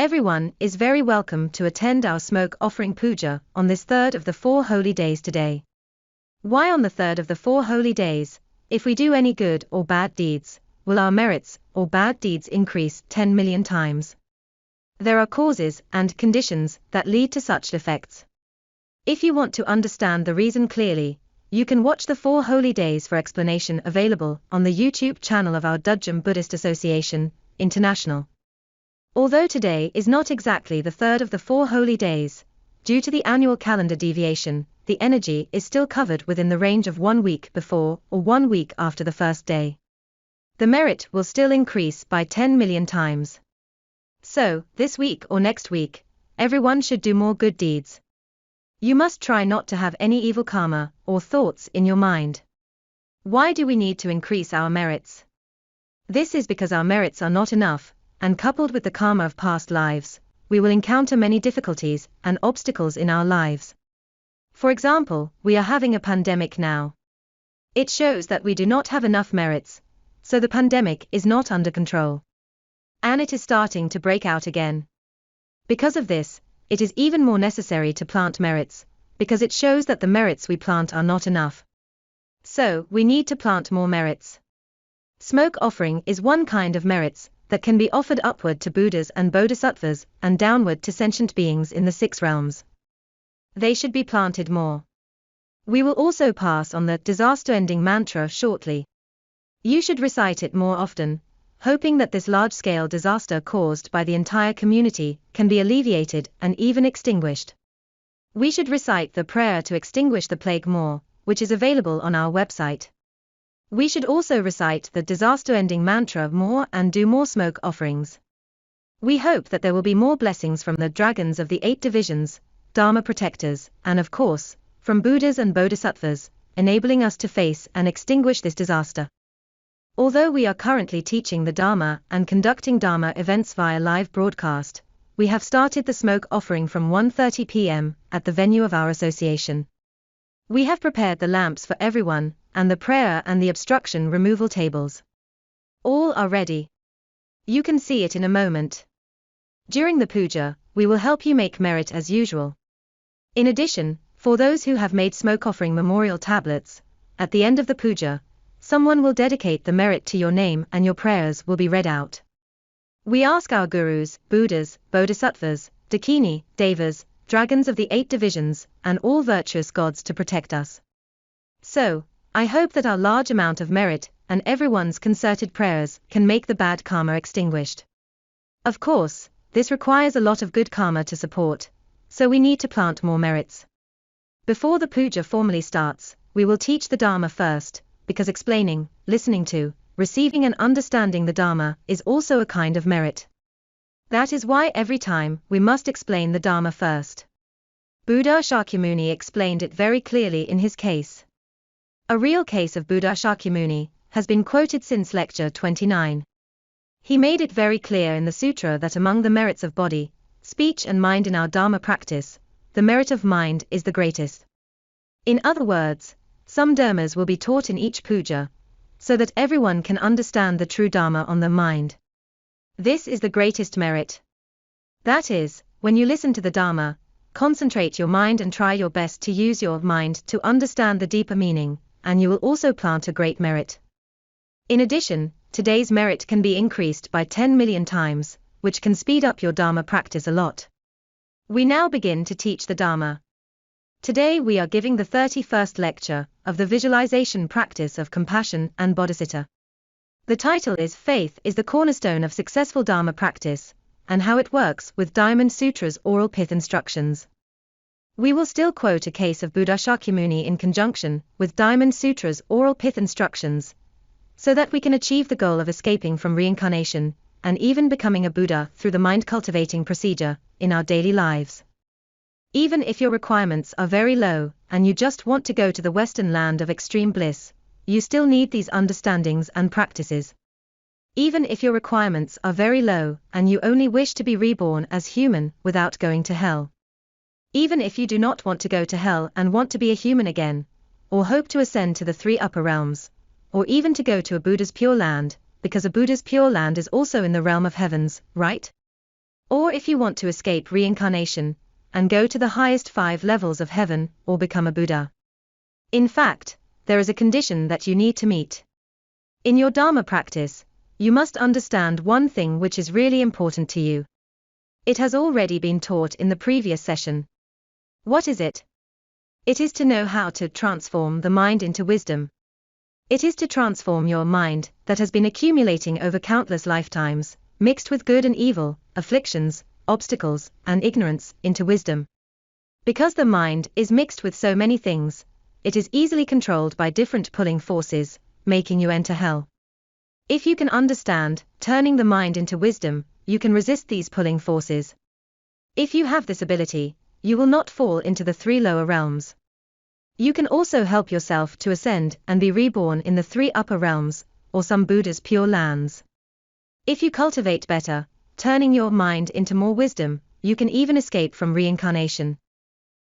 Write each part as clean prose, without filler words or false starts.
Everyone is very welcome to attend our smoke offering puja on this third of the 4 holy days today. Why on the third of the 4 holy days? If we do any good or bad deeds, will our merits or bad deeds increase 10 million times? There are causes and conditions that lead to such effects. If you want to understand the reason clearly, you can watch the 4 holy days for explanation available on the YouTube channel of our Dudjom Buddhist Association, International. Although today is not exactly the third of the 4 holy days, due to the annual calendar deviation, the energy is still covered within the range of 1 week before or 1 week after the first day. The merit will still increase by 10 million times. So, this week or next week, everyone should do more good deeds. You must try not to have any evil karma or thoughts in your mind. Why do we need to increase our merits? This is because our merits are not enough, and coupled with the karma of past lives, we will encounter many difficulties and obstacles in our lives. For example, we are having a pandemic now. It shows that we do not have enough merits, so the pandemic is not under control. And it is starting to break out again. Because of this, it is even more necessary to plant merits, because it shows that the merits we plant are not enough. So, we need to plant more merits. Smoke offering is one kind of merits that can be offered upward to Buddhas and Bodhisattvas and downward to sentient beings in the 6 realms. They should be planted more. We will also pass on the disaster-ending mantra shortly. You should recite it more often, hoping that this large-scale disaster caused by the entire community can be alleviated and even extinguished. We should recite the prayer to extinguish the plague more, which is available on our website. We should also recite the disaster-ending mantra more and do more smoke offerings. We hope that there will be more blessings from the dragons of the 8 divisions, Dharma protectors, and of course, from Buddhas and Bodhisattvas, enabling us to face and extinguish this disaster. Although we are currently teaching the Dharma and conducting Dharma events via live broadcast, we have started the smoke offering from 1:30 p.m. at the venue of our association. We have prepared the lamps for everyone, and the prayer and the obstruction removal tables. All are ready. You can see it in a moment. During the puja, we will help you make merit as usual. In addition, for those who have made smoke offering memorial tablets, at the end of the puja, someone will dedicate the merit to your name and your prayers will be read out. We ask our gurus, Buddhas, Bodhisattvas, Dakini, Devas, dragons of the 8 divisions, and all virtuous gods to protect us. So, I hope that our large amount of merit and everyone's concerted prayers can make the bad karma extinguished. Of course, this requires a lot of good karma to support, so we need to plant more merits. Before the puja formally starts, we will teach the Dharma first, because explaining, listening to, receiving and understanding the Dharma is also a kind of merit. That is why every time we must explain the Dharma first. Buddha Shakyamuni explained it very clearly in his case. A real case of Buddha Shakyamuni has been quoted since lecture 29. He made it very clear in the sutra that among the merits of body, speech and mind in our Dharma practice, the merit of mind is the greatest. In other words, some dharmas will be taught in each puja, so that everyone can understand the true Dharma on their mind. This is the greatest merit. That is, when you listen to the Dharma, concentrate your mind and try your best to use your mind to understand the deeper meaning, and you will also plant a great merit. In addition, today's merit can be increased by 10 million times, which can speed up your Dharma practice a lot. We now begin to teach the Dharma. Today we are giving the 31st lecture of the visualization practice of compassion and bodhicitta. The title is Faith is the Cornerstone of Successful Dharma Practice, and how it works with Diamond Sutra's oral pith instructions. We will still quote a case of Buddha Shakyamuni in conjunction with Diamond Sutra's oral pith instructions, so that we can achieve the goal of escaping from reincarnation, and even becoming a Buddha through the mind-cultivating procedure, in our daily lives. Even if your requirements are very low, and you just want to go to the Western land of extreme bliss, you still need these understandings and practices. Even if your requirements are very low, and you only wish to be reborn as human without going to hell. Even if you do not want to go to hell and want to be a human again, or hope to ascend to the 3 upper realms, or even to go to a Buddha's pure land, because a Buddha's pure land is also in the realm of heavens, right? Or if you want to escape reincarnation and go to the highest 5 levels of heaven or become a Buddha. In fact, there is a condition that you need to meet. In your Dharma practice, you must understand one thing which is really important to you. It has already been taught in the previous session. What is it? It is to know how to transform the mind into wisdom. It is to transform your mind that has been accumulating over countless lifetimes, mixed with good and evil, afflictions, obstacles, and ignorance, into wisdom. Because the mind is mixed with so many things, it is easily controlled by different pulling forces, making you enter hell. If you can understand turning the mind into wisdom, you can resist these pulling forces. If you have this ability, you will not fall into the 3 lower realms. You can also help yourself to ascend and be reborn in the 3 upper realms, or some Buddha's pure lands. If you cultivate better, turning your mind into more wisdom, you can even escape from reincarnation.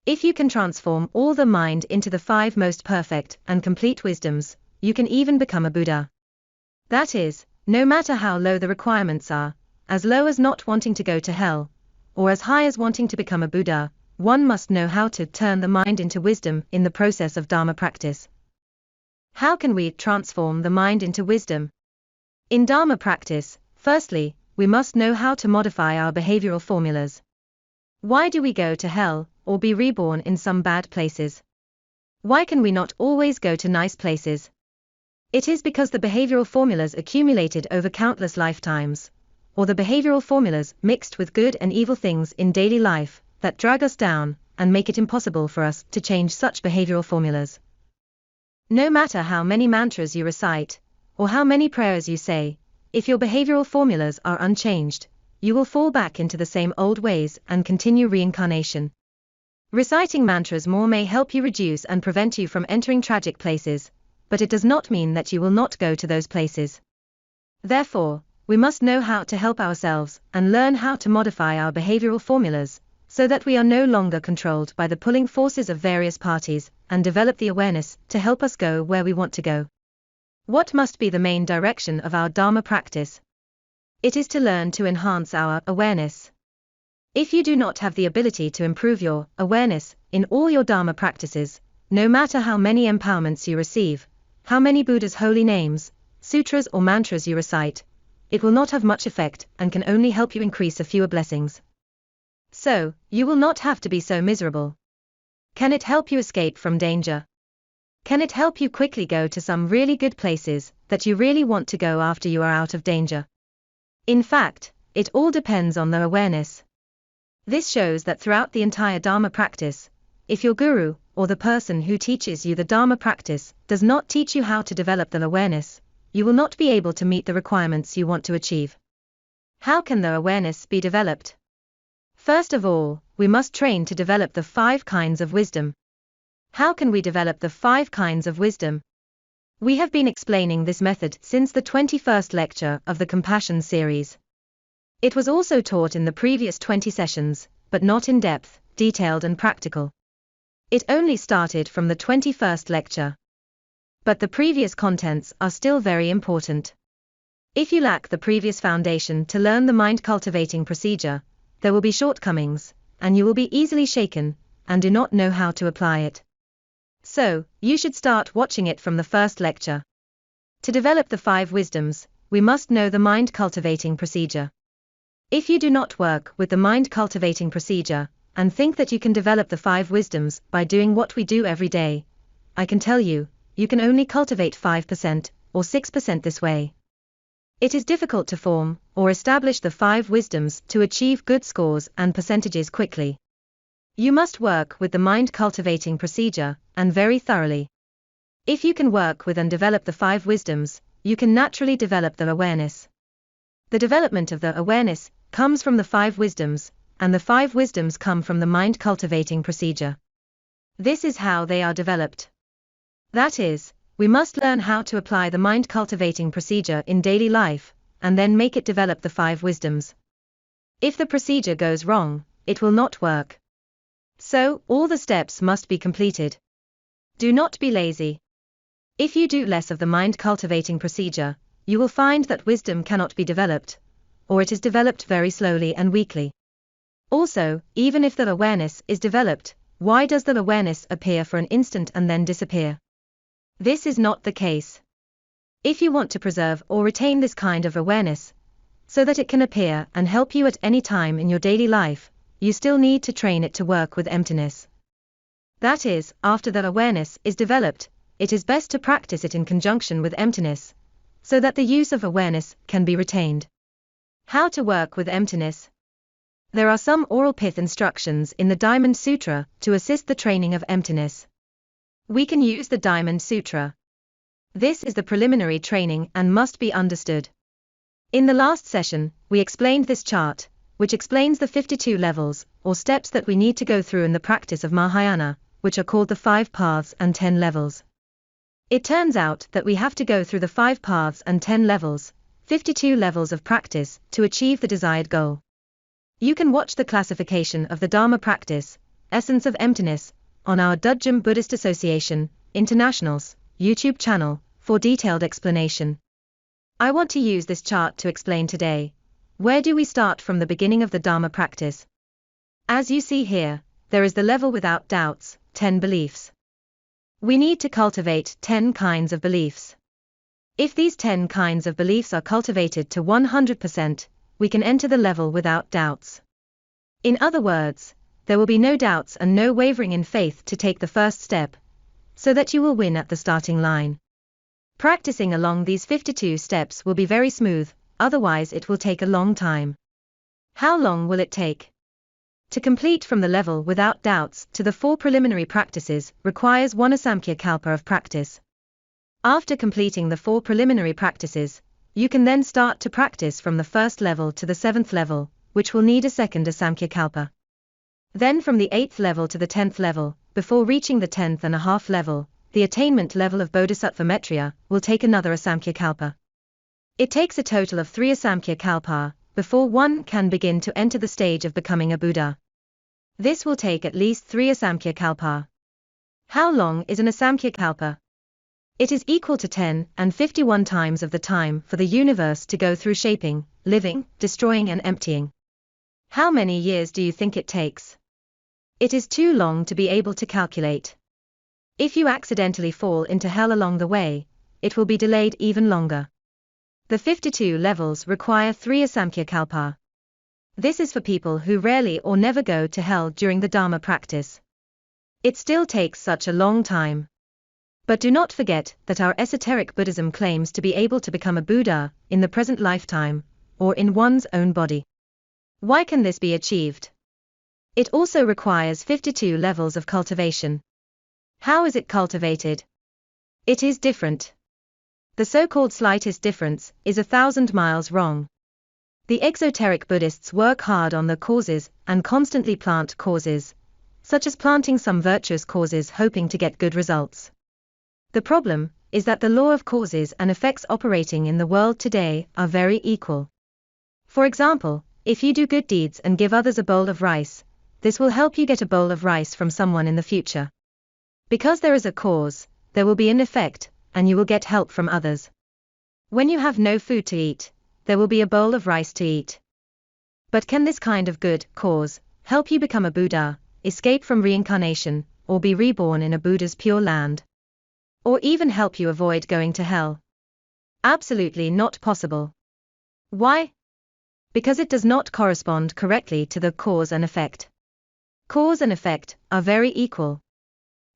If you can transform all the mind into the 5 most perfect and complete wisdoms, you can even become a Buddha. That is, no matter how low the requirements are, as low as not wanting to go to hell, or as high as wanting to become a Buddha, one must know how to turn the mind into wisdom in the process of Dharma practice. How can we transform the mind into wisdom? In Dharma practice, firstly, we must know how to modify our behavioral formulas. Why do we go to hell, or be reborn in some bad places? Why can we not always go to nice places? It is because the behavioral formulas accumulated over countless lifetimes, or the behavioral formulas mixed with good and evil things in daily life, that drag us down and make it impossible for us to change such behavioral formulas. No matter how many mantras you recite, or how many prayers you say, if your behavioral formulas are unchanged, you will fall back into the same old ways and continue reincarnation. Reciting mantras more may help you reduce and prevent you from entering tragic places, but it does not mean that you will not go to those places. Therefore, we must know how to help ourselves and learn how to modify our behavioral formulas, so that we are no longer controlled by the pulling forces of various parties, and develop the awareness to help us go where we want to go. What must be the main direction of our Dharma practice? It is to learn to enhance our awareness. If you do not have the ability to improve your awareness in all your Dharma practices, no matter how many empowerments you receive, how many Buddha's holy names, sutras or mantras you recite, it will not have much effect and can only help you increase a fewer blessings. So, you will not have to be so miserable. Can it help you escape from danger? Can it help you quickly go to some really good places that you really want to go after you are out of danger? In fact, it all depends on the awareness. This shows that throughout the entire Dharma practice, if your guru, or the person who teaches you the Dharma practice, does not teach you how to develop the awareness, you will not be able to meet the requirements you want to achieve. How can the awareness be developed? First of all, we must train to develop the 5 kinds of wisdom. How can we develop the 5 kinds of wisdom? We have been explaining this method since the 21st lecture of the Compassion series. It was also taught in the previous 20 sessions, but not in depth, detailed and practical. It only started from the 21st lecture. But the previous contents are still very important. If you lack the previous foundation to learn the mind cultivating procedure, there will be shortcomings, and you will be easily shaken, and do not know how to apply it. So, you should start watching it from the first lecture. To develop the 5 wisdoms, we must know the mind cultivating procedure. If you do not work with the mind cultivating procedure, and think that you can develop the 5 wisdoms by doing what we do every day, I can tell you, you can only cultivate 5% or 6% this way. It is difficult to form or establish the 5 wisdoms to achieve good scores and percentages quickly. You must work with the mind cultivating procedure, and very thoroughly. If you can work with and develop the 5 wisdoms, you can naturally develop the awareness. The development of the awareness comes from the 5 wisdoms, and the 5 wisdoms come from the mind cultivating procedure. This is how they are developed. That is, we must learn how to apply the mind cultivating procedure in daily life, and then make it develop the 5 wisdoms. If the procedure goes wrong, it will not work. So, all the steps must be completed. Do not be lazy. If you do less of the mind cultivating procedure, you will find that wisdom cannot be developed, or it is developed very slowly and weakly. Also, even if the awareness is developed, why does the awareness appear for an instant and then disappear? This is not the case. If you want to preserve or retain this kind of awareness, so that it can appear and help you at any time in your daily life, you still need to train it to work with emptiness. That is, after the awareness is developed, it is best to practice it in conjunction with emptiness, so that the use of awareness can be retained. How to work with emptiness? There are some oral pith instructions in the Diamond Sutra to assist the training of emptiness. We can use the Diamond Sutra. This is the preliminary training and must be understood. In the last session, we explained this chart, which explains the 52 levels, or steps that we need to go through in the practice of Mahayana, which are called the 5 paths and 10 levels. It turns out that we have to go through the 5 paths and 10 levels, 52 levels of practice, to achieve the desired goal. You can watch the classification of the Dharma practice, Essence of Emptiness, on our Dudjom Buddhist Association, International's YouTube channel, for detailed explanation. I want to use this chart to explain today. Where do we start from the beginning of the Dharma practice? As you see here, there is the level without doubts, 10 beliefs. We need to cultivate 10 kinds of beliefs. If these 10 kinds of beliefs are cultivated to 100%, we can enter the level without doubts. In other words, there will be no doubts and no wavering in faith to take the first step, so that you will win at the starting line. Practicing along these 52 steps will be very smooth, otherwise it will take a long time. How long will it take? To complete from the level without doubts to the 4 preliminary practices requires 1 Asamkhya Kalpa of practice. After completing the 4 preliminary practices, you can then start to practice from the first level to the 7th level, which will need a 2nd Asamkhya Kalpa. Then from the 8th level to the 10th level, before reaching the 10th and a half level, the attainment level of Bodhisattva Maitreya will take another Asamkhya Kalpa. It takes a total of 3 Asamkhya Kalpa before one can begin to enter the stage of becoming a Buddha. This will take at least 3 Asamkhya Kalpa. How long is an Asamkhya Kalpa? It is equal to 10 and 51 times of the time for the universe to go through shaping, living, destroying and emptying. How many years do you think it takes? It is too long to be able to calculate. If you accidentally fall into hell along the way, it will be delayed even longer. The 52 levels require 3 Asamkhya Kalpa. This is for people who rarely or never go to hell during the Dharma practice. It still takes such a long time. But do not forget that our esoteric Buddhism claims to be able to become a Buddha in the present lifetime, or in one's own body. Why can this be achieved? It also requires 52 levels of cultivation. How is it cultivated? It is different. The so-called slightest difference is 1,000 miles wrong. The exoteric Buddhists work hard on the causes and constantly plant causes, such as planting some virtuous causes hoping to get good results. The problem is that the law of causes and effects operating in the world today are very equal. For example, if you do good deeds and give others a bowl of rice, this will help you get a bowl of rice from someone in the future. Because there is a cause, there will be an effect, and you will get help from others. When you have no food to eat, there will be a bowl of rice to eat. But can this kind of good cause help you become a Buddha, escape from reincarnation, or be reborn in a Buddha's pure land? Or even help you avoid going to hell? Absolutely not possible. Why? Because it does not correspond correctly to the cause and effect. Cause and effect are very equal.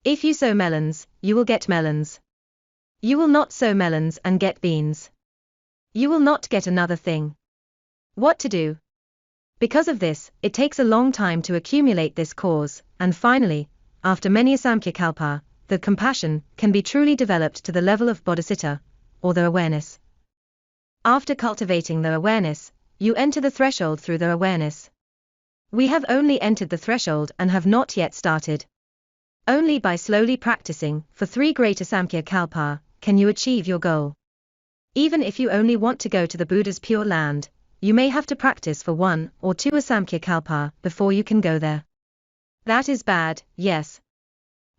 If you sow melons, you will get melons. You will not sow melons and get beans. You will not get another thing. What to do? Because of this, it takes a long time to accumulate this cause, and finally, after many Asamkhya Kalpa, the compassion can be truly developed to the level of bodhicitta, or the awareness. After cultivating the awareness, you enter the threshold through the awareness. We have only entered the threshold and have not yet started. Only by slowly practicing for 3 great Asamkhya Kalpa can you achieve your goal. Even if you only want to go to the Buddha's pure land, you may have to practice for 1 or 2 Asamkhya Kalpa before you can go there. That is bad, yes.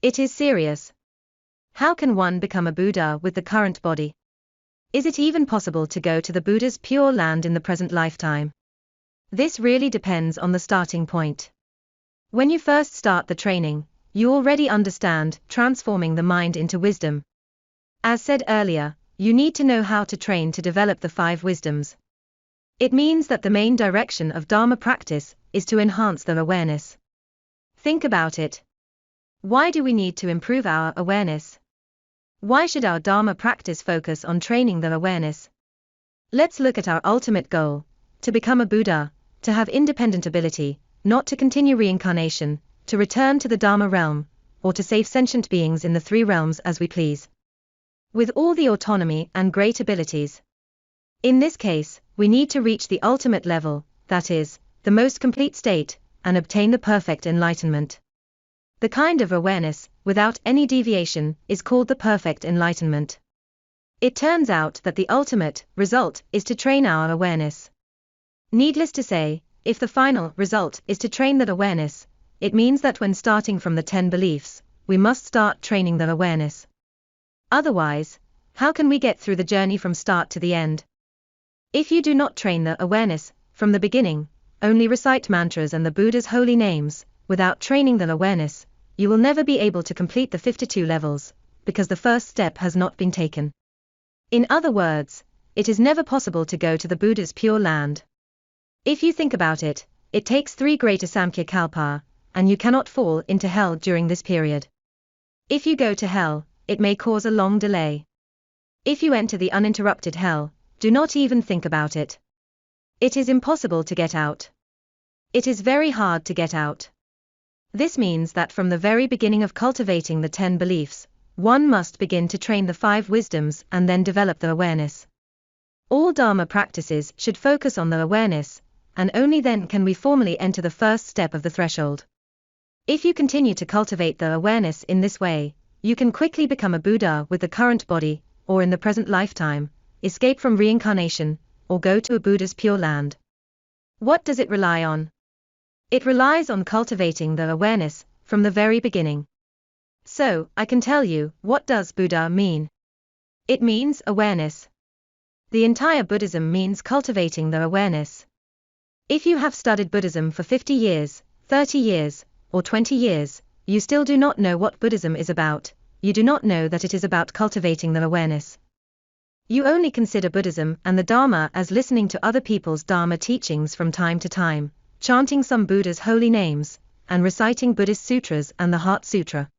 It is serious. How can one become a Buddha with the current body? Is it even possible to go to the Buddha's pure land in the present lifetime? This really depends on the starting point. When you first start the training, you already understand transforming the mind into wisdom. As said earlier, you need to know how to train to develop the 5 wisdoms. It means that the main direction of Dharma practice is to enhance the awareness. Think about it. Why do we need to improve our awareness? Why should our Dharma practice focus on training the awareness? Let's look at our ultimate goal: to become a Buddha, to have independent ability, not to continue reincarnation, to return to the Dharma realm, or to save sentient beings in the 3 realms as we please. With all the autonomy and great abilities. In this case, we need to reach the ultimate level, that is, the most complete state, and obtain the perfect enlightenment. The kind of awareness, without any deviation, is called the perfect enlightenment. It turns out that the ultimate result is to train our awareness. Needless to say, if the final result is to train that awareness, it means that when starting from the 10 beliefs, we must start training the awareness. Otherwise, how can we get through the journey from start to the end? If you do not train the awareness from the beginning, only recite mantras and the Buddha's holy names, without training the awareness, you will never be able to complete the 52 levels, because the first step has not been taken. In other words, it is never possible to go to the Buddha's pure land. If you think about it, it takes 3 greater Samkhya Kalpa, and you cannot fall into hell during this period. If you go to hell, it may cause a long delay. If you enter the uninterrupted hell, do not even think about it. It is impossible to get out. It is very hard to get out. This means that from the very beginning of cultivating the 10 beliefs, one must begin to train the 5 wisdoms and then develop the awareness. All Dharma practices should focus on the awareness, and only then can we formally enter the first step of the threshold. If you continue to cultivate the awareness in this way, you can quickly become a Buddha with the current body, or in the present lifetime, escape from reincarnation, or go to a Buddha's pure land. What does it rely on? It relies on cultivating the awareness from the very beginning. So, I can tell you, what does Buddha mean? It means awareness. The entire Buddhism means cultivating the awareness. If you have studied Buddhism for 50 years, 30 years, or 20 years, you still do not know what Buddhism is about, you do not know that it is about cultivating the awareness. You only consider Buddhism and the Dharma as listening to other people's Dharma teachings from time to time, chanting some Buddha's holy names, and reciting Buddhist sutras and the Heart Sutra.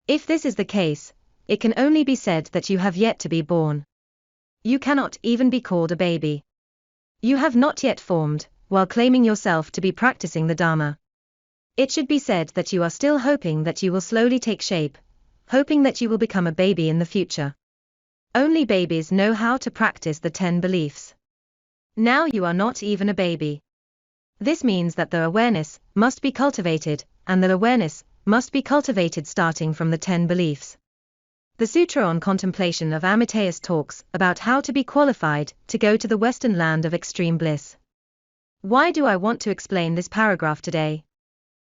If this is the case, it can only be said that you have yet to be born. You cannot even be called a baby. You have not yet formed, while claiming yourself to be practicing the Dharma. It should be said that you are still hoping that you will slowly take shape, hoping that you will become a baby in the future. Only babies know how to practice the 10 beliefs. Now you are not even a baby. This means that the awareness must be cultivated, and the awareness must be cultivated starting from the 10 beliefs. The Sutra on Contemplation of Amitayus talks about how to be qualified to go to the Western land of extreme bliss. Why do I want to explain this paragraph today?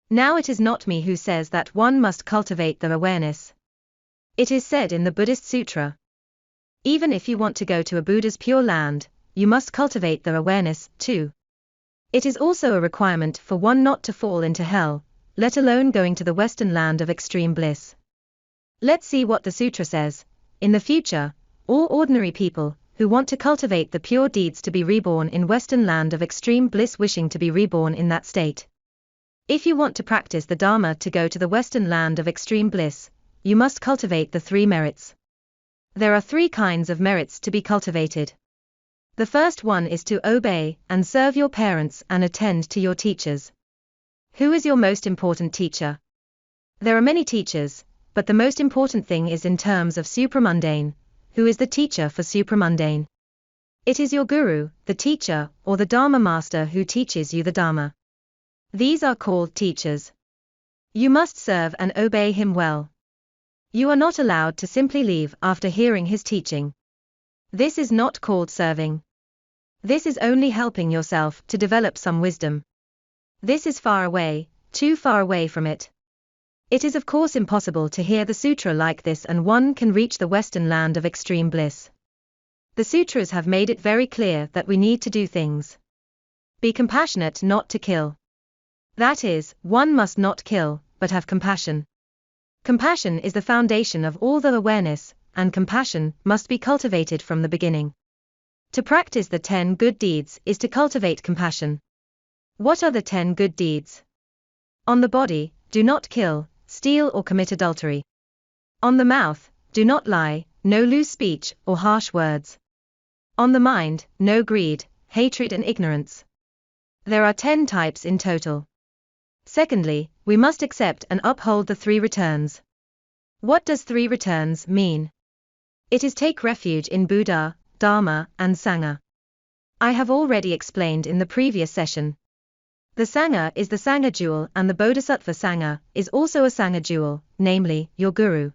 Now it is not me who says that one must cultivate the awareness. It is said in the Buddhist Sutra. Even if you want to go to a Buddha's pure land, you must cultivate the awareness, too. It is also a requirement for one not to fall into hell, let alone going to the Western land of extreme bliss. Let's see what the sutra says. In the future, all ordinary people who want to cultivate the pure deeds to be reborn in Western land of extreme bliss, wishing to be reborn in that state. If you want to practice the Dharma to go to the Western land of extreme bliss, you must cultivate the 3 merits. There are 3 kinds of merits to be cultivated. The first one is to obey and serve your parents and attend to your teachers. Who is your most important teacher? There are many teachers, but the most important thing is in terms of supramundane. Who is the teacher for supramundane? It is your guru, the teacher, or the Dharma master who teaches you the Dharma. These are called teachers. You must serve and obey him well. You are not allowed to simply leave after hearing his teaching. This is not called serving. This is only helping yourself to develop some wisdom. This is far away, too far away from it. It is of course impossible to hear the sutra like this and one can reach the Western land of extreme bliss. The sutras have made it very clear that we need to do things. Be compassionate, not to kill. That is, one must not kill, but have compassion. Compassion is the foundation of all the awareness, and compassion must be cultivated from the beginning. To practice the 10 good deeds is to cultivate compassion. What are the 10 good deeds? On the body, do not kill, steal or commit adultery. On the mouth, do not lie, no loose speech or harsh words. On the mind, no greed, hatred and ignorance. There are 10 types in total. Secondly, we must accept and uphold the 3 returns. What does 3 returns mean? It is take refuge in Buddha, Dharma, and Sangha. I have already explained in the previous session. The Sangha is the Sangha jewel and the Bodhisattva Sangha is also a Sangha jewel, namely, your Guru.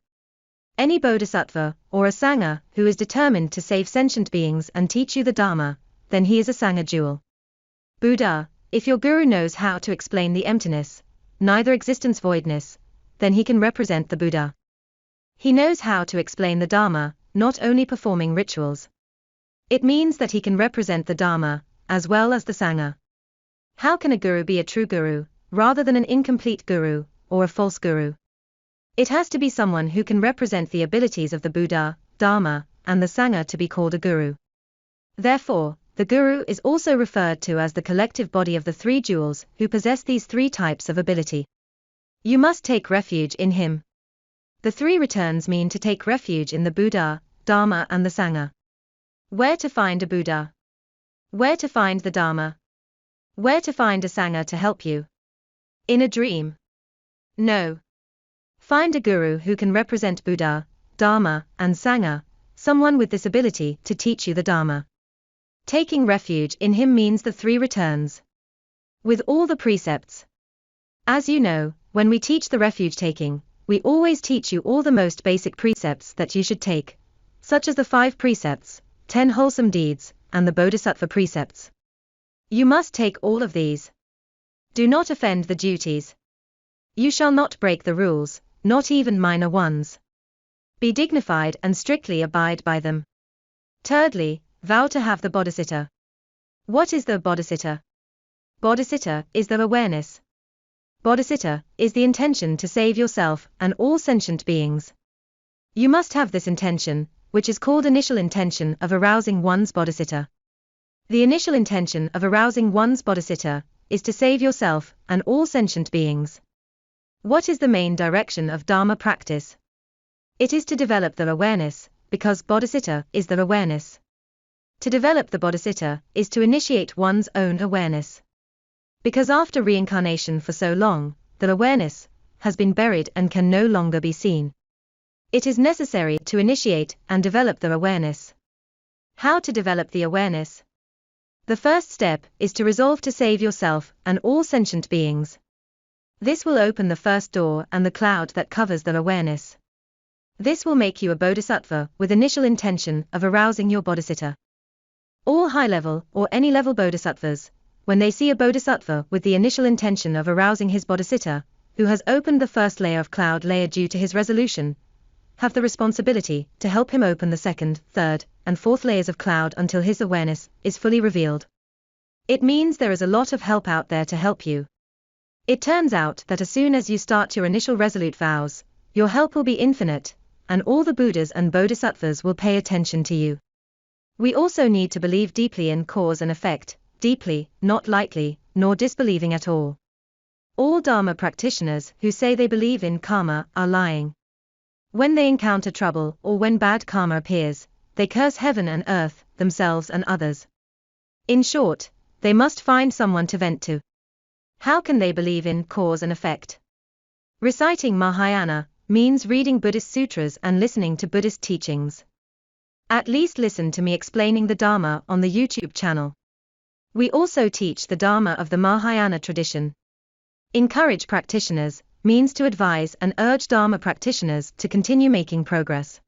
Any Bodhisattva, or a Sangha, who is determined to save sentient beings and teach you the Dharma, then he is a Sangha jewel. Buddha, if your Guru knows how to explain the emptiness, neither existence voidness, then he can represent the Buddha. He knows how to explain the Dharma, not only performing rituals. It means that he can represent the Dharma, as well as the Sangha. How can a Guru be a true Guru, rather than an incomplete Guru, or a false Guru? It has to be someone who can represent the abilities of the Buddha, Dharma, and the Sangha to be called a Guru. Therefore, the Guru is also referred to as the collective body of the 3 jewels who possess these 3 types of ability. You must take refuge in him. The 3 returns mean to take refuge in the Buddha, Dharma and the Sangha. Where to find a Buddha? Where to find the Dharma? Where to find a Sangha to help you? In a dream? No. Find a Guru who can represent Buddha, Dharma, and Sangha, someone with this ability to teach you the Dharma. Taking refuge in him means the 3 returns. With all the precepts. As you know, when we teach the refuge taking, we always teach you all the most basic precepts that you should take, such as the 5 precepts, 10 wholesome deeds, and the Bodhisattva precepts. You must take all of these. Do not offend the duties. You shall not break the rules, not even minor ones. Be dignified and strictly abide by them. Thirdly, vow to have the Bodhicitta. What is the Bodhicitta? Bodhicitta is the awareness. Bodhicitta is the intention to save yourself and all sentient beings. You must have this intention, which is called initial intention of arousing one's Bodhicitta. The initial intention of arousing one's Bodhicitta is to save yourself and all sentient beings. What is the main direction of Dharma practice? It is to develop the awareness, because Bodhicitta is the awareness. To develop the Bodhicitta is to initiate one's own awareness. Because after reincarnation for so long, the awareness has been buried and can no longer be seen. It is necessary to initiate and develop the awareness. How to develop the awareness? The first step is to resolve to save yourself and all sentient beings. This will open the first door and the cloud that covers the awareness. This will make you a Bodhisattva with initial intention of arousing your Bodhicitta. All high-level or any-level Bodhisattvas, when they see a Bodhisattva with the initial intention of arousing his Bodhicitta, who has opened the first layer of cloud layer due to his resolution, have the responsibility to help him open the second, third, and fourth layers of cloud until his awareness is fully revealed. It means there is a lot of help out there to help you. It turns out that as soon as you start your initial resolute vows, your help will be infinite, and all the Buddhas and Bodhisattvas will pay attention to you. We also need to believe deeply in cause and effect, deeply, not lightly, nor disbelieving at all. All Dharma practitioners who say they believe in karma are lying. When they encounter trouble or when bad karma appears, they curse heaven and earth, themselves and others. In short, they must find someone to vent to. How can they believe in cause and effect? Reciting Mahayana means reading Buddhist sutras and listening to Buddhist teachings. At least listen to me explaining the Dharma on the YouTube channel. We also teach the Dharma of the Mahayana tradition. Encourage practitioners means to advise and urge Dharma practitioners to continue making progress.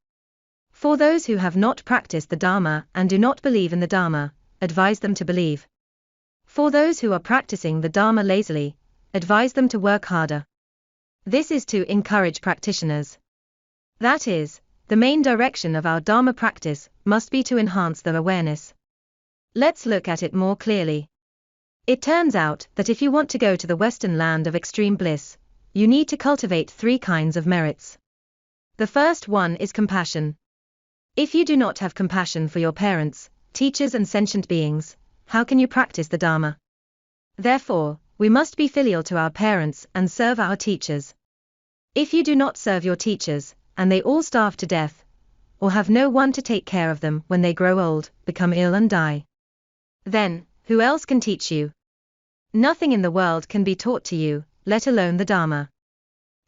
For those who have not practiced the Dharma and do not believe in the Dharma, advise them to believe. For those who are practicing the Dharma lazily, advise them to work harder. This is to encourage practitioners. That is, the main direction of our Dharma practice must be to enhance the awareness. Let's look at it more clearly. It turns out that if you want to go to the Western land of extreme bliss, you need to cultivate 3 kinds of merits. The first one is compassion. If you do not have compassion for your parents, teachers and sentient beings, how can you practice the Dharma? Therefore, we must be filial to our parents and serve our teachers. If you do not serve your teachers, and they all starve to death, or have no one to take care of them when they grow old, become ill and die, then, who else can teach you? Nothing in the world can be taught to you, let alone the Dharma.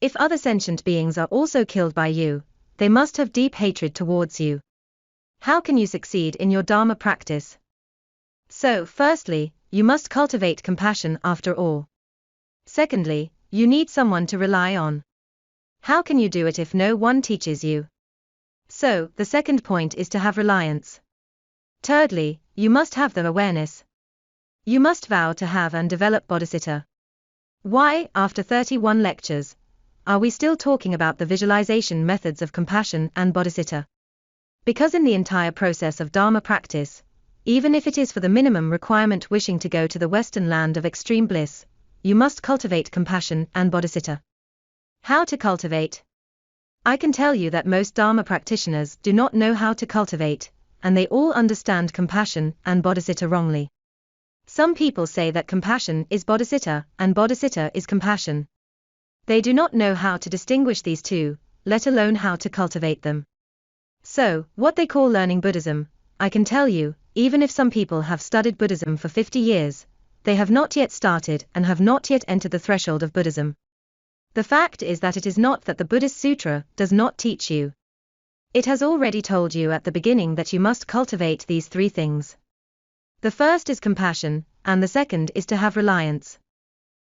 If other sentient beings are also killed by you, they must have deep hatred towards you. How can you succeed in your Dharma practice? So, firstly, you must cultivate compassion after all. Secondly, you need someone to rely on. How can you do it if no one teaches you? So, the second point is to have reliance. Thirdly, you must have the awareness. You must vow to have and develop bodhicitta. Why, after 31 lectures, are we still talking about the visualization methods of compassion and bodhicitta? Because in the entire process of Dharma practice, even if it is for the minimum requirement wishing to go to the Western land of extreme bliss, you must cultivate compassion and bodhicitta. How to cultivate? I can tell you that most Dharma practitioners do not know how to cultivate, and they all understand compassion and bodhicitta wrongly. Some people say that compassion is bodhicitta and bodhicitta is compassion. They do not know how to distinguish these two, let alone how to cultivate them. So, what they call learning Buddhism, I can tell you, even if some people have studied Buddhism for 50 years, they have not yet started and have not yet entered the threshold of Buddhism. The fact is that it is not that the Buddhist Sutra does not teach you. It has already told you at the beginning that you must cultivate these 3 things. The first is compassion, and the second is to have reliance.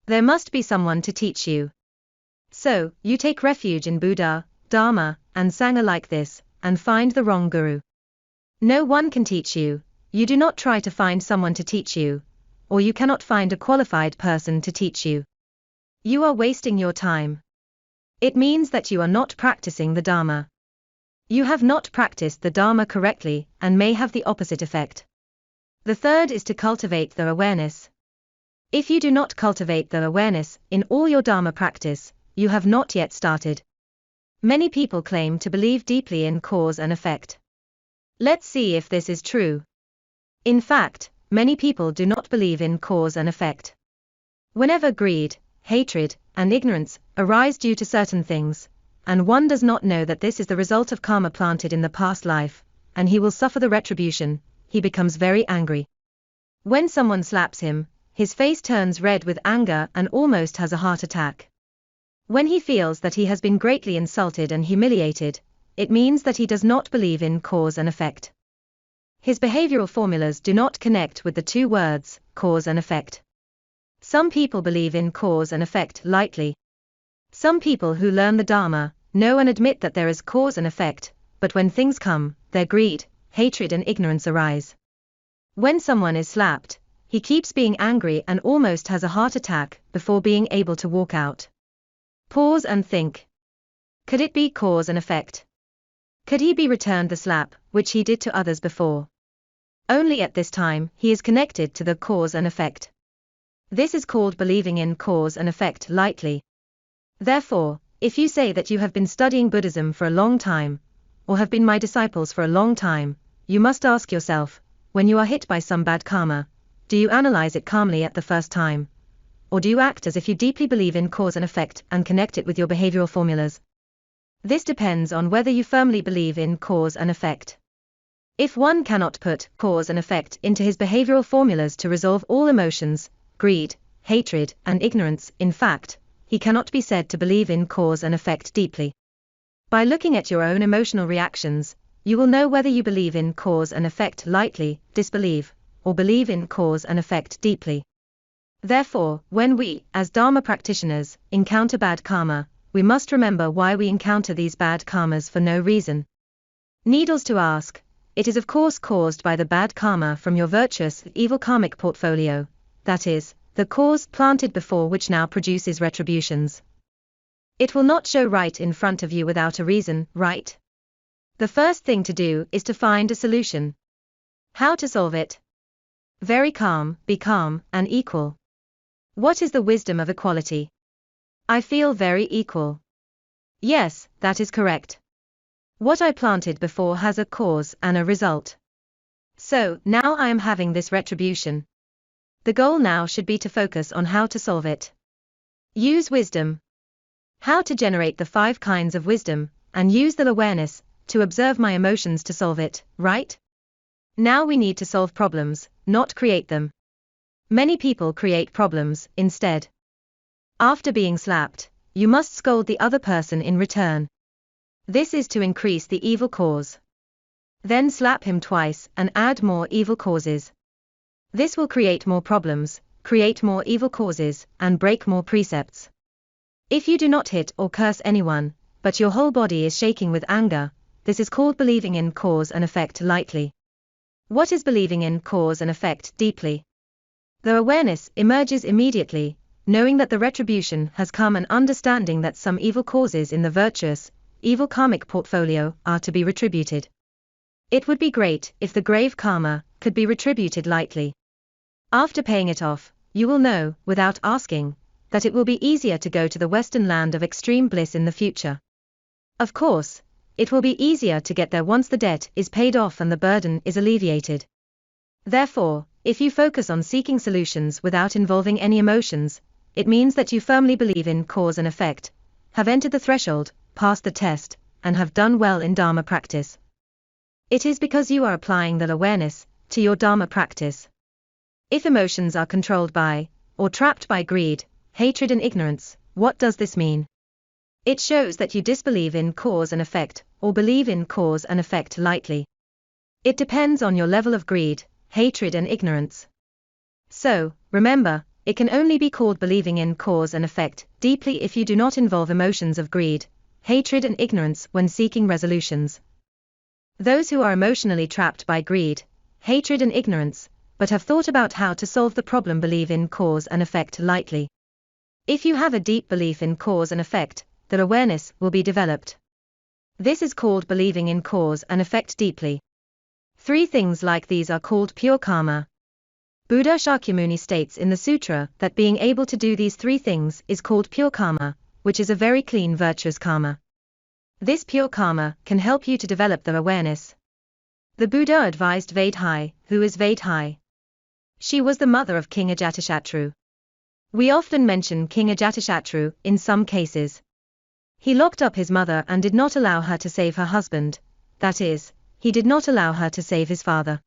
There must be someone to teach you. So, you take refuge in Buddha, Dharma, and Sangha like this, and find the wrong guru. No one can teach you, you do not try to find someone to teach you, or you cannot find a qualified person to teach you. You are wasting your time. It means that you are not practicing the Dharma. You have not practiced the Dharma correctly and may have the opposite effect. The third is to cultivate the awareness. If you do not cultivate the awareness in all your Dharma practice, you have not yet started. Many people claim to believe deeply in cause and effect. Let's see if this is true. In fact, many people do not believe in cause and effect. Whenever greed, hatred, and ignorance arise due to certain things, and one does not know that this is the result of karma planted in the past life, and he will suffer the retribution, he becomes very angry. When someone slaps him, his face turns red with anger and almost has a heart attack. When he feels that he has been greatly insulted and humiliated, it means that he does not believe in cause and effect. His behavioral formulas do not connect with the 2 words, cause and effect. Some people believe in cause and effect lightly. Some people who learn the Dharma know and admit that there is cause and effect, but when things come, their greed, hatred and ignorance arise. When someone is slapped, he keeps being angry and almost has a heart attack before being able to walk out. Pause and think. Could it be cause and effect? Could he be returned the slap, which he did to others before? Only at this time he is connected to the cause and effect. This is called believing in cause and effect lightly. Therefore, if you say that you have been studying Buddhism for a long time, or have been my disciples for a long time, you must ask yourself, when you are hit by some bad karma, do you analyze it calmly at the first time? Or do you act as if you deeply believe in cause and effect and connect it with your behavioral formulas? This depends on whether you firmly believe in cause and effect. If one cannot put cause and effect into his behavioral formulas to resolve all emotions, greed, hatred, and ignorance, in fact, he cannot be said to believe in cause and effect deeply. By looking at your own emotional reactions, you will know whether you believe in cause and effect lightly, disbelieve, or believe in cause and effect deeply. Therefore, when we, as Dharma practitioners, encounter bad karma, we must remember why we encounter these bad karmas for no reason. Needless to ask, it is of course caused by the bad karma from your virtuous, evil karmic portfolio, that is, the cause planted before which now produces retributions. It will not show right in front of you without a reason, right? The first thing to do is to find a solution. How to solve it? Very calm, be calm, and equal. What is the wisdom of equality? I feel very equal. Yes, that is correct. What I planted before has a cause and a result. So, now I am having this retribution. The goal now should be to focus on how to solve it. Use wisdom. How to generate the 5 kinds of wisdom, and use the awareness to observe my emotions to solve it, right? Now we need to solve problems, not create them. Many people create problems instead. After being slapped, you must scold the other person in return. This is to increase the evil cause. Then slap him twice and add more evil causes. This will create more problems, create more evil causes, and break more precepts. If you do not hit or curse anyone, but your whole body is shaking with anger, this is called believing in cause and effect lightly. What is believing in cause and effect deeply? The awareness emerges immediately, knowing that the retribution has come and understanding that some evil causes in the virtuous, evil karmic portfolio are to be retributed. It would be great if the grave karma could be retributed lightly. After paying it off, you will know, without asking, that it will be easier to go to the Western land of extreme bliss in the future. Of course, it will be easier to get there once the debt is paid off and the burden is alleviated. Therefore, if you focus on seeking solutions without involving any emotions, it means that you firmly believe in cause and effect, have entered the threshold, passed the test, and have done well in Dharma practice. It is because you are applying the awareness to your Dharma practice. If emotions are controlled by, or trapped by greed, hatred and ignorance, what does this mean? It shows that you disbelieve in cause and effect, or believe in cause and effect lightly. It depends on your level of greed, hatred and ignorance. So, remember, it can only be called believing in cause and effect deeply if you do not involve emotions of greed, hatred and ignorance when seeking resolutions. Those who are emotionally trapped by greed, hatred and ignorance, but have thought about how to solve the problem believe in cause and effect lightly. If you have a deep belief in cause and effect, the awareness will be developed. This is called believing in cause and effect deeply. 3 things like these are called pure karma. Buddha Shakyamuni states in the sutra that being able to do these 3 things is called pure karma, which is a very clean virtuous karma. This pure karma can help you to develop the awareness. The Buddha advised Vaidhi, who is Vaidhi. She was the mother of King Ajatashatru. We often mention King Ajatashatru in some cases. He locked up his mother and did not allow her to save her husband, that is, he did not allow her to save his father.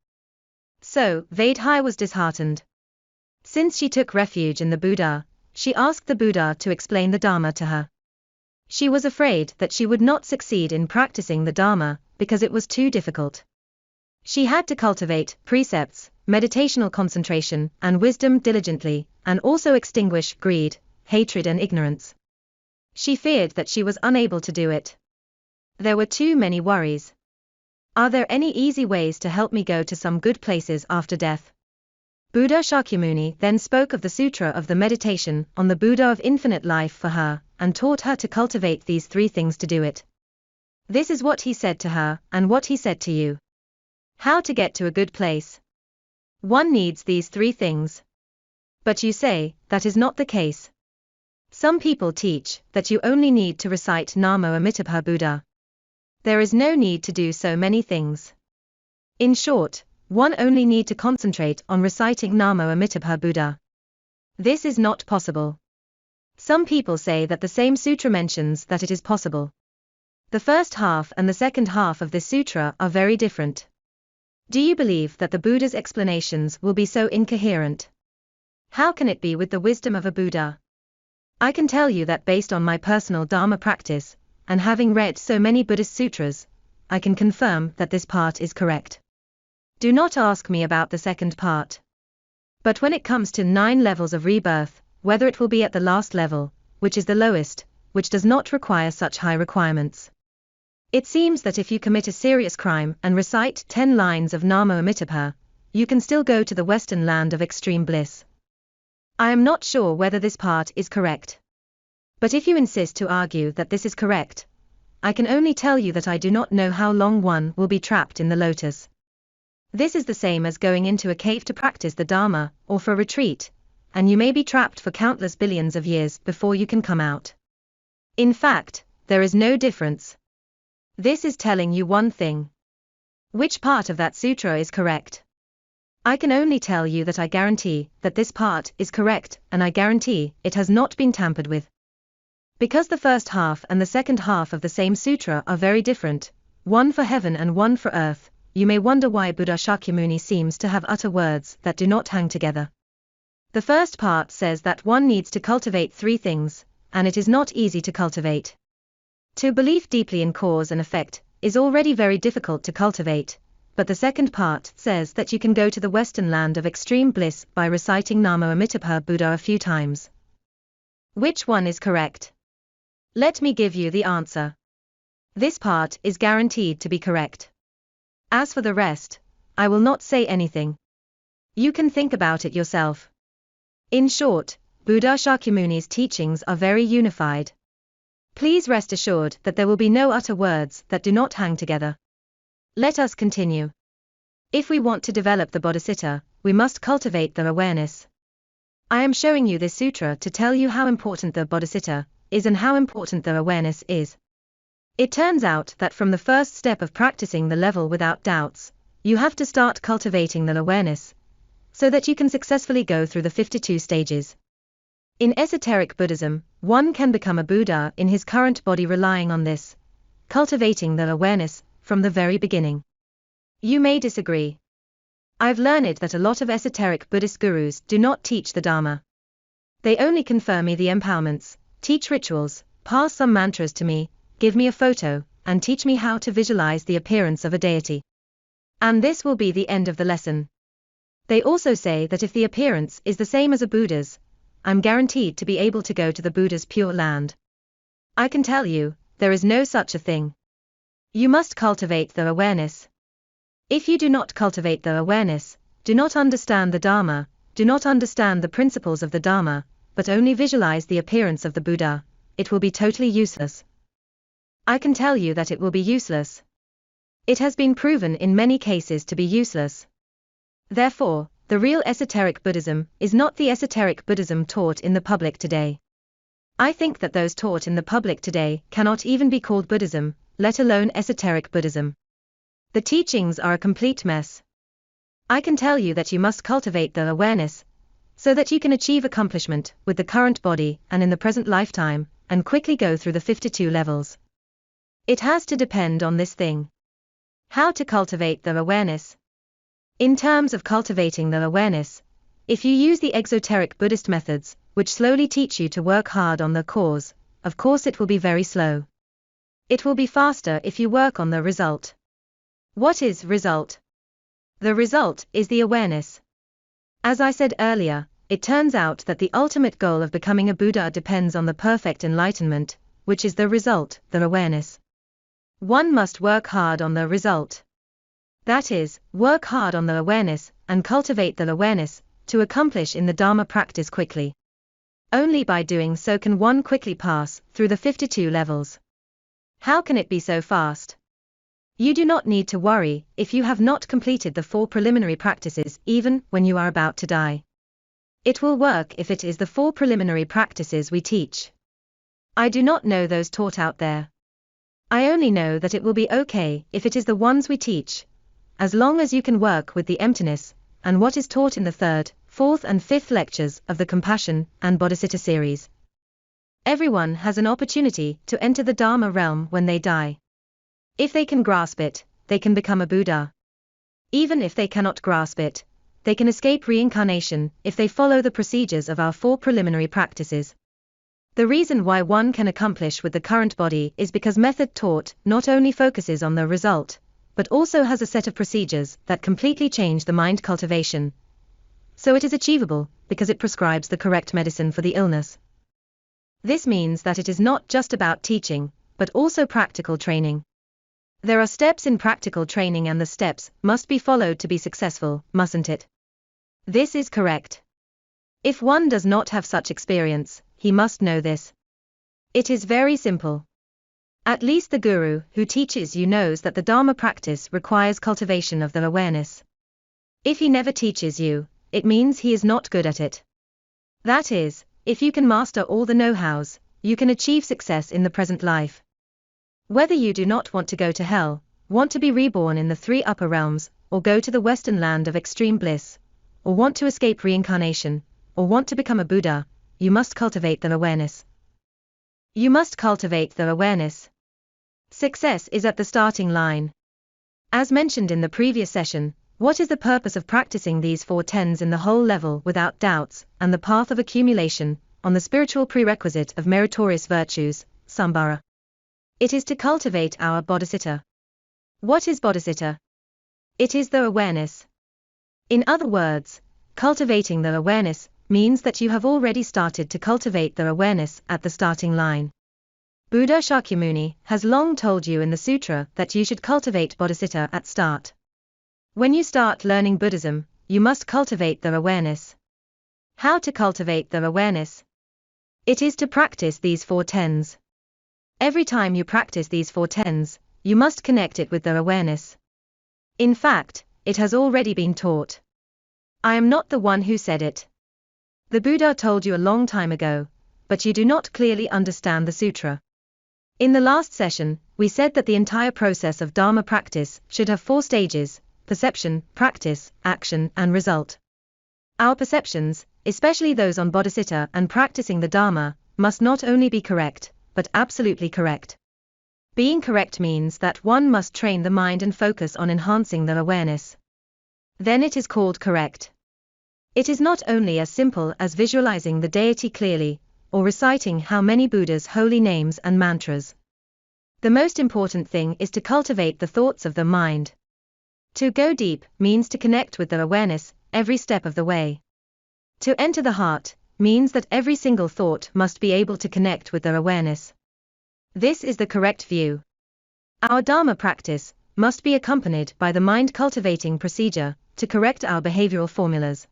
So, Vaidhi was disheartened. Since she took refuge in the Buddha, she asked the Buddha to explain the Dharma to her. She was afraid that she would not succeed in practicing the Dharma because it was too difficult. She had to cultivate precepts, meditational concentration, and wisdom diligently, and also extinguish greed, hatred and ignorance. She feared that she was unable to do it. There were too many worries. Are there any easy ways to help me go to some good places after death? Buddha Shakyamuni then spoke of the Sutra of the Meditation on the Buddha of Infinite Life for her, and taught her to cultivate these 3 things to do it. This is what he said to her, and what he said to you. How to get to a good place. One needs these 3 things. But you say, that is not the case. Some people teach that you only need to recite Namo Amitabha Buddha. There is no need to do so many things. In short, one only need to concentrate on reciting Namo Amitabha Buddha. This is not possible. Some people say that the same sutra mentions that it is possible. The first half and the second half of this sutra are very different. Do you believe that the Buddha's explanations will be so incoherent? How can it be with the wisdom of a Buddha? I can tell you that based on my personal Dharma practice, and having read so many Buddhist sutras, I can confirm that this part is correct. Do not ask me about the second part. But when it comes to 9 levels of rebirth, whether it will be at the last level, which is the lowest, which does not require such high requirements. It seems that if you commit a serious crime and recite 10 lines of Namo Amitabha, you can still go to the Western land of extreme bliss. I am not sure whether this part is correct. But if you insist to argue that this is correct, I can only tell you that I do not know how long one will be trapped in the lotus. This is the same as going into a cave to practice the Dharma, or for retreat, and you may be trapped for countless billions of years before you can come out. In fact, there is no difference. This is telling you one thing. Which part of that sutra is correct? I can only tell you that I guarantee that this part is correct, and I guarantee it has not been tampered with. Because the first half and the second half of the same sutra are very different, one for heaven and one for earth, you may wonder why Buddha Shakyamuni seems to have utter words that do not hang together. The first part says that one needs to cultivate three things, and it is not easy to cultivate. To believe deeply in cause and effect is already very difficult to cultivate, but the second part says that you can go to the western land of extreme bliss by reciting Namo Amitabha Buddha a few times. Which one is correct? Let me give you the answer. This part is guaranteed to be correct. As for the rest, I will not say anything. You can think about it yourself. In short, Buddha Shakyamuni's teachings are very unified. Please rest assured that there will be no utter words that do not hang together. Let us continue. If we want to develop the bodhicitta, we must cultivate the awareness. I am showing you this sutra to tell you how important the bodhicitta is and how important the awareness is. It turns out that from the first step of practicing the level without doubts, you have to start cultivating the awareness, so that you can successfully go through the 52 stages. In esoteric Buddhism, one can become a Buddha in his current body relying on this, cultivating the awareness, from the very beginning. You may disagree. I've learned that a lot of esoteric Buddhist gurus do not teach the Dharma. They only confer me the empowerments, teach rituals, pass some mantras to me, give me a photo, and teach me how to visualize the appearance of a deity. And this will be the end of the lesson. They also say that if the appearance is the same as a Buddha's, I'm guaranteed to be able to go to the Buddha's pure land. I can tell you, there is no such a thing. You must cultivate the awareness. If you do not cultivate the awareness, do not understand the Dharma, do not understand the principles of the Dharma, but only visualize the appearance of the Buddha, it will be totally useless. I can tell you that it will be useless. It has been proven in many cases to be useless. Therefore, the real esoteric Buddhism is not the esoteric Buddhism taught in the public today. I think that those taught in the public today cannot even be called Buddhism, let alone esoteric Buddhism. The teachings are a complete mess. I can tell you that you must cultivate the awareness, so that you can achieve accomplishment with the current body and in the present lifetime, and quickly go through the 52 levels. It has to depend on this thing. How to cultivate the awareness? In terms of cultivating the awareness, if you use the exoteric Buddhist methods, which slowly teach you to work hard on the cause, of course it will be very slow. It will be faster if you work on the result. What is result? The result is the awareness. As I said earlier, it turns out that the ultimate goal of becoming a Buddha depends on the perfect enlightenment, which is the result, the awareness. One must work hard on the result. That is, work hard on the awareness, and cultivate the awareness, to accomplish in the Dharma practice quickly. Only by doing so can one quickly pass through the 52 levels. How can it be so fast? You do not need to worry if you have not completed the 4 preliminary practices even when you are about to die. It will work if it is the 4 preliminary practices we teach. I do not know those taught out there. I only know that it will be okay if it is the ones we teach, as long as you can work with the emptiness, and what is taught in the 3rd, 4th and 5th lectures of the Compassion and Bodhicitta series. Everyone has an opportunity to enter the Dharma realm when they die. If they can grasp it, they can become a Buddha. Even if they cannot grasp it, they can escape reincarnation if they follow the procedures of our 4 preliminary practices. The reason why one can accomplish with the current body is because method taught not only focuses on the result, but also has a set of procedures that completely change the mind cultivation. So it is achievable, because it prescribes the correct medicine for the illness. This means that it is not just about teaching, but also practical training. There are steps in practical training and the steps must be followed to be successful, mustn't it? This is correct. If one does not have such experience, he must know this. It is very simple. At least the guru who teaches you knows that the Dharma practice requires cultivation of the awareness. If he never teaches you, it means he is not good at it. That is, if you can master all the know-hows, you can achieve success in the present life. Whether you do not want to go to hell, want to be reborn in the 3 upper realms, or go to the western land of extreme bliss, or want to escape reincarnation, or want to become a Buddha, you must cultivate the awareness. You must cultivate the awareness. Success is at the starting line. As mentioned in the previous session, what is the purpose of practicing these 4 tens in the whole level without doubts, and the path of accumulation, on the spiritual prerequisite of meritorious virtues, Sambhara? It is to cultivate our bodhicitta. What is bodhicitta? It is the awareness. In other words, cultivating the awareness means that you have already started to cultivate the awareness at the starting line. Buddha Shakyamuni has long told you in the sutra that you should cultivate bodhicitta at start. When you start learning Buddhism, you must cultivate the awareness. How to cultivate the awareness? It is to practice these 4 tens. Every time you practice these 4 tens, you must connect it with the awareness. In fact, it has already been taught. I am not the one who said it. The Buddha told you a long time ago, but you do not clearly understand the sutra. In the last session, we said that the entire process of Dharma practice should have 4 stages: perception, practice, action, and result. Our perceptions, especially those on bodhicitta and practicing the Dharma, must not only be correct, but absolutely correct. Being correct means that one must train the mind and focus on enhancing the awareness. Then it is called correct. It is not only as simple as visualizing the deity clearly, or reciting how many Buddha's holy names and mantras. The most important thing is to cultivate the thoughts of the mind. To go deep means to connect with the awareness every step of the way. To enter the heart means that every single thought must be able to connect with the awareness. This is the correct view. Our Dharma practice must be accompanied by the mind cultivating procedure to correct our behavioral formulas.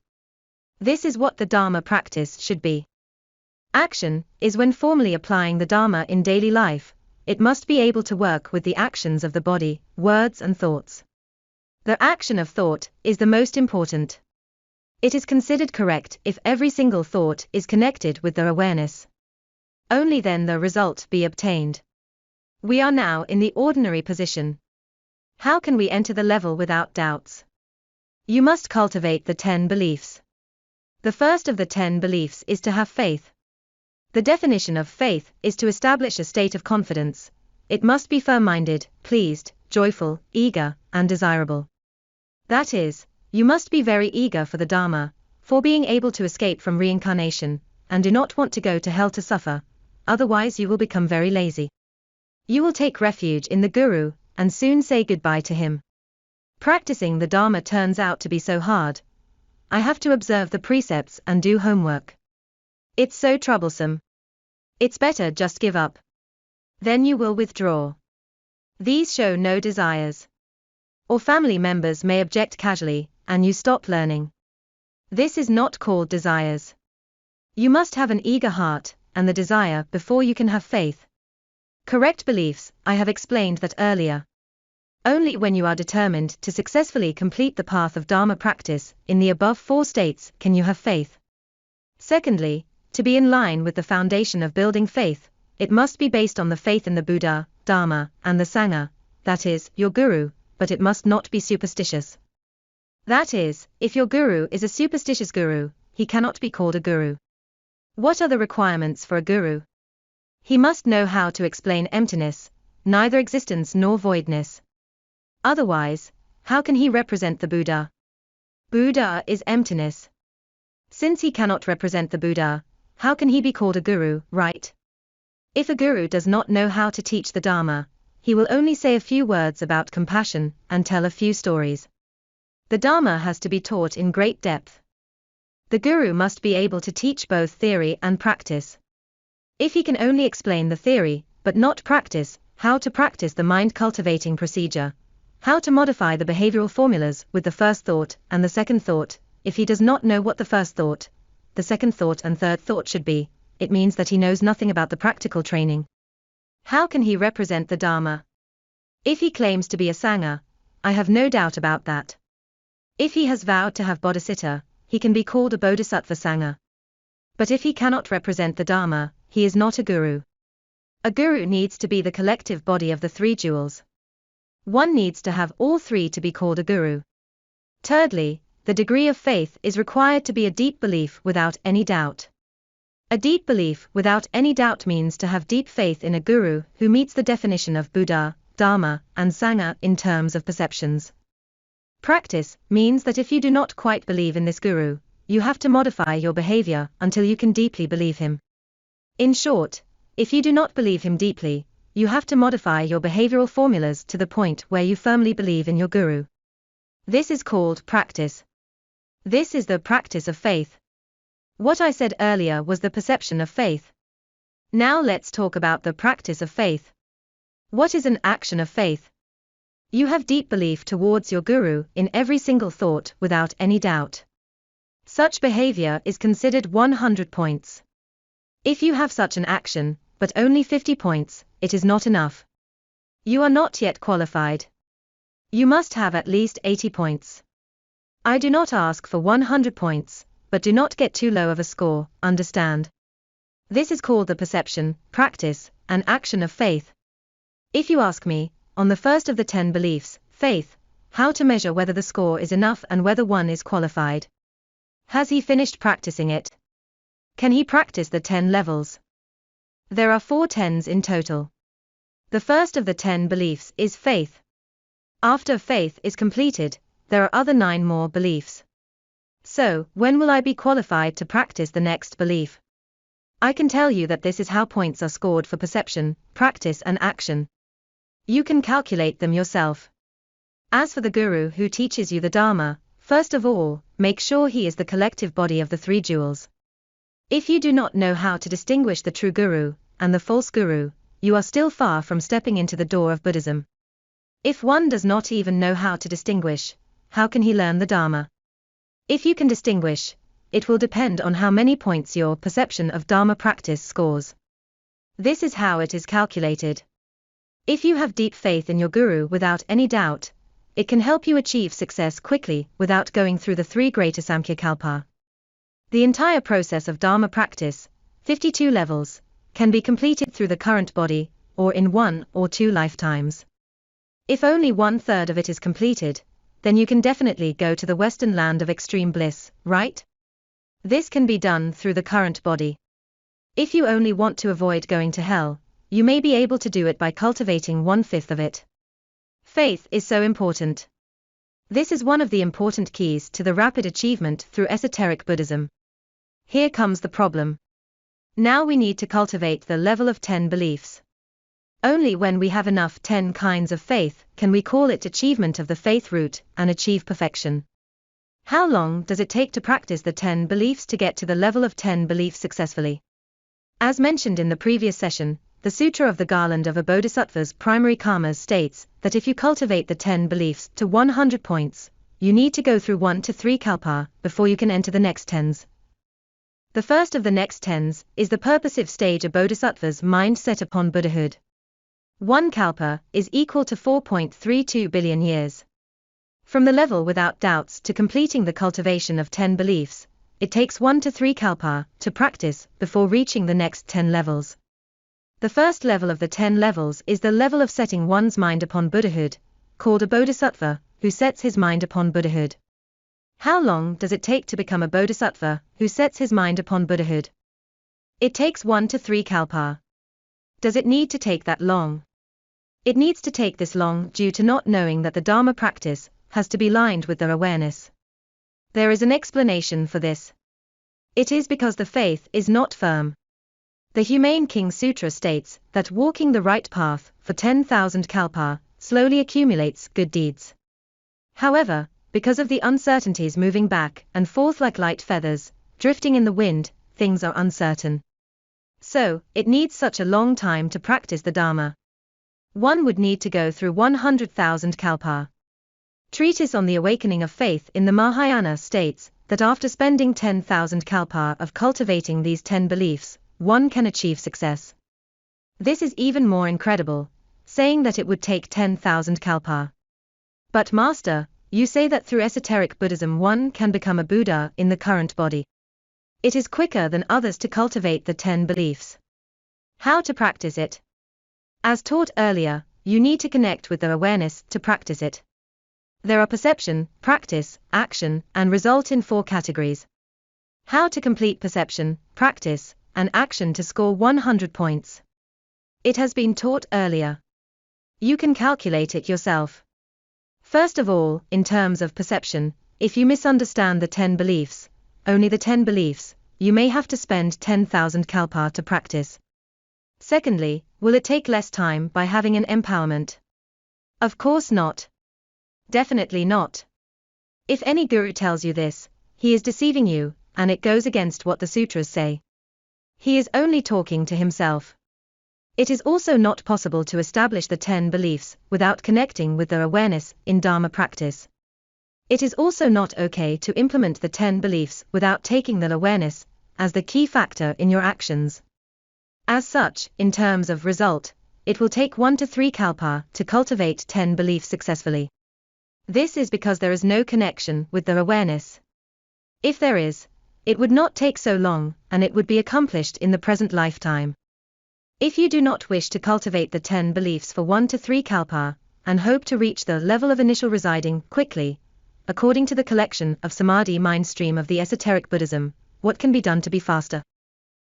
This is what the Dharma practice should be. Action is when formally applying the Dharma in daily life, it must be able to work with the actions of the body, words and thoughts. The action of thought is the most important. It is considered correct if every single thought is connected with the awareness. Only then the result be obtained. We are now in the ordinary position. How can we enter the level without doubts? You must cultivate the 10 beliefs. The first of the 10 beliefs is to have faith. The definition of faith is to establish a state of confidence. It must be firm-minded, pleased, joyful, eager, and desirable. That is, you must be very eager for the Dharma, for being able to escape from reincarnation, and do not want to go to hell to suffer, otherwise you will become very lazy. You will take refuge in the Guru, and soon say goodbye to him. Practicing the Dharma turns out to be so hard. I have to observe the precepts and do homework. It's so troublesome. It's better just give up. Then you will withdraw. These show no desires. Or family members may object casually, and you stop learning. This is not called desires. You must have an eager heart, and the desire before you can have faith. Correct beliefs, I have explained that earlier. Only when you are determined to successfully complete the path of Dharma practice in the above 4 states can you have faith. Secondly, to be in line with the foundation of building faith, it must be based on the faith in the Buddha, Dharma, and the Sangha, that is, your Guru, but it must not be superstitious. That is, if your Guru is a superstitious Guru, he cannot be called a Guru. What are the requirements for a Guru? He must know how to explain emptiness, neither existence nor voidness. Otherwise, how can he represent the Buddha? Buddha is emptiness. Since he cannot represent the Buddha, how can he be called a Guru, right? If a Guru does not know how to teach the Dharma, he will only say a few words about compassion and tell a few stories. The Dharma has to be taught in great depth. The Guru must be able to teach both theory and practice. If he can only explain the theory, but not practice, how to practice the mind-cultivating procedure, how to modify the behavioral formulas with the first thought and the second thought, if he does not know what the first thought, the second thought and third thought should be, it means that he knows nothing about the practical training. How can he represent the Dharma? If he claims to be a Sangha, I have no doubt about that. If he has vowed to have bodhicitta, he can be called a Bodhisattva Sangha. But if he cannot represent the Dharma, he is not a guru. A guru needs to be the collective body of the three jewels. One needs to have all three to be called a guru. Thirdly, the degree of faith is required to be a deep belief without any doubt. A deep belief without any doubt means to have deep faith in a guru who meets the definition of Buddha, Dharma, and Sangha in terms of perceptions. Practice means that if you do not quite believe in this guru, you have to modify your behavior until you can deeply believe him. In short, if you do not believe him deeply, you have to modify your behavioral formulas to the point where you firmly believe in your guru. This is called practice. This is the practice of faith. What I said earlier was the perception of faith. Now let's talk about the practice of faith. What is an action of faith? You have deep belief towards your guru in every single thought without any doubt. Such behavior is considered 100 points. If you have such an action, but only 50 points, it is not enough. You are not yet qualified. You must have at least 80 points. I do not ask for 100 points, but do not get too low of a score, understand? This is called the perception, practice, and action of faith. If you ask me, on the first of the 10 beliefs, faith, how to measure whether the score is enough and whether one is qualified. Has he finished practicing it? Can he practice the 10 levels? There are 4 10s in total. The first of the 10 beliefs is faith. After faith is completed, there are other 9 more beliefs. So, when will I be qualified to practice the next belief? I can tell you that this is how points are scored for perception, practice and action. You can calculate them yourself. As for the guru who teaches you the Dharma, first of all, make sure he is the collective body of the three jewels. If you do not know how to distinguish the true guru and the false guru, you are still far from stepping into the door of Buddhism. If one does not even know how to distinguish, how can he learn the Dharma? If you can distinguish, it will depend on how many points your perception of Dharma practice scores. This is how it is calculated. If you have deep faith in your guru without any doubt, it can help you achieve success quickly without going through the 3 great Asamkhya-kalpa. The entire process of Dharma practice, 52 levels, can be completed through the current body, or in 1 or 2 lifetimes. If only 1/3 of it is completed, then you can definitely go to the Western land of extreme bliss, right? This can be done through the current body. If you only want to avoid going to hell, you may be able to do it by cultivating 1/5 of it. Faith is so important. This is one of the important keys to the rapid achievement through esoteric Buddhism. Here comes the problem. Now we need to cultivate the level of 10 beliefs. Only when we have enough 10 kinds of faith can we call it achievement of the faith route and achieve perfection. How long does it take to practice the 10 beliefs to get to the level of 10 beliefs successfully? As mentioned in the previous session, the Sutra of the Garland of a Bodhisattva's Primary Karmas states that if you cultivate the 10 beliefs to 100 points, you need to go through 1 to 3 kalpa before you can enter the next 10s. The first of the next 10s is the purposive stage a Bodhisattva's mind set upon Buddhahood. 1 kalpa is equal to 4.32 billion years. From the level without doubts to completing the cultivation of 10 beliefs, it takes 1 to 3 kalpa to practice before reaching the next 10 levels. The first level of the 10 levels is the level of setting one's mind upon Buddhahood, called a bodhisattva, who sets his mind upon Buddhahood. How long does it take to become a bodhisattva who sets his mind upon Buddhahood? It takes 1 to 3 kalpa. Does it need to take that long? It needs to take this long due to not knowing that the Dharma practice has to be lined with their awareness. There is an explanation for this. It is because the faith is not firm. The Humane King Sutra states that walking the right path for 10,000 kalpa slowly accumulates good deeds. However, because of the uncertainties moving back and forth like light feathers, drifting in the wind, things are uncertain. So, it needs such a long time to practice the Dharma. One would need to go through 100,000 kalpa. Treatise on the Awakening of Faith in the Mahayana states that after spending 10,000 kalpa of cultivating these 10 beliefs, one can achieve success. This is even more incredible, saying that it would take 10,000 kalpa. But Master, you say that through esoteric Buddhism one can become a Buddha in the current body. It is quicker than others to cultivate the 10 beliefs. How to practice it? As taught earlier, you need to connect with the awareness to practice it. There are perception, practice, action, and result in 4 categories. How to complete perception, practice, and action to score 100 points. It has been taught earlier. You can calculate it yourself. First of all, in terms of perception, if you misunderstand the 10 beliefs, only the 10 beliefs, you may have to spend 10,000 kalpa to practice. Secondly, will it take less time by having an empowerment? Of course not. Definitely not. If any guru tells you this, he is deceiving you, and it goes against what the sutras say. He is only talking to himself. It is also not possible to establish the 10 beliefs without connecting with their awareness in Dharma practice. It is also not okay to implement the 10 beliefs without taking the awareness as the key factor in your actions. As such, in terms of result, it will take 1 to 3 kalpa to cultivate 10 beliefs successfully. This is because there is no connection with their awareness. If there is, it would not take so long, and it would be accomplished in the present lifetime. If you do not wish to cultivate the 10 beliefs for 1 to 3 kalpa, and hope to reach the level of initial residing quickly, according to the collection of Samadhi mind stream of the esoteric Buddhism, what can be done to be faster?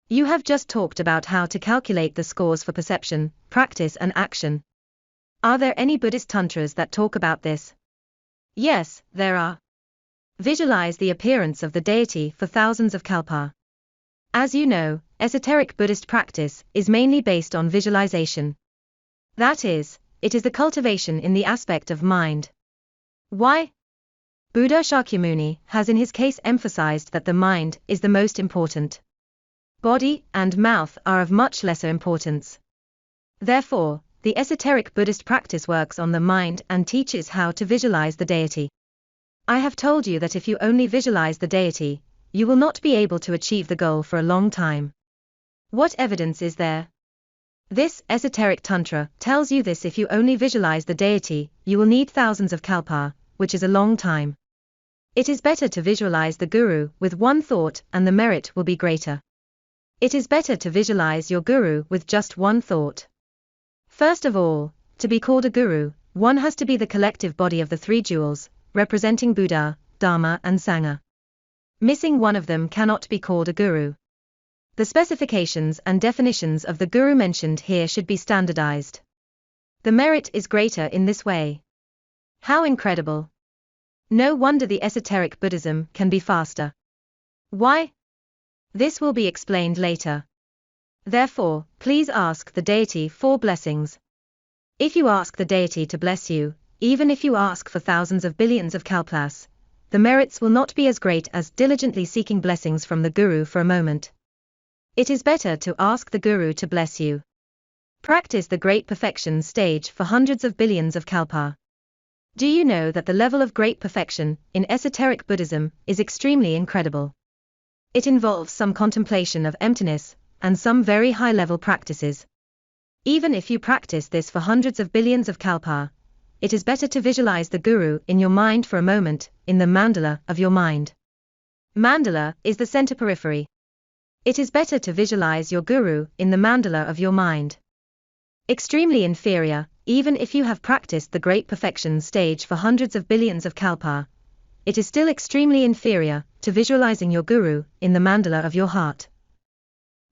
You have just talked about how to calculate the scores for perception, practice and action. Are there any Buddhist tantras that talk about this? Yes, there are. Visualize the appearance of the deity for thousands of kalpa. As you know, esoteric Buddhist practice is mainly based on visualization. That is, it is the cultivation in the aspect of mind. Why? Buddha Shakyamuni has in his case emphasized that the mind is the most important. Body and mouth are of much lesser importance. Therefore, the esoteric Buddhist practice works on the mind and teaches how to visualize the deity. I have told you that if you only visualize the deity, you will not be able to achieve the goal for a long time. What evidence is there? This esoteric tantra tells you this: if you only visualize the deity, you will need thousands of kalpa, which is a long time. It is better to visualize the guru with one thought and the merit will be greater. It is better to visualize your guru with just one thought. First of all, to be called a guru, one has to be the collective body of the 3 jewels, representing Buddha, Dharma and Sangha. Missing one of them cannot be called a guru. The specifications and definitions of the guru mentioned here should be standardized. The merit is greater in this way. How incredible! No wonder the esoteric Buddhism can be faster. Why? This will be explained later. Therefore, please ask the deity for blessings. If you ask the deity to bless you, even if you ask for thousands of billions of kalpas, the merits will not be as great as diligently seeking blessings from the guru for a moment. It is better to ask the guru to bless you. Practice the great perfection stage for hundreds of billions of kalpa. Do you know that the level of great perfection in esoteric Buddhism is extremely incredible? It involves some contemplation of emptiness and some very high-level practices. Even if you practice this for hundreds of billions of kalpa, it is better to visualize the guru in your mind for a moment, in the mandala of your mind. Mandala is the center periphery. It is better to visualize your guru in the mandala of your mind. Extremely inferior, even if you have practiced the great perfection stage for hundreds of billions of kalpa, it is still extremely inferior to visualizing your guru in the mandala of your heart.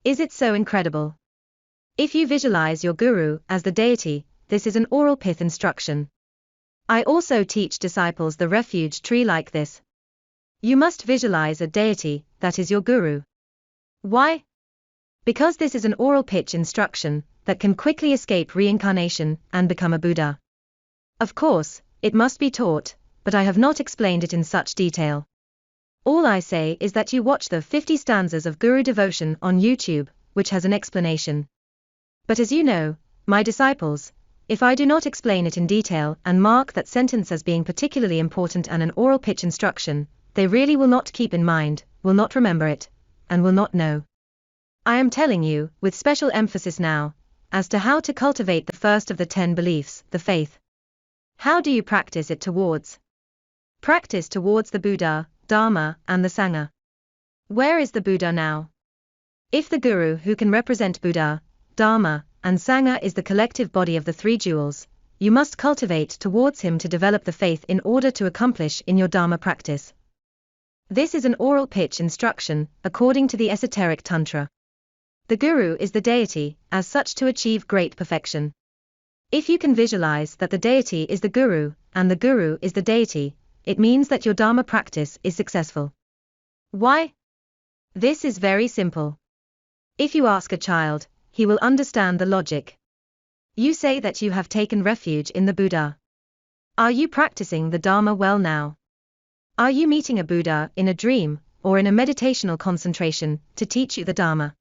Is it so incredible? If you visualize your guru as the deity, this is an oral pith instruction. I also teach disciples the refuge tree like this. You must visualize a deity that is your guru. Why? Because this is an oral pitch instruction that can quickly escape reincarnation and become a Buddha. Of course, it must be taught, but I have not explained it in such detail. All I say is that you watch the 50 stanzas of Guru Devotion on YouTube, which has an explanation. But as you know, my disciples, if I do not explain it in detail and mark that sentence as being particularly important and an oral pitch instruction, they really will not keep in mind, will not remember it, and will not know. I am telling you, with special emphasis now, as to how to cultivate the first of the 10 beliefs, the faith. How do you practice it towards? Practice towards the Buddha, Dharma, and the Sangha. Where is the Buddha now? If the Guru who can represent Buddha, Dharma, and Sangha is the collective body of the three jewels, you must cultivate towards him to develop the faith in order to accomplish in your Dharma practice. This is an oral pitch instruction, according to the esoteric Tantra. The Guru is the deity, as such to achieve great perfection. If you can visualize that the deity is the Guru, and the Guru is the deity, it means that your Dharma practice is successful. Why? This is very simple. If you ask a child, he will understand the logic. You say that you have taken refuge in the Buddha. Are you practicing the Dharma well now? Are you meeting a Buddha in a dream, or in a meditational concentration, to teach you the Dharma?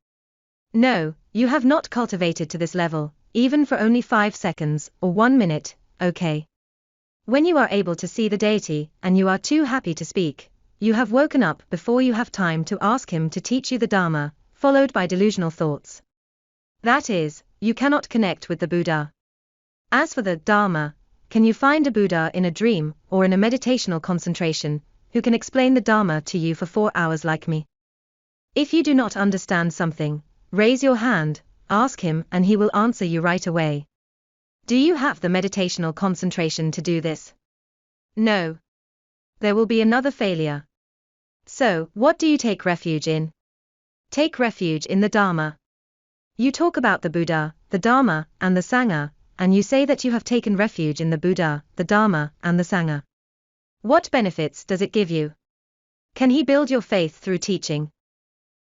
No, you have not cultivated to this level, even for only 5 seconds, or 1 minute, okay? When you are able to see the deity, and you are too happy to speak, you have woken up before you have time to ask him to teach you the Dharma, followed by delusional thoughts. That is, you cannot connect with the Buddha. As for the Dharma, can you find a Buddha in a dream, or in a meditational concentration, who can explain the Dharma to you for 4 hours like me? If you do not understand something, raise your hand, ask him, and he will answer you right away. Do you have the meditational concentration to do this? No. There will be another failure. So, what do you take refuge in? Take refuge in the Dharma. You talk about the Buddha, the Dharma, and the Sangha, and you say that you have taken refuge in the Buddha, the Dharma, and the Sangha. What benefits does it give you? Can he build your faith through teaching?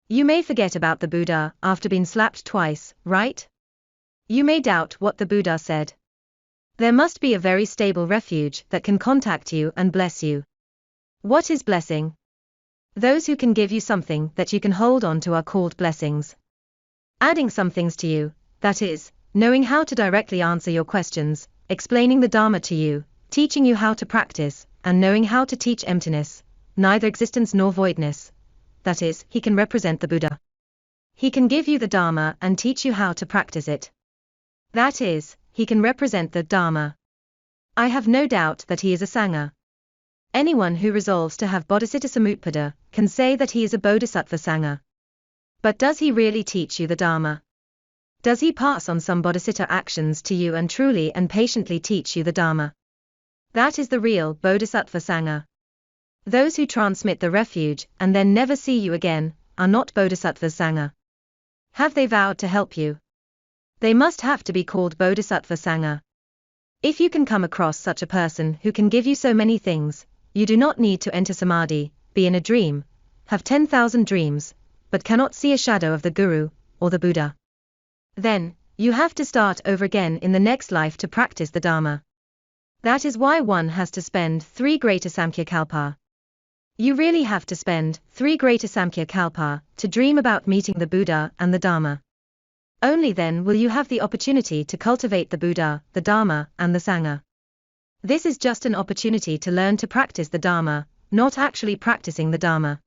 You may forget about the Buddha after being slapped twice, right? You may doubt what the Buddha said. There must be a very stable refuge that can contact you and bless you. What is blessing? Those who can give you something that you can hold on to are called blessings. Adding some things to you, that is, knowing how to directly answer your questions, explaining the Dharma to you, teaching you how to practice, and knowing how to teach emptiness, neither existence nor voidness. That is, he can represent the Buddha. He can give you the Dharma and teach you how to practice it. That is, he can represent the Dharma. I have no doubt that he is a Sangha. Anyone who resolves to have Bodhicitta Samutpada can say that he is a Bodhisattva Sangha. But does he really teach you the Dharma? Does he pass on some Bodhicitta actions to you and truly and patiently teach you the Dharma? That is the real Bodhisattva Sangha. Those who transmit the refuge and then never see you again are not Bodhisattva Sangha. Have they vowed to help you? They must have to be called Bodhisattva Sangha. If you can come across such a person who can give you so many things, you do not need to enter Samadhi, be in a dream, have 10,000 dreams, but cannot see a shadow of the Guru, or the Buddha. Then, you have to start over again in the next life to practice the Dharma. That is why one has to spend 3 greater Samkhya Kalpa. You really have to spend 3 greater Samkhya Kalpa to dream about meeting the Buddha and the Dharma. Only then will you have the opportunity to cultivate the Buddha, the Dharma, and the Sangha. This is just an opportunity to learn to practice the Dharma, not actually practicing the Dharma.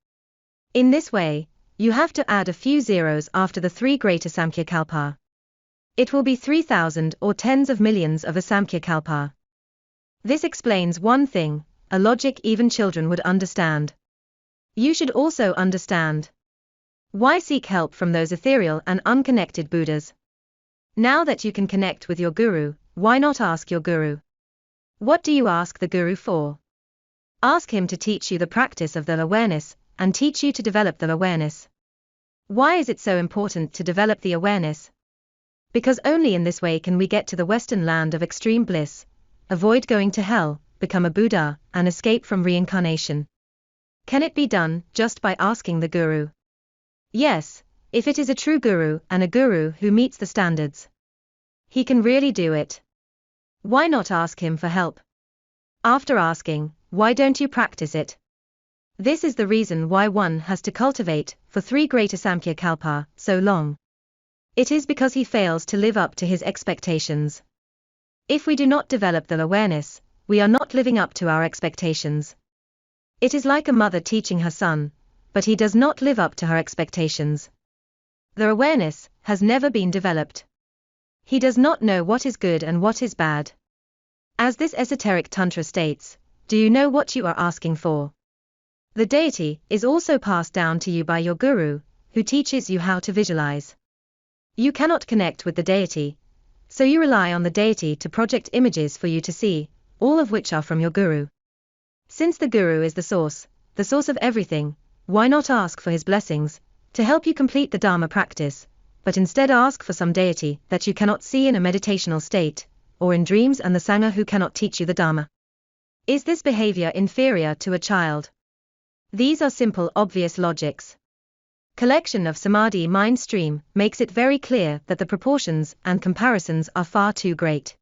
In this way, you have to add a few zeros after the 3 greater Samkhya Kalpa. It will be 3,000 or tens of millions of a Samkhya Kalpa. This explains one thing, a logic even children would understand. You should also understand. Why seek help from those ethereal and unconnected Buddhas? Now that you can connect with your Guru, why not ask your Guru? What do you ask the Guru for? Ask him to teach you the practice of the awareness, and teach you to develop the awareness. Why is it so important to develop the awareness? Because only in this way can we get to the Western land of extreme bliss, avoid going to hell, become a Buddha, and escape from reincarnation. Can it be done just by asking the Guru? Yes, if it is a true Guru and a Guru who meets the standards. He can really do it. Why not ask him for help? After asking, why don't you practice it? This is the reason why one has to cultivate, for 3 greater Samkhya Kalpa, so long. It is because he fails to live up to his expectations. If we do not develop the awareness, we are not living up to our expectations. It is like a mother teaching her son, but he does not live up to her expectations. The awareness has never been developed. He does not know what is good and what is bad. As this esoteric tantra states, do you know what you are asking for? The deity is also passed down to you by your guru, who teaches you how to visualize. You cannot connect with the deity, so you rely on the deity to project images for you to see, all of which are from your guru. Since the guru is the source of everything, why not ask for his blessings, to help you complete the Dharma practice, but instead ask for some deity that you cannot see in a meditational state, or in dreams, and the Sangha who cannot teach you the Dharma? Is this behavior inferior to a child? These are simple, obvious logics. Collection of Samadhi mind stream makes it very clear that the proportions and comparisons are far too great.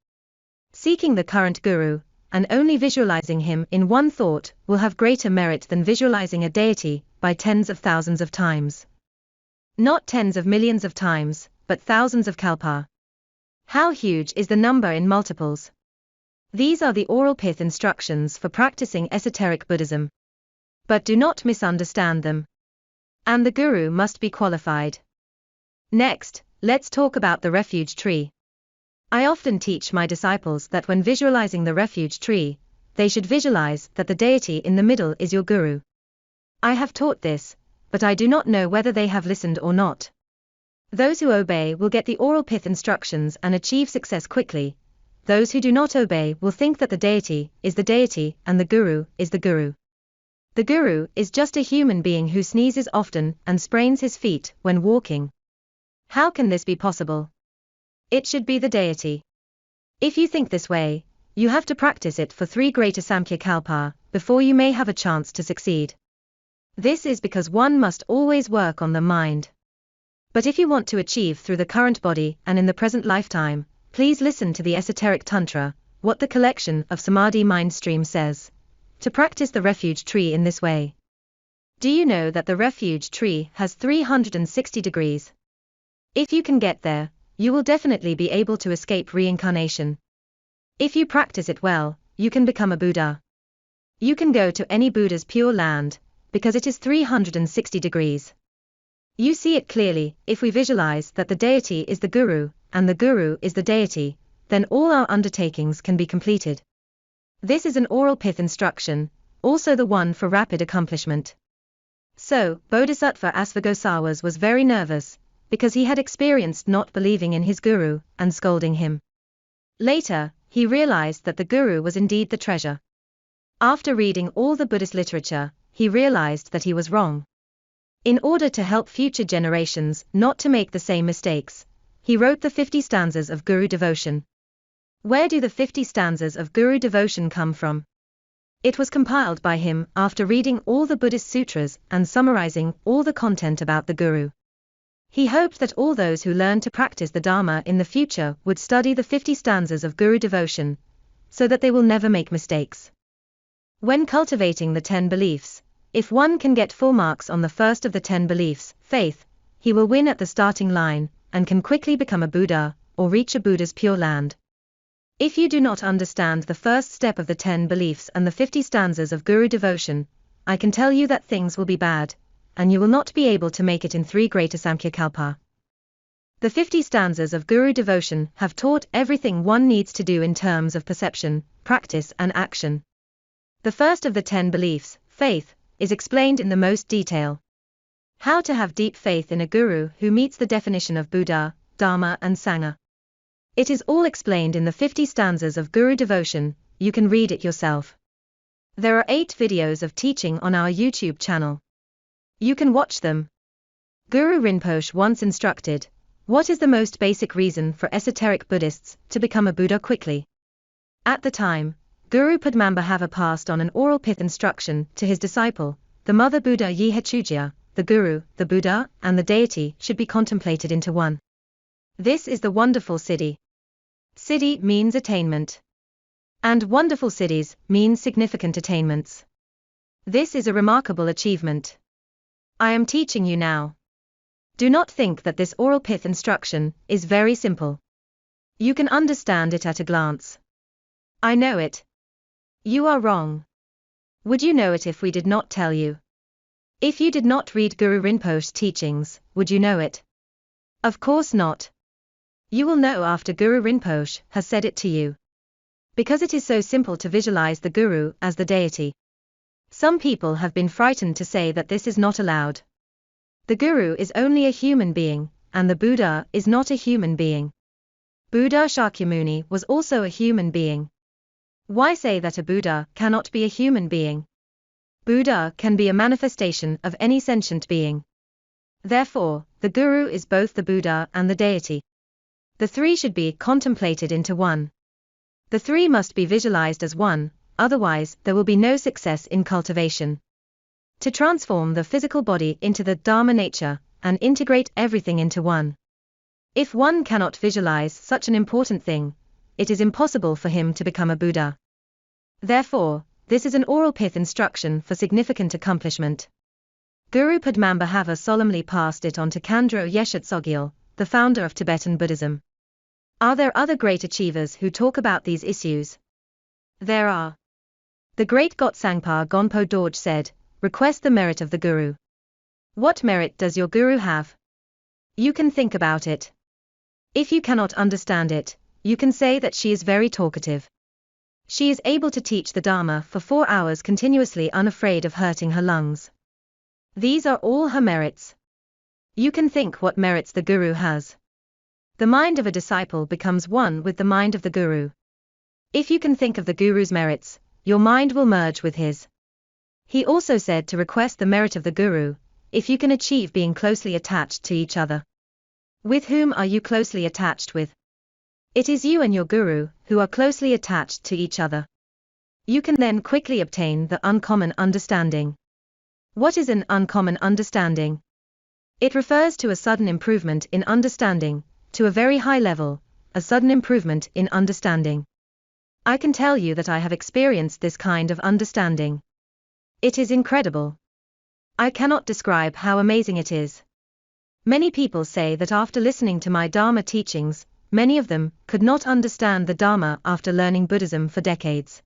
Seeking the current guru, and only visualizing him in one thought, will have greater merit than visualizing a deity by tens of thousands of times. Not tens of millions of times, but thousands of kalpa. How huge is the number in multiples? These are the oral pith instructions for practicing esoteric Buddhism. But do not misunderstand them. And the guru must be qualified. Next, let's talk about the refuge tree. I often teach my disciples that when visualizing the refuge tree, they should visualize that the deity in the middle is your guru. I have taught this, but I do not know whether they have listened or not. Those who obey will get the oral pith instructions and achieve success quickly. Those who do not obey will think that the deity is the deity and the guru is the guru. The guru is just a human being who sneezes often and sprains his feet when walking. How can this be possible? It should be the deity. If you think this way, you have to practice it for 3 greater Samkhya Kalpa before you may have a chance to succeed. This is because one must always work on the mind. But if you want to achieve through the current body and in the present lifetime, please listen to the esoteric tantra, what the collection of Samadhi mind stream says, to practice the refuge tree in this way. Do you know that the refuge tree has 360 degrees? If you can get there, you will definitely be able to escape reincarnation. If you practice it well, you can become a Buddha. You can go to any Buddha's pure land, because it is 360 degrees. You see it clearly. If we visualize that the deity is the guru, and the guru is the deity, then all our undertakings can be completed. This is an oral pith instruction, also the one for rapid accomplishment. So, Bodhisattva Asvaghosawas was very nervous, because he had experienced not believing in his guru, and scolding him. Later, he realized that the guru was indeed the treasure. After reading all the Buddhist literature, he realized that he was wrong. In order to help future generations not to make the same mistakes, he wrote the 50 stanzas of Guru devotion. Where do the 50 stanzas of Guru devotion come from? It was compiled by him after reading all the Buddhist sutras and summarizing all the content about the guru. He hoped that all those who learn to practice the Dharma in the future would study the 50 stanzas of Guru devotion, so that they will never make mistakes. When cultivating the 10 beliefs, if one can get full marks on the first of the 10 beliefs, faith, he will win at the starting line, and can quickly become a Buddha, or reach a Buddha's pure land. If you do not understand the first step of the 10 beliefs and the 50 stanzas of Guru devotion, I can tell you that things will be bad, and you will not be able to make it in 3 greater Samkhya Kalpa. The 50 stanzas of Guru devotion have taught everything one needs to do in terms of perception, practice and action. The first of the 10 beliefs, faith, is explained in the most detail. How to have deep faith in a guru who meets the definition of Buddha, Dharma and Sangha. It is all explained in the 50 stanzas of Guru devotion. You can read it yourself. There are 8 videos of teaching on our YouTube channel. You can watch them. Guru Rinpoche once instructed, what is the most basic reason for esoteric Buddhists to become a Buddha quickly? At the time, Guru Padmambhava passed on an oral pith instruction to his disciple, the mother Buddha Yihachujya, the guru, the Buddha, and the deity should be contemplated into one. This is the wonderful siddhi. Siddhi means attainment. And wonderful siddhis mean significant attainments. This is a remarkable achievement. I am teaching you now. Do not think that this oral pith instruction is very simple. You can understand it at a glance. I know it. You are wrong. Would you know it if we did not tell you? If you did not read Guru Rinpoche's teachings, would you know it? Of course not. You will know after Guru Rinpoche has said it to you. Because it is so simple to visualize the Guru as the deity. Some people have been frightened to say that this is not allowed. The Guru is only a human being, and the Buddha is not a human being. Buddha Shakyamuni was also a human being. Why say that a Buddha cannot be a human being? Buddha can be a manifestation of any sentient being. Therefore, the Guru is both the Buddha and the deity. The three should be contemplated into one. The three must be visualized as one, otherwise there will be no success in cultivation. To transform the physical body into the Dharma nature, and integrate everything into one. If one cannot visualize such an important thing, it is impossible for him to become a Buddha. Therefore, this is an oral pith instruction for significant accomplishment. Guru Padmanabhava solemnly passed it on to Khandro Yeshe Tsogyal, the founder of Tibetan Buddhism. Are there other great achievers who talk about these issues? There are. The great Gotsangpa Gonpo Dorje said, "Request the merit of the Guru." What merit does your Guru have? You can think about it. If you cannot understand it, you can say that she is very talkative. She is able to teach the Dharma for 4 hours continuously unafraid of hurting her lungs. These are all her merits. You can think what merits the Guru has. The mind of a disciple becomes one with the mind of the Guru. If you can think of the Guru's merits, your mind will merge with his. He also said to request the merit of the Guru, if you can achieve being closely attached to each other. With whom are you closely attached with? It is you and your Guru who are closely attached to each other. You can then quickly obtain the uncommon understanding. What is an uncommon understanding? It refers to a sudden improvement in understanding, to a very high level, a sudden improvement in understanding. I can tell you that I have experienced this kind of understanding. It is incredible. I cannot describe how amazing it is. Many people say that after listening to my Dharma teachings, many of them could not understand the Dharma after learning Buddhism for decades.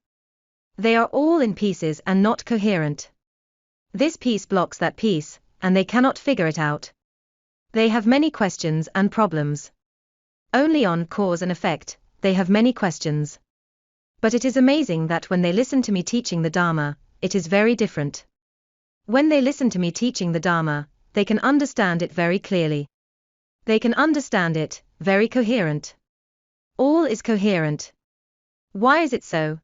They are all in pieces and not coherent. This piece blocks that piece, and they cannot figure it out. They have many questions and problems. Only on cause and effect, they have many questions. But it is amazing that when they listen to me teaching the Dharma, it is very different. When they listen to me teaching the Dharma, they can understand it very clearly. They can understand it, very coherent. All is coherent. Why is it so?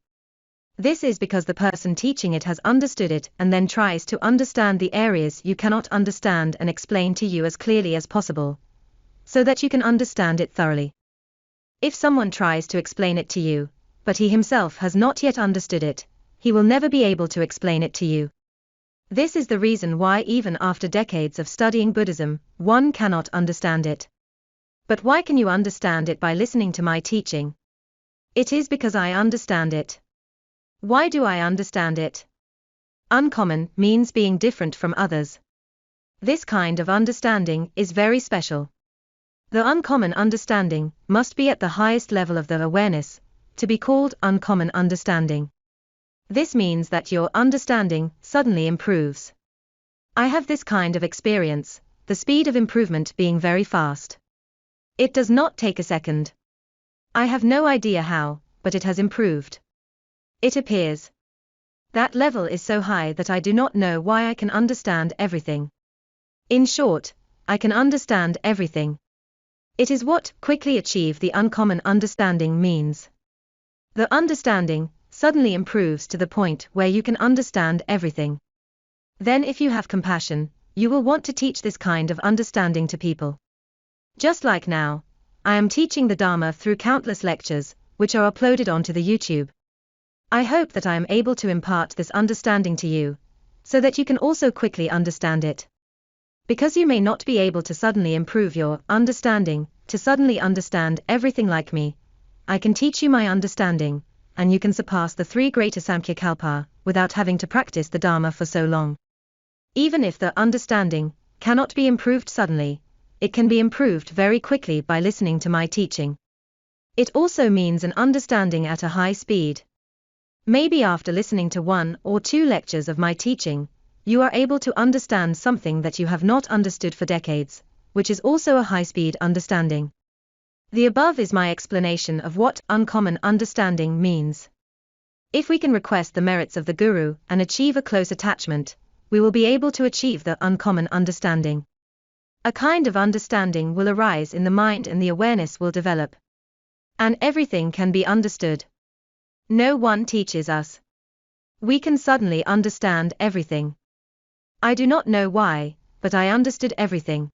This is because the person teaching it has understood it and then tries to understand the areas you cannot understand and explain to you as clearly as possible, so that you can understand it thoroughly. If someone tries to explain it to you, but he himself has not yet understood it, he will never be able to explain it to you. This is the reason why even after decades of studying Buddhism, one cannot understand it. But why can you understand it by listening to my teaching? It is because I understand it. Why do I understand it? Uncommon means being different from others. This kind of understanding is very special. The uncommon understanding must be at the highest level of the awareness, to be called uncommon understanding. This means that your understanding suddenly improves. I have this kind of experience, the speed of improvement being very fast. It does not take a second. I have no idea how, but it has improved. It appears. That level is so high that I do not know why I can understand everything. In short, I can understand everything. It is what quickly achieve the uncommon understanding means. The understanding suddenly improves to the point where you can understand everything. Then if you have compassion, you will want to teach this kind of understanding to people. Just like now, I am teaching the Dharma through countless lectures, which are uploaded onto the YouTube. I hope that I am able to impart this understanding to you, so that you can also quickly understand it. Because you may not be able to suddenly improve your understanding, to suddenly understand everything like me, I can teach you my understanding, and you can surpass the 3 greater Samkhya-kalpa, without having to practice the Dharma for so long. Even if the understanding cannot be improved suddenly, it can be improved very quickly by listening to my teaching. It also means an understanding at a high speed. Maybe after listening to 1 or 2 lectures of my teaching, you are able to understand something that you have not understood for decades, which is also a high-speed understanding. The above is my explanation of what uncommon understanding means. If we can request the merits of the Guru and achieve a close attachment, we will be able to achieve the uncommon understanding. A kind of understanding will arise in the mind and the awareness will develop. And everything can be understood. No one teaches us. We can suddenly understand everything. I do not know why, but I understood everything.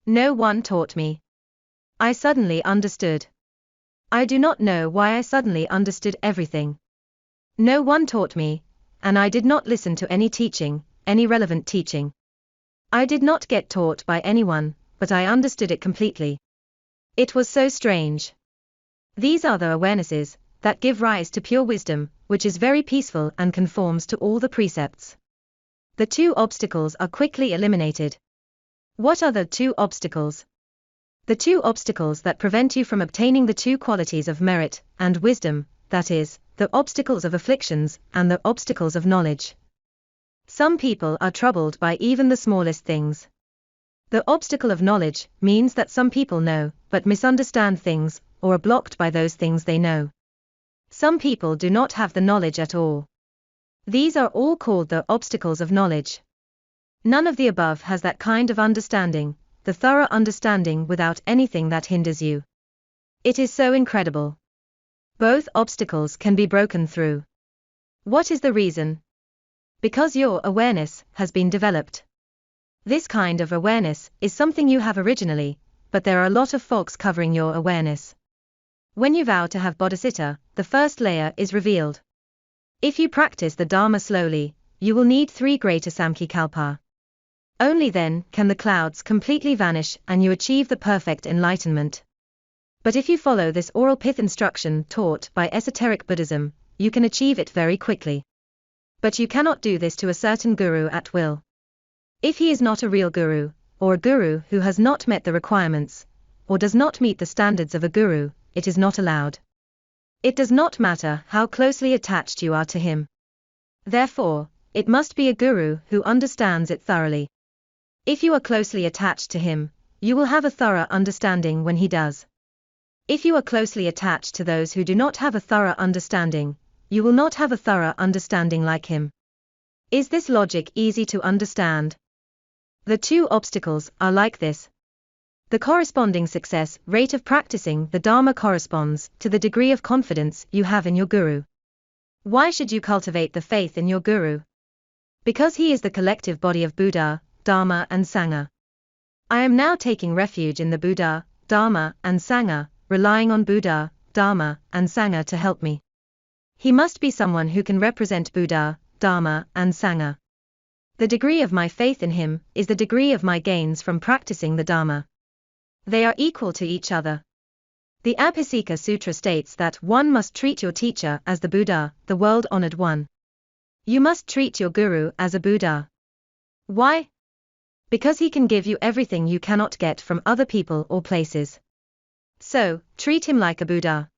No one taught me. I suddenly understood. I do not know why I suddenly understood everything. No one taught me, and I did not listen to any teaching, any relevant teaching. I did not get taught by anyone, but I understood it completely. It was so strange. These are the awarenesses that give rise to pure wisdom, which is very peaceful and conforms to all the precepts. The two obstacles are quickly eliminated. What are the two obstacles? The two obstacles that prevent you from obtaining the two qualities of merit and wisdom, that is, the obstacles of afflictions and the obstacles of knowledge. Some people are troubled by even the smallest things. The obstacle of knowledge means that some people know, but misunderstand things, or are blocked by those things they know. Some people do not have the knowledge at all. These are all called the obstacles of knowledge. None of the above has that kind of understanding, the thorough understanding without anything that hinders you. It is so incredible. Both obstacles can be broken through. What is the reason? Because your awareness has been developed. This kind of awareness is something you have originally, but there are a lot of fogs covering your awareness. When you vow to have bodhicitta, the first layer is revealed. If you practice the Dharma slowly, you will need 3 greater Samkhya-kalpa. Only then can the clouds completely vanish and you achieve the perfect enlightenment. But if you follow this oral pith instruction taught by esoteric Buddhism, you can achieve it very quickly. But you cannot do this to a certain guru at will. If he is not a real guru, or a guru who has not met the requirements, or does not meet the standards of a guru, it is not allowed. It does not matter how closely attached you are to him. Therefore, it must be a guru who understands it thoroughly. If you are closely attached to him, you will have a thorough understanding when he does. If you are closely attached to those who do not have a thorough understanding, you will not have a thorough understanding like him. Is this logic easy to understand? The two obstacles are like this. The corresponding success rate of practicing the Dharma corresponds to the degree of confidence you have in your guru. Why should you cultivate the faith in your guru? Because he is the collective body of Buddha, Dharma and Sangha. I am now taking refuge in the Buddha, Dharma and Sangha, relying on Buddha, Dharma and Sangha to help me. He must be someone who can represent Buddha, Dharma and Sangha. The degree of my faith in him is the degree of my gains from practicing the Dharma. They are equal to each other. The Abhisika Sutra states that one must treat your teacher as the Buddha, the world-honored one. You must treat your guru as a Buddha. Why? Because he can give you everything you cannot get from other people or places. So, treat him like a Buddha.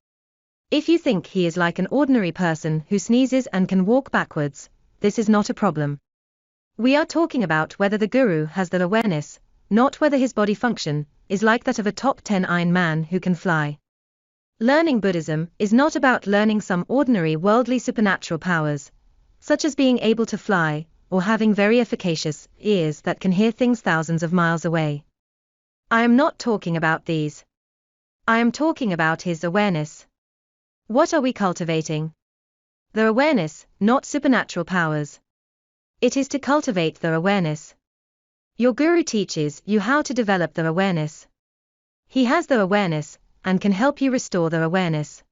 If you think he is like an ordinary person who sneezes and can walk backwards, this is not a problem. We are talking about whether the guru has the awareness, not whether his body function is like that of a top 10 Iron Man who can fly. Learning Buddhism is not about learning some ordinary worldly supernatural powers, such as being able to fly, or having very efficacious ears that can hear things thousands of miles away. I am not talking about these. I am talking about his awareness. What are we cultivating? The awareness, not supernatural powers. It is to cultivate the awareness. Your guru teaches you how to develop the awareness. He has the awareness, and can help you restore the awareness.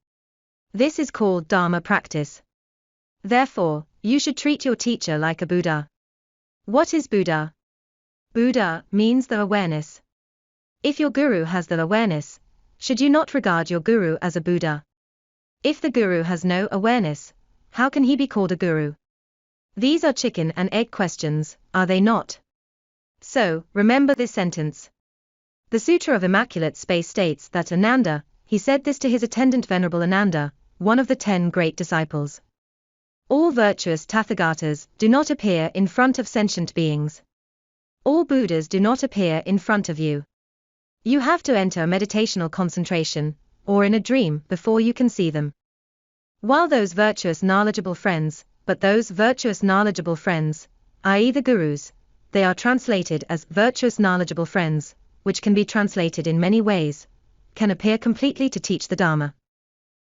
This is called Dharma practice. Therefore, you should treat your teacher like a Buddha. What is Buddha? Buddha means the awareness. If your guru has the awareness, should you not regard your guru as a Buddha? If the guru has no awareness, how can he be called a guru? These are chicken and egg questions, are they not? So, remember this sentence. The Sutra of Immaculate Space states that Ananda, he said this to his attendant Venerable Ananda, one of the 10 great disciples. All virtuous Tathagatas do not appear in front of sentient beings. All Buddhas do not appear in front of you. You have to enter a meditational concentration, or in a dream, before you can see them. While those virtuous knowledgeable friends, i.e. the gurus, they are translated as virtuous knowledgeable friends, which can be translated in many ways, can appear completely to teach the Dharma.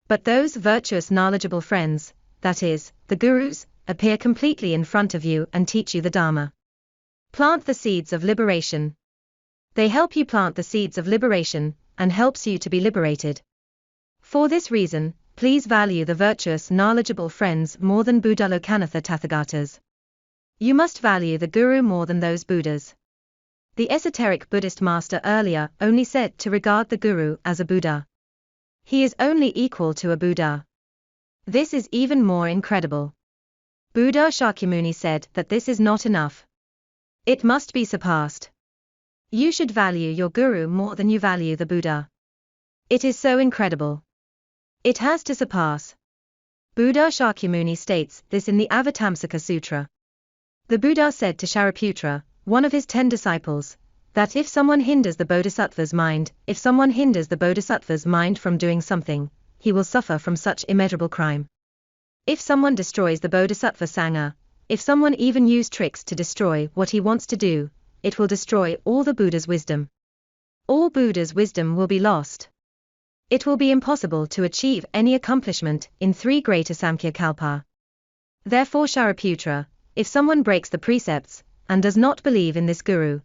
But those virtuous knowledgeable friends, that is, the gurus, appear completely in front of you and teach you the Dharma. Plant the seeds of liberation. They help you plant the seeds of liberation, and helps you to be liberated. For this reason, please value the virtuous knowledgeable friends more than Buddhalokanatha Tathagatas. You must value the Guru more than those Buddhas. The esoteric Buddhist master earlier only said to regard the Guru as a Buddha. He is only equal to a Buddha. This is even more incredible. Buddha Shakyamuni said that this is not enough. It must be surpassed. You should value your Guru more than you value the Buddha. It is so incredible. It has to surpass. Buddha Shakyamuni states this in the Avatamsaka Sutra. The Buddha said to Shariputra, one of his 10 disciples, that if someone hinders the Bodhisattva's mind from doing something, he will suffer from such immeasurable crime. If someone destroys the Bodhisattva Sangha, if someone even use tricks to destroy what he wants to do, it will destroy all the Buddha's wisdom. All Buddha's wisdom will be lost. It will be impossible to achieve any accomplishment in 3 greater Samkhya Kalpa. Therefore Shariputra, if someone breaks the precepts, and does not believe in this Guru,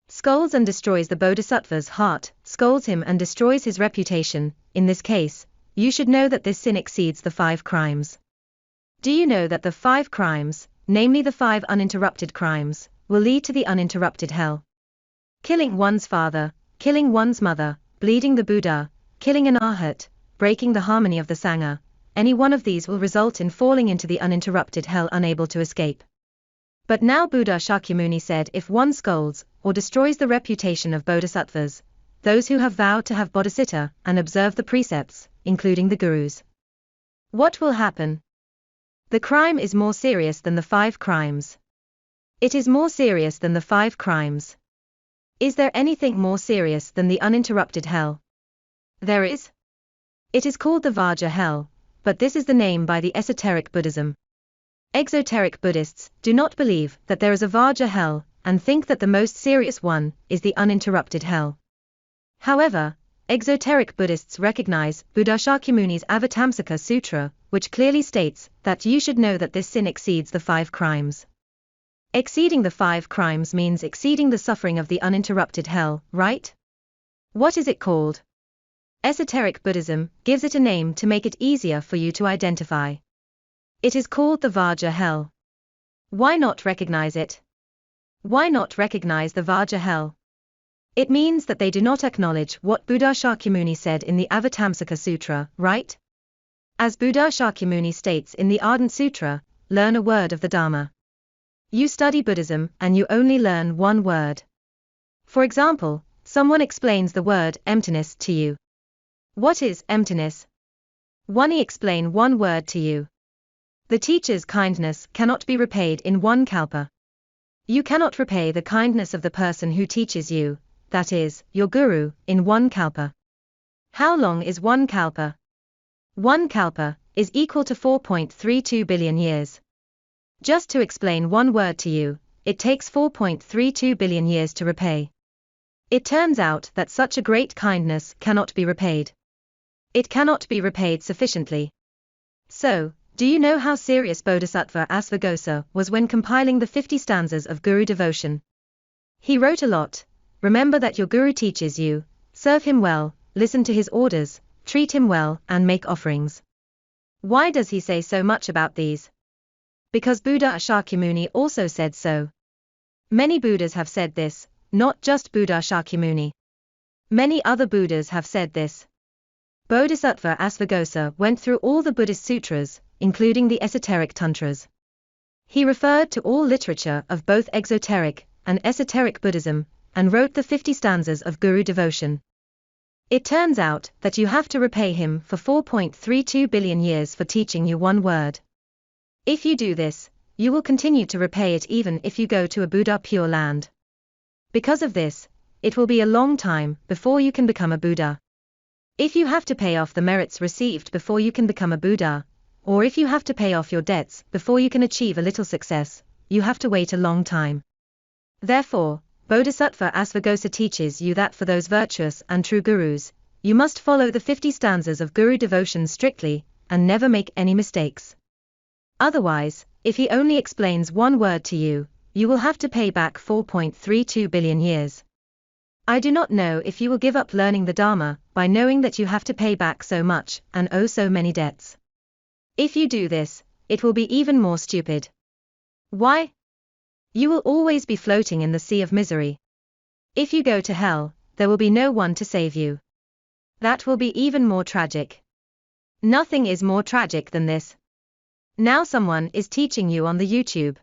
scolds and destroys the Bodhisattva's heart, scolds him and destroys his reputation, in this case, you should know that this sin exceeds the 5 crimes. Do you know that the 5 crimes, namely the 5 uninterrupted crimes, will lead to the uninterrupted hell? Killing one's father, killing one's mother, bleeding the Buddha, killing an arhat, breaking the harmony of the Sangha, any one of these will result in falling into the uninterrupted hell unable to escape. But now Buddha Shakyamuni said if one scolds, or destroys the reputation of bodhisattvas, those who have vowed to have bodhicitta and observe the precepts, including the gurus, what will happen? The crime is more serious than the 5 crimes. It is more serious than the 5 crimes. Is there anything more serious than the uninterrupted hell? There is. It is called the Vajra hell, but this is the name by the esoteric Buddhism. Exoteric Buddhists do not believe that there is a Vajra hell and think that the most serious one is the uninterrupted hell. However, exoteric Buddhists recognize Buddha Shakyamuni's Avatamsaka Sutra, which clearly states that you should know that this sin exceeds the 5 crimes. Exceeding the 5 crimes means exceeding the suffering of the uninterrupted hell, right? What is it called? Esoteric Buddhism gives it a name to make it easier for you to identify. It is called the Vajra hell. Why not recognize it? Why not recognize the Vajra hell? It means that they do not acknowledge what Buddha Shakyamuni said in the Avatamsaka Sutra, right? As Buddha Shakyamuni states in the Ardent Sutra, learn a word of the Dharma. You study Buddhism and you only learn one word. For example, someone explains the word emptiness to you. What is emptiness? One explain one word to you. The teacher's kindness cannot be repaid in 1 kalpa. You cannot repay the kindness of the person who teaches you, that is, your guru, in 1 kalpa. How long is 1 kalpa? 1 kalpa is equal to 4.32 billion years. Just to explain one word to you, it takes 4.32 billion years to repay. It turns out that such a great kindness cannot be repaid. It cannot be repaid sufficiently. So, do you know how serious Bodhisattva Asvaghosha was when compiling the 50 stanzas of Guru devotion? He wrote a lot. Remember that your Guru teaches you, serve him well, listen to his orders, treat him well, and make offerings. Why does he say so much about these? Because Buddha Shakyamuni also said so. Many Buddhas have said this, not just Buddha Shakyamuni. Many other Buddhas have said this. Bodhisattva Asvaghosha went through all the Buddhist sutras, including the esoteric tantras. He referred to all literature of both exoteric and esoteric Buddhism, and wrote the 50 stanzas of Guru devotion. It turns out that you have to repay him for 4.32 billion years for teaching you one word. If you do this, you will continue to repay it even if you go to a Buddha pure land. Because of this, it will be a long time before you can become a Buddha. If you have to pay off the merits received before you can become a Buddha, or if you have to pay off your debts before you can achieve a little success, you have to wait a long time. Therefore, Bodhisattva Asvaghosha teaches you that for those virtuous and true gurus, you must follow the 50 stanzas of guru devotion strictly, and never make any mistakes. Otherwise, if he only explains one word to you, you will have to pay back 4.32 billion years. I do not know if you will give up learning the Dharma by knowing that you have to pay back so much and owe so many debts. If you do this, it will be even more stupid. Why? You will always be floating in the sea of misery. If you go to hell, there will be no one to save you. That will be even more tragic. Nothing is more tragic than this. Now someone is teaching you on the YouTube.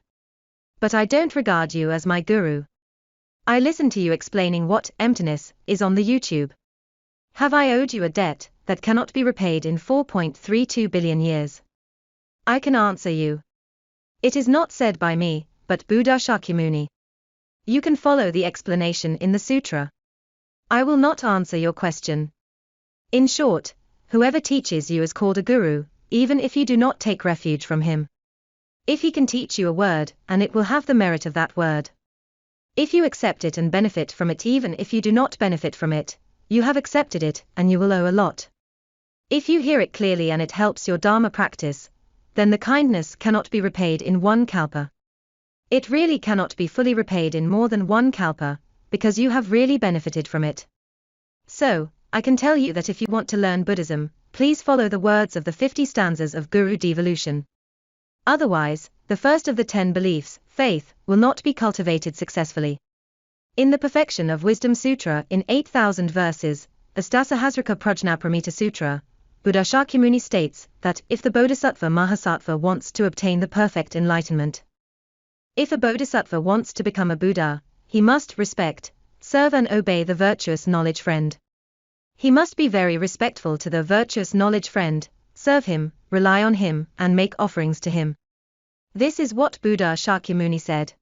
But I don't regard you as my guru. I listen to you explaining what emptiness is on the YouTube. Have I owed you a debt that cannot be repaid in 4.32 billion years? I can answer you. It is not said by me, but Buddha Shakyamuni. You can follow the explanation in the sutra. I will not answer your question. In short, whoever teaches you is called a guru, even if you do not take refuge from him. If he can teach you a word, and it will have the merit of that word. If you accept it and benefit from it even if you do not benefit from it, you have accepted it and you will owe a lot. If you hear it clearly and it helps your Dharma practice, then the kindness cannot be repaid in one kalpa. It really cannot be fully repaid in more than one kalpa, because you have really benefited from it. So, I can tell you that if you want to learn Buddhism, please follow the words of the 50 stanzas of Guru Devolution. Otherwise, the first of the 10 beliefs, faith, will not be cultivated successfully. In the Perfection of Wisdom Sutra in 8,000 verses, Astasahasrika Prajnapramita Sutra, Buddha Shakyamuni states that if the Bodhisattva Mahasattva wants to obtain the perfect enlightenment, if a Bodhisattva wants to become a Buddha, he must respect, serve and obey the virtuous knowledge friend. He must be very respectful to the virtuous knowledge friend, serve him, rely on him, and make offerings to him. This is what Buddha Shakyamuni said.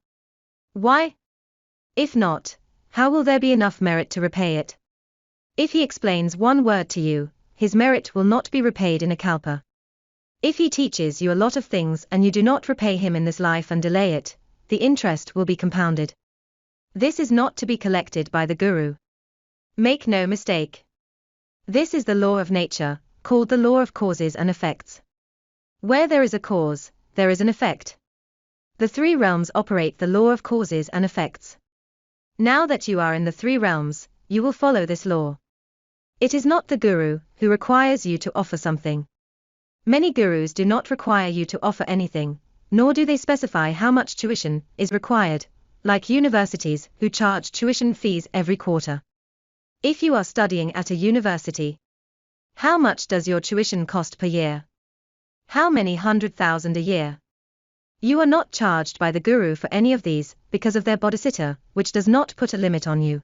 Why? If not, how will there be enough merit to repay it? If he explains one word to you, his merit will not be repaid in a kalpa. If he teaches you a lot of things and you do not repay him in this life and delay it, the interest will be compounded. This is not to be collected by the guru. Make no mistake. This is the law of nature, called the law of causes and effects. Where there is a cause, there is an effect. The 3 realms operate the law of causes and effects. Now that you are in the 3 realms, you will follow this law. It is not the guru who requires you to offer something. Many gurus do not require you to offer anything, nor do they specify how much tuition is required, like universities who charge tuition fees every quarter. If you are studying at a university, how much does your tuition cost per year? How many 100,000 a year? You are not charged by the guru for any of these, because of their bodhicitta, which does not put a limit on you.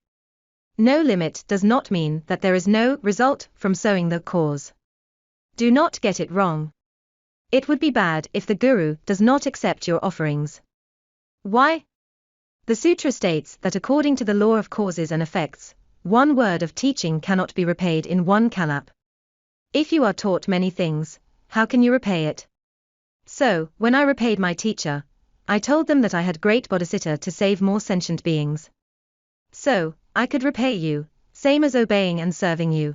No limit does not mean that there is no result from sowing the cause. Do not get it wrong. It would be bad if the guru does not accept your offerings. Why? The sutra states that according to the law of causes and effects, one word of teaching cannot be repaid in one kalpa. If you are taught many things, how can you repay it? So, when I repaid my teacher, I told them that I had great bodhicitta to save more sentient beings. So, I could repay you, same as obeying and serving you.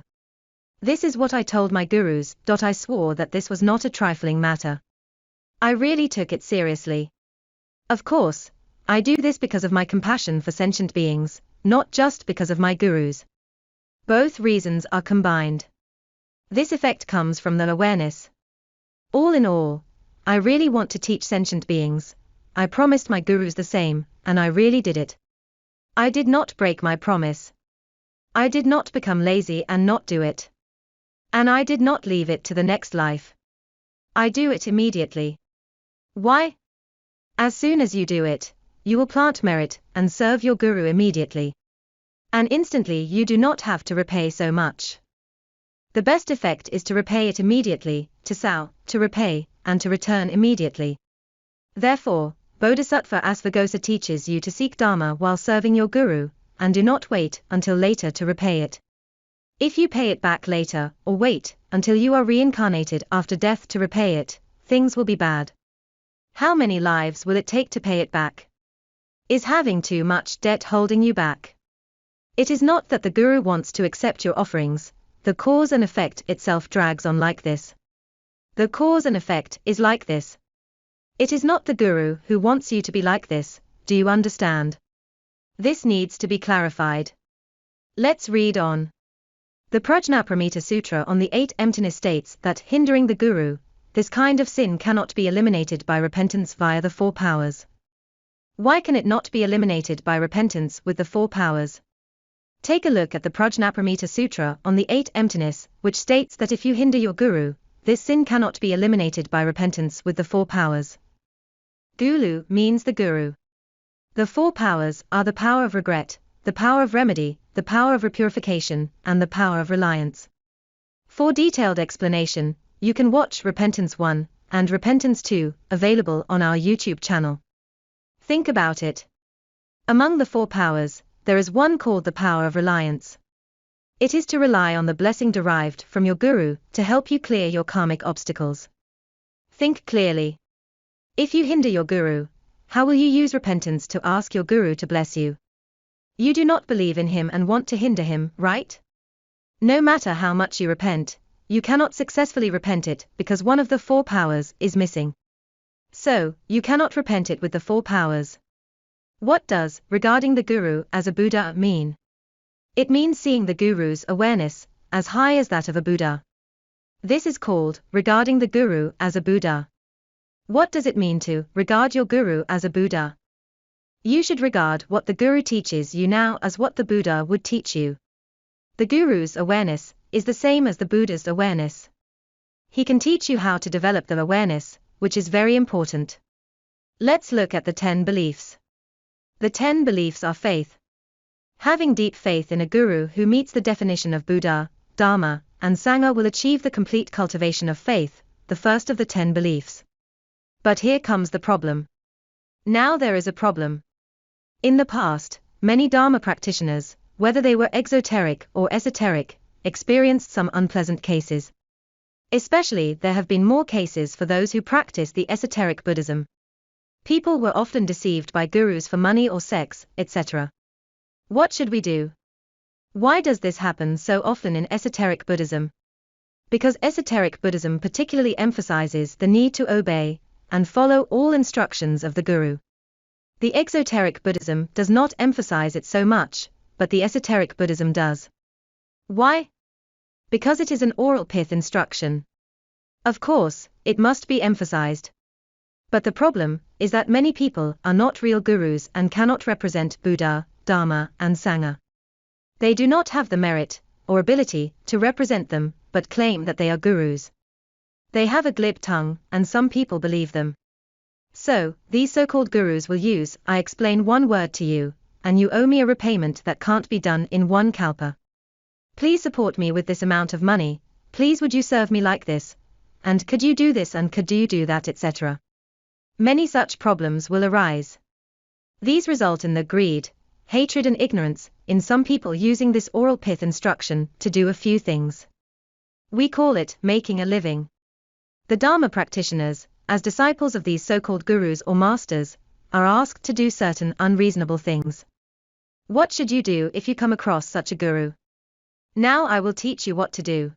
This is what I told my gurus. I swore that this was not a trifling matter. I really took it seriously. Of course, I do this because of my compassion for sentient beings, not just because of my gurus. Both reasons are combined. This effect comes from the awareness. All in all, I really want to teach sentient beings. I promised my gurus the same, and I really did it. I did not break my promise. I did not become lazy and not do it. And I did not leave it to the next life. I do it immediately. Why? As soon as you do it, you will plant merit and serve your guru immediately. And instantly you do not have to repay so much. The best effect is to repay it immediately, to repay, and to return immediately. Therefore, Bodhisattva Asvaghosha teaches you to seek Dharma while serving your guru, and do not wait until later to repay it. If you pay it back later, or wait until you are reincarnated after death to repay it, things will be bad. How many lives will it take to pay it back? Is having too much debt holding you back? It is not that the guru wants to accept your offerings, the cause and effect itself drags on like this. The cause and effect is like this. It is not the guru who wants you to be like this, do you understand? This needs to be clarified. Let's read on. The Prajnaparamita Sutra on the 8 emptiness states that hindering the guru, this kind of sin cannot be eliminated by repentance via the 4 powers. Why can it not be eliminated by repentance with the 4 powers? Take a look at the Prajnaparamita Sutra on the 8 emptiness, which states that if you hinder your guru, this sin cannot be eliminated by repentance with the 4 powers. Gulu means the guru. The 4 powers are the power of regret, the power of remedy, the power of repurification, and the power of reliance. For detailed explanation, you can watch Repentance 1 and Repentance 2, available on our YouTube channel. Think about it. Among the 4 powers, there is one called the power of reliance. It is to rely on the blessing derived from your guru to help you clear your karmic obstacles. Think clearly. If you hinder your guru, how will you use repentance to ask your guru to bless you? You do not believe in him and want to hinder him, right? No matter how much you repent, you cannot successfully repent it because one of the 4 powers is missing. So, you cannot repent it with the 4 powers. What does regarding the guru as a Buddha mean? It means seeing the guru's awareness as high as that of a Buddha. This is called regarding the guru as a Buddha. What does it mean to regard your guru as a Buddha? You should regard what the guru teaches you now as what the Buddha would teach you. The guru's awareness is the same as the Buddha's awareness. He can teach you how to develop the awareness, which is very important. Let's look at the 10 beliefs. The 10 beliefs are faith. Having deep faith in a guru who meets the definition of Buddha, Dharma, and Sangha will achieve the complete cultivation of faith, the first of the 10 beliefs. But here comes the problem. Now there is a problem. In the past, many Dharma practitioners, whether they were exoteric or esoteric, experienced some unpleasant cases. Especially there have been more cases for those who practice the esoteric Buddhism. People were often deceived by gurus for money or sex, etc. What should we do? Why does this happen so often in esoteric Buddhism? Because esoteric Buddhism particularly emphasizes the need to obey and follow all instructions of the guru. The exoteric Buddhism does not emphasize it so much, but the esoteric Buddhism does. Why? Because it is an oral pith instruction. Of course, it must be emphasized. But the problem is that many people are not real gurus and cannot represent Buddha, Dharma, and Sangha. They do not have the merit or ability to represent them, but claim that they are gurus. They have a glib tongue, and some people believe them. So, these so-called gurus will use, I explain one word to you, and you owe me a repayment that can't be done in 1 kalpa. Please support me with this amount of money, please would you serve me like this, and could you do this and could you do that, etc. Many such problems will arise. These result in the greed, hatred and ignorance in some people using this oral pith instruction to do a few things. We call it making a living. The Dharma practitioners, as disciples of these so-called gurus or masters, are asked to do certain unreasonable things. What should you do if you come across such a guru? Now I will teach you what to do.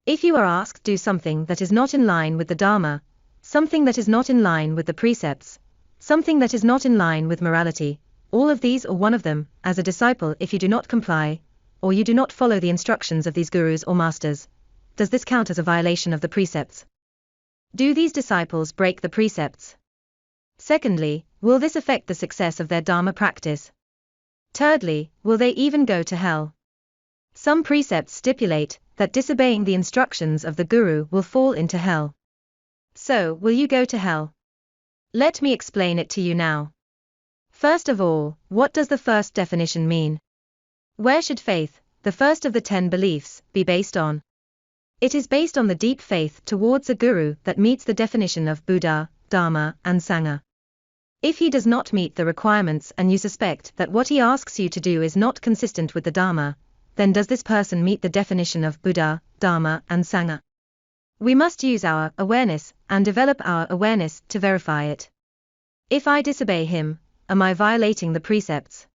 If you are asked do something that is not in line with the Dharma, something that is not in line with the precepts, something that is not in line with morality, all of these or one of them, as a disciple if you do not comply, or you do not follow the instructions of these gurus or masters, does this count as a violation of the precepts? Do these disciples break the precepts? Secondly, will this affect the success of their Dharma practice? Thirdly, will they even go to hell? Some precepts stipulate that disobeying the instructions of the guru will fall into hell. So, will you go to hell? Let me explain it to you now. First of all, what does the first definition mean? Where should faith, the first of the 10 beliefs, be based on? It is based on the deep faith towards a guru that meets the definition of Buddha, Dharma, and Sangha. If he does not meet the requirements and you suspect that what he asks you to do is not consistent with the Dharma, then does this person meet the definition of Buddha, Dharma, and Sangha? We must use our awareness and develop our awareness to verify it. If I disobey him, am I violating the precepts?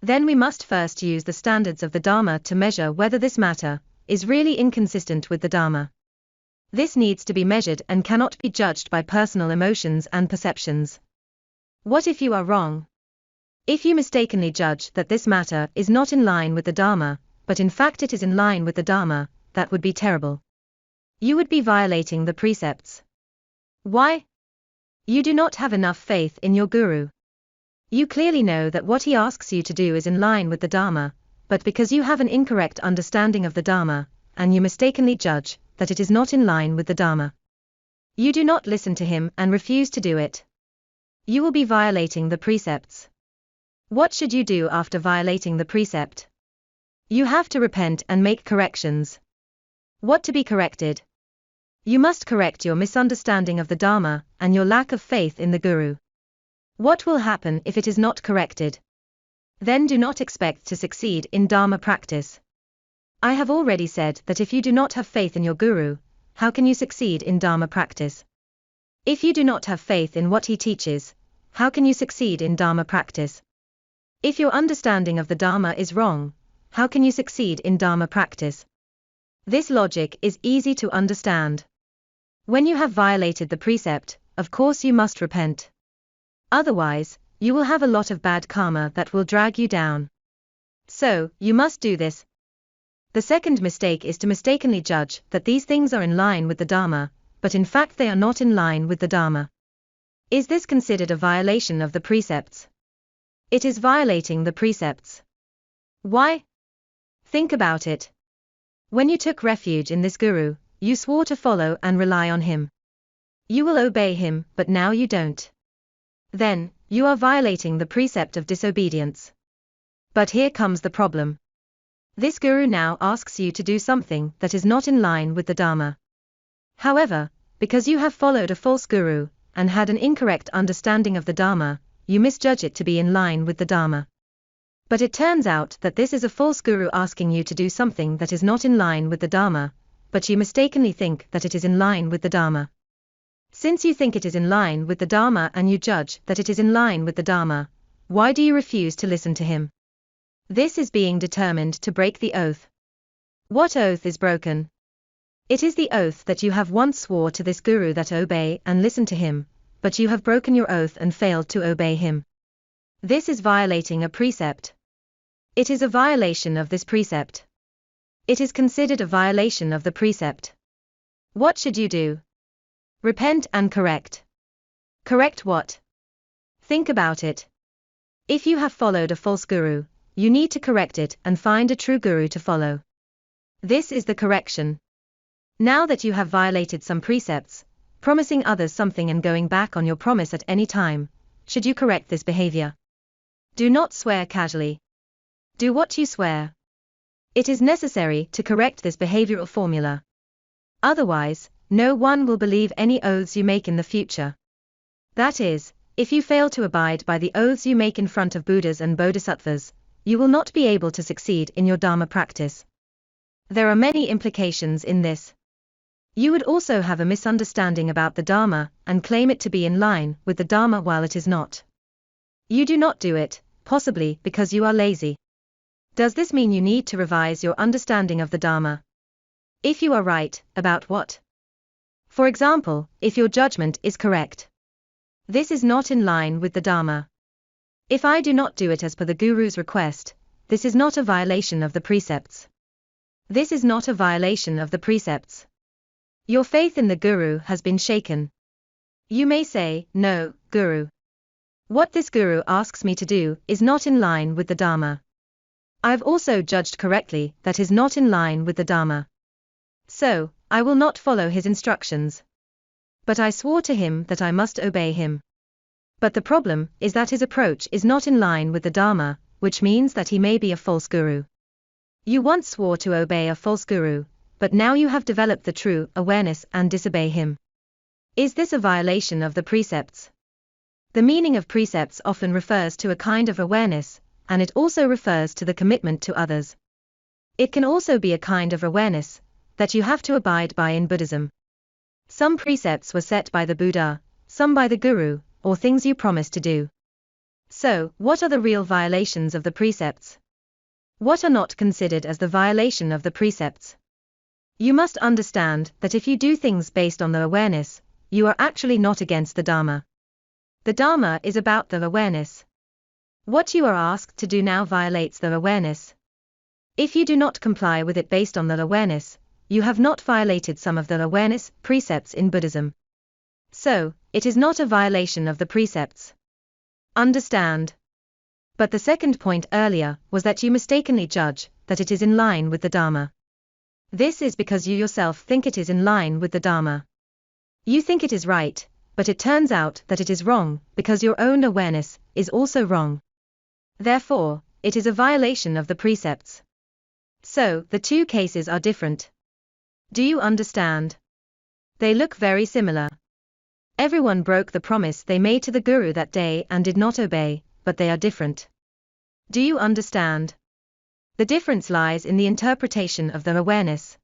Then we must first use the standards of the Dharma to measure whether this matter is really inconsistent with the Dharma. This needs to be measured and cannot be judged by personal emotions and perceptions. What if you are wrong? If you mistakenly judge that this matter is not in line with the Dharma, but in fact it is in line with the Dharma, that would be terrible. You would be violating the precepts. Why? You do not have enough faith in your guru. You clearly know that what he asks you to do is in line with the Dharma, but because you have an incorrect understanding of the Dharma, and you mistakenly judge that it is not in line with the Dharma, you do not listen to him and refuse to do it. You will be violating the precepts. What should you do after violating the precept? You have to repent and make corrections. What to be corrected? You must correct your misunderstanding of the Dharma and your lack of faith in the Guru. What will happen if it is not corrected? Then do not expect to succeed in Dharma practice. I have already said that if you do not have faith in your Guru, how can you succeed in Dharma practice? If you do not have faith in what he teaches, how can you succeed in Dharma practice? If your understanding of the Dharma is wrong, how can you succeed in Dharma practice? This logic is easy to understand. When you have violated the precept, of course you must repent. Otherwise, you will have a lot of bad karma that will drag you down. So, you must do this. The second mistake is to mistakenly judge that these things are in line with the Dharma, but in fact they are not in line with the Dharma. Is this considered a violation of the precepts? It is violating the precepts. Why? Think about it. When you took refuge in this Guru, you swore to follow and rely on him. You will obey him, but now you don't. Then, you are violating the precept of disobedience. But here comes the problem. This Guru now asks you to do something that is not in line with the Dharma. However, because you have followed a false Guru, and had an incorrect understanding of the Dharma, you misjudge it to be in line with the Dharma. But it turns out that this is a false Guru asking you to do something that is not in line with the Dharma, but you mistakenly think that it is in line with the Dharma. Since you think it is in line with the Dharma and you judge that it is in line with the Dharma, why do you refuse to listen to him? This is being determined to break the oath. What oath is broken? It is the oath that you have once swore to this Guru that obey and listen to him, but you have broken your oath and failed to obey him. This is violating a precept. It is a violation of this precept. It is considered a violation of the precept. What should you do? Repent and correct. Correct what? Think about it. If you have followed a false Guru, you need to correct it and find a true Guru to follow. This is the correction. Now that you have violated some precepts, promising others something and going back on your promise at any time, should you correct this behavior? Do not swear casually. Do what you swear. It is necessary to correct this behavioral formula. Otherwise, no one will believe any oaths you make in the future. That is, if you fail to abide by the oaths you make in front of Buddhas and Bodhisattvas, you will not be able to succeed in your Dharma practice. There are many implications in this. You would also have a misunderstanding about the Dharma and claim it to be in line with the Dharma while it is not. You do not do it, possibly because you are lazy. Does this mean you need to revise your understanding of the Dharma? If you are right, about what? For example, if your judgment is correct. This is not in line with the Dharma. If I do not do it as per the Guru's request, this is not a violation of the precepts. This is not a violation of the precepts. Your faith in the Guru has been shaken. You may say, no, Guru. What this Guru asks me to do is not in line with the Dharma. I have also judged correctly that is not in line with the Dharma. So, I will not follow his instructions. But I swore to him that I must obey him. But the problem is that his approach is not in line with the Dharma, which means that he may be a false Guru. You once swore to obey a false Guru, but now you have developed the true awareness and disobey him. Is this a violation of the precepts? The meaning of precepts often refers to a kind of awareness, and it also refers to the commitment to others. It can also be a kind of awareness that you have to abide by in Buddhism. Some precepts were set by the Buddha, some by the Guru, or things you promised to do. So, what are the real violations of the precepts? What are not considered as the violation of the precepts? You must understand that if you do things based on the awareness, you are actually not against the Dharma. The Dharma is about the awareness. What you are asked to do now violates the awareness. If you do not comply with it based on the awareness, you have not violated some of the awareness precepts in Buddhism. So, it is not a violation of the precepts. Understand? But the second point earlier was that you mistakenly judge that it is in line with the Dharma. This is because you yourself think it is in line with the Dharma. You think it is right, but it turns out that it is wrong because your own awareness is also wrong. Therefore, it is a violation of the precepts. So, the two cases are different. Do you understand? They look very similar. Everyone broke the promise they made to the Guru that day and did not obey, but they are different. Do you understand? The difference lies in the interpretation of the awareness.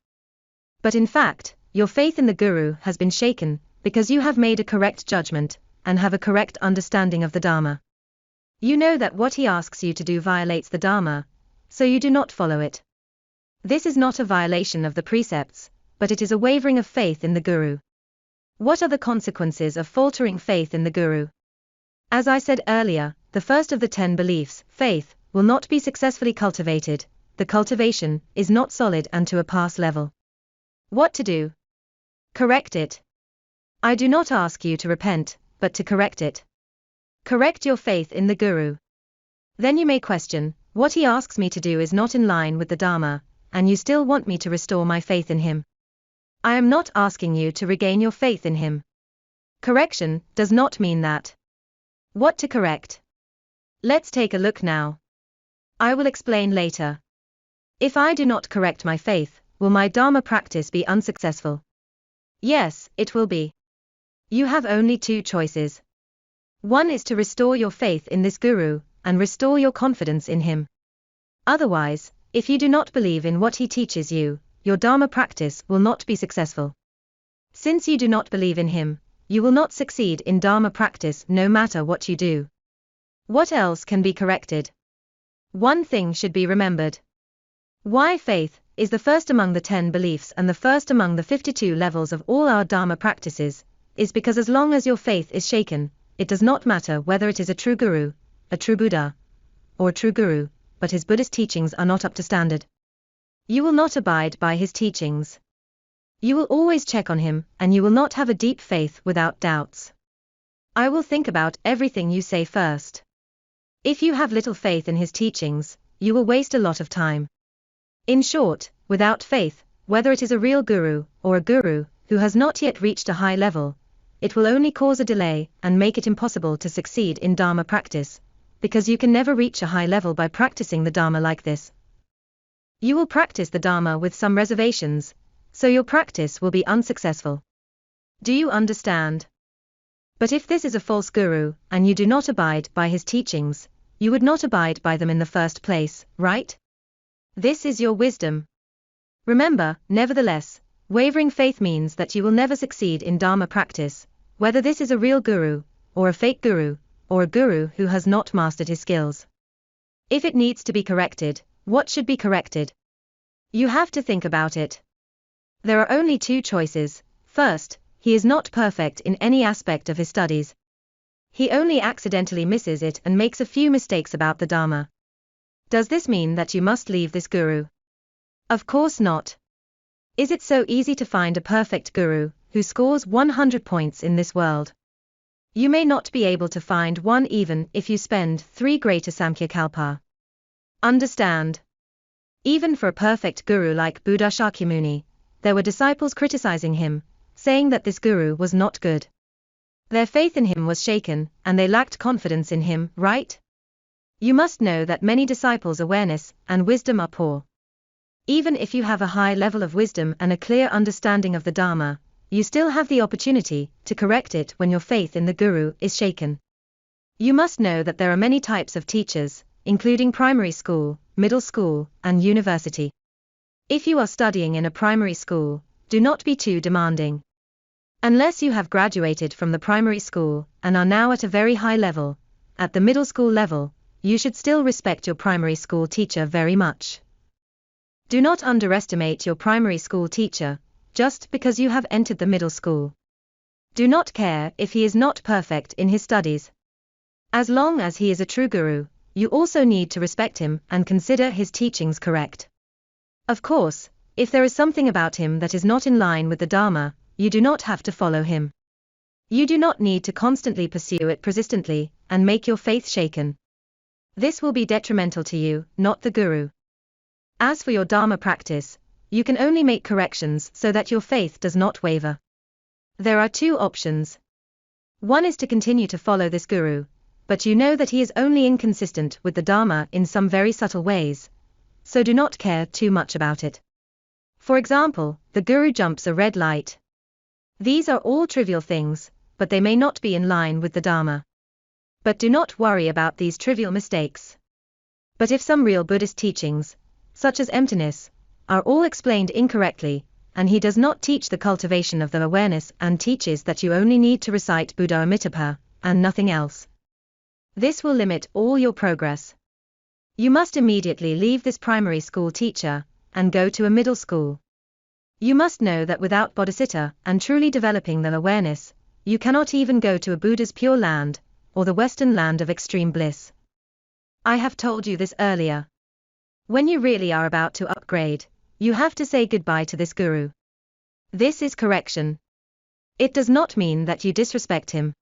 But in fact, your faith in the Guru has been shaken, because you have made a correct judgment, and have a correct understanding of the Dharma. You know that what he asks you to do violates the Dharma, so you do not follow it. This is not a violation of the precepts, but it is a wavering of faith in the Guru. What are the consequences of faltering faith in the Guru? As I said earlier, the first of the 10 beliefs, faith, will not be successfully cultivated. The cultivation is not solid and to a pass level. What to do? Correct it. I do not ask you to repent, but to correct it. Correct your faith in the Guru. Then you may question, what he asks me to do is not in line with the Dharma, and you still want me to restore my faith in him. I am not asking you to regain your faith in him. Correction does not mean that. What to correct? Let's take a look now. I will explain later. If I do not correct my faith, will my Dharma practice be unsuccessful? Yes, it will be. You have only two choices. One is to restore your faith in this Guru, and restore your confidence in him. Otherwise, if you do not believe in what he teaches you, your Dharma practice will not be successful. Since you do not believe in him, you will not succeed in Dharma practice no matter what you do. What else can be corrected? One thing should be remembered. Why faith is the first among the 10 beliefs and the first among the 52 levels of all our Dharma practices, is because as long as your faith is shaken, it does not matter whether it is a true Guru, a true Buddha, or a true Guru, but his Buddhist teachings are not up to standard. You will not abide by his teachings. You will always check on him, and you will not have a deep faith without doubts. I will think about everything you say first. If you have little faith in his teachings, you will waste a lot of time. In short, without faith, whether it is a real Guru, or a Guru who has not yet reached a high level, it will only cause a delay and make it impossible to succeed in Dharma practice, because you can never reach a high level by practicing the Dharma like this. You will practice the Dharma with some reservations, so your practice will be unsuccessful. Do you understand? But if this is a false Guru, and you do not abide by his teachings, you would not abide by them in the first place, right? This is your wisdom. Remember, nevertheless, wavering faith means that you will never succeed in Dharma practice, whether this is a real Guru, or a fake Guru, or a Guru who has not mastered his skills. If it needs to be corrected, what should be corrected? You have to think about it. There are only two choices. First, he is not perfect in any aspect of his studies. He only accidentally misses it and makes a few mistakes about the Dharma. Does this mean that you must leave this Guru? Of course not. Is it so easy to find a perfect Guru who scores 100 points in this world? You may not be able to find one even if you spend 3 greater Samkhya Kalpa. Understand? Even for a perfect Guru like Buddha Shakyamuni, there were disciples criticizing him, saying that this Guru was not good. Their faith in him was shaken, and they lacked confidence in him, right? You must know that many disciples' awareness and wisdom are poor. Even if you have a high level of wisdom and a clear understanding of the Dharma, you still have the opportunity to correct it when your faith in the guru is shaken. You must know that there are many types of teachers, including primary school, middle school, and university. If you are studying in a primary school, do not be too demanding. Unless you have graduated from the primary school and are now at a very high level, at the middle school level, you should still respect your primary school teacher very much. Do not underestimate your primary school teacher, just because you have entered the middle school. Do not care if he is not perfect in his studies. As long as he is a true guru, you also need to respect him and consider his teachings correct. Of course, if there is something about him that is not in line with the Dharma, you do not have to follow him. You do not need to constantly pursue it persistently and make your faith shaken. This will be detrimental to you, not the guru. As for your Dharma practice, you can only make corrections so that your faith does not waver. There are two options. One is to continue to follow this guru, but you know that he is only inconsistent with the Dharma in some very subtle ways, so do not care too much about it. For example, the guru jumps a red light. These are all trivial things, but they may not be in line with the Dharma. But do not worry about these trivial mistakes. But if some real Buddhist teachings, such as emptiness, are all explained incorrectly, and he does not teach the cultivation of the awareness and teaches that you only need to recite Buddha Amitabha, and nothing else, this will limit all your progress. You must immediately leave this primary school teacher, and go to a middle school. You must know that without bodhicitta and truly developing the awareness, you cannot even go to a Buddha's pure land, or the Western land of extreme bliss. I have told you this earlier. When you really are about to upgrade, you have to say goodbye to this guru. This is correction. It does not mean that you disrespect him.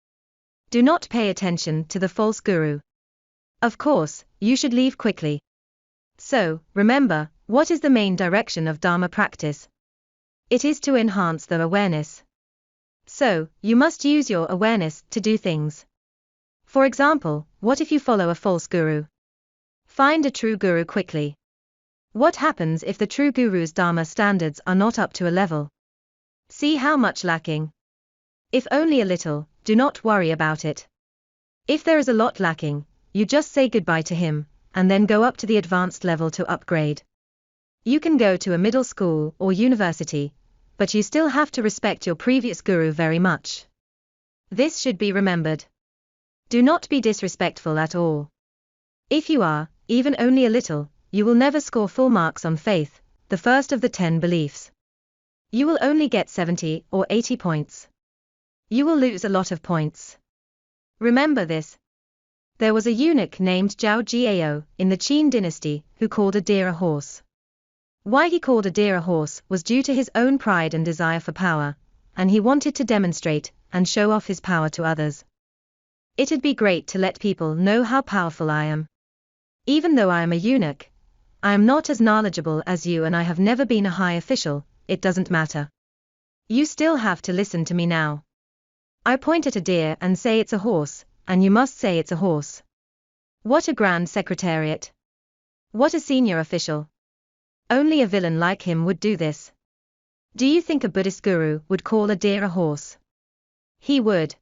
Do not pay attention to the false guru. Of course, you should leave quickly. So, remember, what is the main direction of Dharma practice? It is to enhance the awareness. So, you must use your awareness to do things. For example, what if you follow a false guru? Find a true guru quickly. What happens if the true guru's Dharma standards are not up to a level? See how much lacking. If only a little, do not worry about it. If there is a lot lacking, you just say goodbye to him, and then go up to the advanced level to upgrade. You can go to a middle school or university, but you still have to respect your previous guru very much. This should be remembered. Do not be disrespectful at all. If you are, even only a little, you will never score full marks on faith, the first of the 10 beliefs. You will only get 70 or 80 points. You will lose a lot of points. Remember this. There was a eunuch named Zhao Jiao in the Qin dynasty who called a deer a horse. Why he called a deer a horse was due to his own pride and desire for power, and he wanted to demonstrate and show off his power to others. It'd be great to let people know how powerful I am. Even though I am a eunuch, I am not as knowledgeable as you and I have never been a high official, it doesn't matter. You still have to listen to me now. I point at a deer and say it's a horse, and you must say it's a horse. What a grand secretariat. What a senior official. Only a villain like him would do this. Do you think a Buddhist guru would call a deer a horse? He would.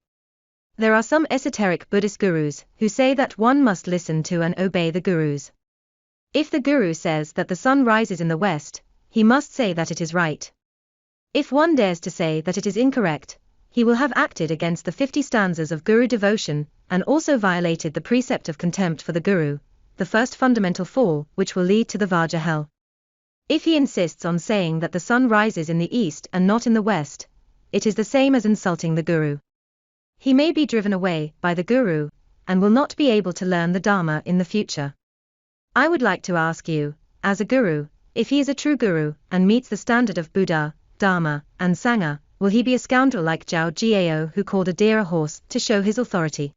There are some esoteric Buddhist gurus who say that one must listen to and obey the gurus. If the guru says that the sun rises in the west, he must say that it is right. If one dares to say that it is incorrect, he will have acted against the 50 stanzas of guru devotion, and also violated the precept of contempt for the guru, the first fundamental fall which will lead to the Vaja hell. If he insists on saying that the sun rises in the east and not in the west, it is the same as insulting the guru. He may be driven away by the guru, and will not be able to learn the Dharma in the future. I would like to ask you, as a guru, if he is a true guru and meets the standard of Buddha, Dharma, and Sangha, will he be a scoundrel like Zhao Jiao who called a deer a horse to show his authority?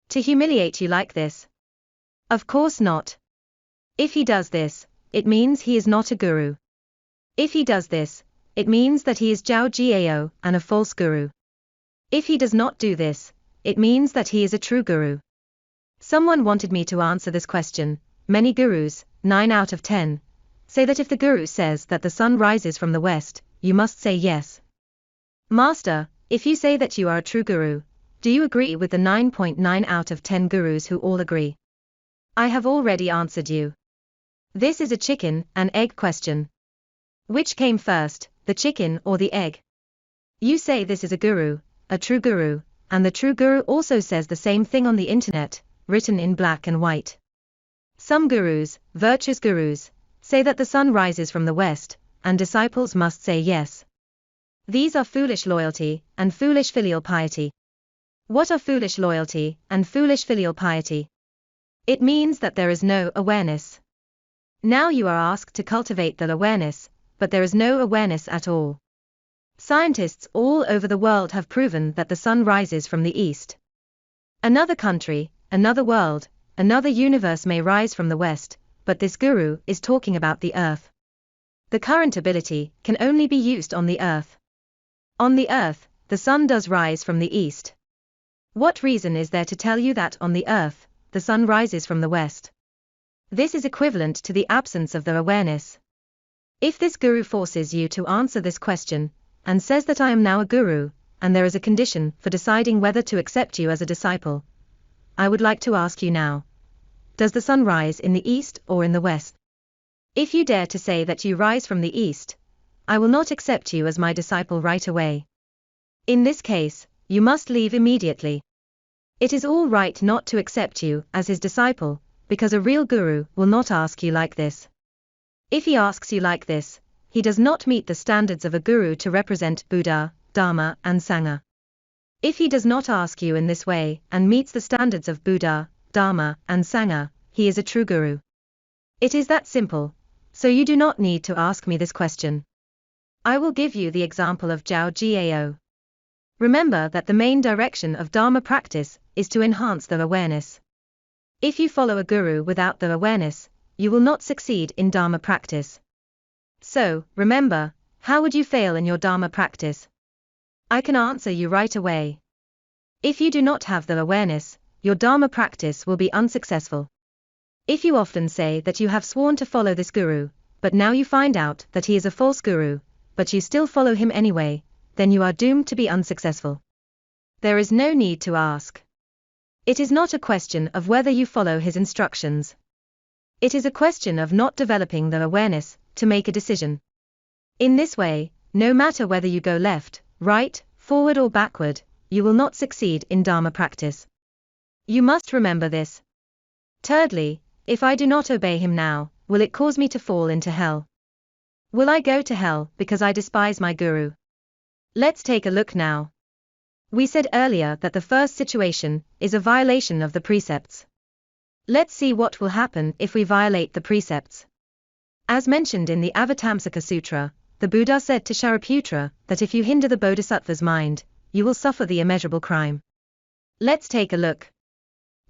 To humiliate you like this? Of course not. If he does this, it means he is not a guru. If he does this, it means that he is Zhao Jiao and a false guru. If he does not do this, it means that he is a true guru. Someone wanted me to answer this question. Many gurus, 9 out of 10, say that if the guru says that the sun rises from the west, you must say yes. Master, if you say that you are a true guru, do you agree with the 9.9 out of 10 gurus who all agree? I have already answered you. This is a chicken and egg question. Which came first, the chicken or the egg? You say this is a guru, a true guru, and the true guru also says the same thing on the internet, written in black and white. Some gurus, virtuous gurus, say that the sun rises from the west, and disciples must say yes. These are foolish loyalty and foolish filial piety. What are foolish loyalty and foolish filial piety? It means that there is no awareness. Now you are asked to cultivate the awareness, but there is no awareness at all. Scientists all over the world have proven that the sun rises from the east. Another country, another world, another universe may rise from the west, but this guru is talking about the earth. The current ability can only be used on the earth. On the earth, the sun does rise from the east. What reason is there to tell you that on the earth, the sun rises from the west? This is equivalent to the absence of the awareness. If this guru forces you to answer this question, and says that I am now a guru, and there is a condition for deciding whether to accept you as a disciple, I would like to ask you now. Does the sun rise in the east or in the west? If you dare to say that you rise from the east, I will not accept you as my disciple right away. In this case, you must leave immediately. It is all right not to accept you as his disciple, because a real guru will not ask you like this. If he asks you like this, he does not meet the standards of a guru to represent Buddha, Dharma, and Sangha. If he does not ask you in this way and meets the standards of Buddha, Dharma, and Sangha, he is a true guru. It is that simple, so you do not need to ask me this question. I will give you the example of Jiao Gao. Remember that the main direction of Dharma practice is to enhance the awareness. If you follow a guru without the awareness, you will not succeed in Dharma practice. So, remember, how would you fail in your Dharma practice? I can answer you right away. If you do not have the awareness, your Dharma practice will be unsuccessful. If you often say that you have sworn to follow this guru, but now you find out that he is a false guru, but you still follow him anyway, then you are doomed to be unsuccessful. There is no need to ask. It is not a question of whether you follow his instructions. It is a question of not developing the awareness to make a decision. In this way, no matter whether you go left, right, forward or backward, you will not succeed in Dharma practice. You must remember this. Thirdly, if I do not obey him now, will it cause me to fall into hell? Will I go to hell because I despise my guru? Let's take a look now. We said earlier that the first situation is a violation of the precepts. Let's see what will happen if we violate the precepts. As mentioned in the Avatamsaka Sutra, the Buddha said to Shariputra that if you hinder the Bodhisattva's mind, you will suffer the immeasurable crime. Let's take a look.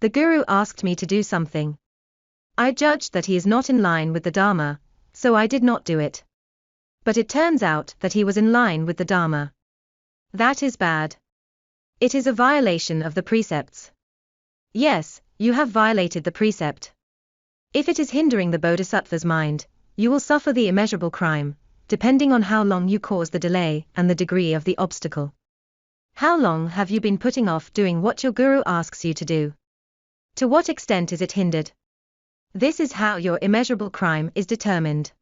The Guru asked me to do something. I judged that he is not in line with the Dharma, so I did not do it. But it turns out that he was in line with the Dharma. That is bad. It is a violation of the precepts. Yes, you have violated the precept. If it is hindering the Bodhisattva's mind, you will suffer the immeasurable crime, depending on how long you cause the delay and the degree of the obstacle. How long have you been putting off doing what your guru asks you to do? To what extent is it hindered? This is how your immeasurable crime is determined.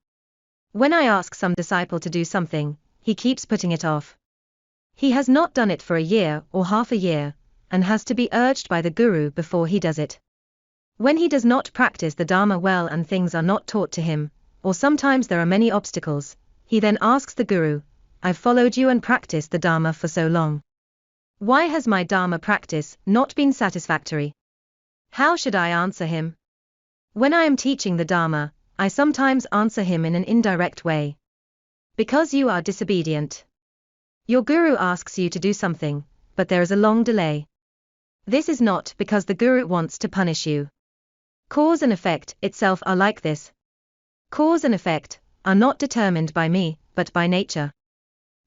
When I ask some disciple to do something, he keeps putting it off. He has not done it for a year or half a year, and has to be urged by the guru before he does it. When he does not practice the Dharma well and things are not taught to him, or sometimes there are many obstacles, he then asks the guru, I've followed you and practiced the Dharma for so long. Why has my Dharma practice not been satisfactory? How should I answer him? When I am teaching the Dharma, I sometimes answer him in an indirect way. Because you are disobedient. Your guru asks you to do something, but there is a long delay. This is not because the guru wants to punish you. Cause and effect itself are like this. Cause and effect are not determined by me, but by nature.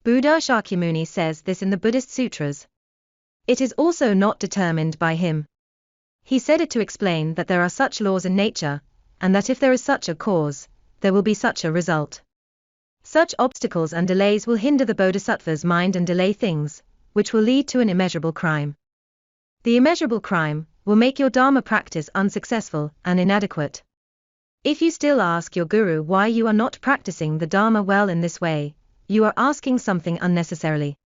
Buddha Shakyamuni says this in the Buddhist sutras. It is also not determined by him. He said it to explain that there are such laws in nature, and that if there is such a cause, there will be such a result. Such obstacles and delays will hinder the bodhisattva's mind and delay things, which will lead to an immeasurable crime. The immeasurable crime will make your Dharma practice unsuccessful and inadequate. If you still ask your guru why you are not practicing the Dharma well in this way, you are asking something unnecessarily.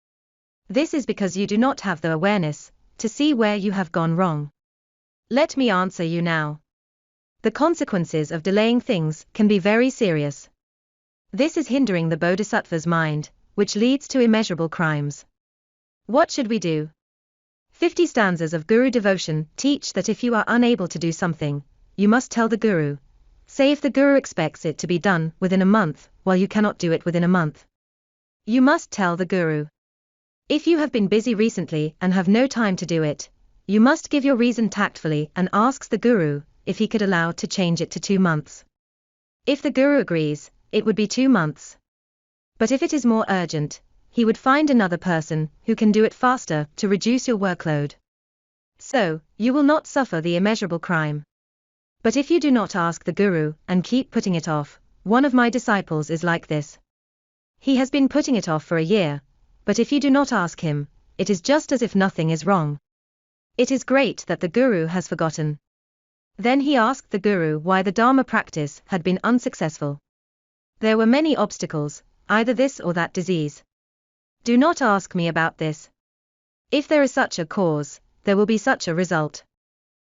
This is because you do not have the awareness to see where you have gone wrong. Let me answer you now. The consequences of delaying things can be very serious. This is hindering the bodhisattva's mind, which leads to immeasurable crimes. What should we do? 50 stanzas of Guru devotion teach that if you are unable to do something, you must tell the Guru. Say if the Guru expects it to be done within a month, while you cannot do it within a month. You must tell the Guru. If you have been busy recently and have no time to do it, you must give your reason tactfully and ask the Guru if he could allow to change it to 2 months. If the Guru agrees, it would be 2 months. But if it is more urgent, he would find another person who can do it faster to reduce your workload. So, you will not suffer the immeasurable crime. But if you do not ask the Guru and keep putting it off, one of my disciples is like this. He has been putting it off for a year, but if you do not ask him, it is just as if nothing is wrong. It is great that the Guru has forgotten. Then he asked the Guru why the Dharma practice had been unsuccessful. There were many obstacles, either this or that disease. Do not ask me about this. If there is such a cause, there will be such a result.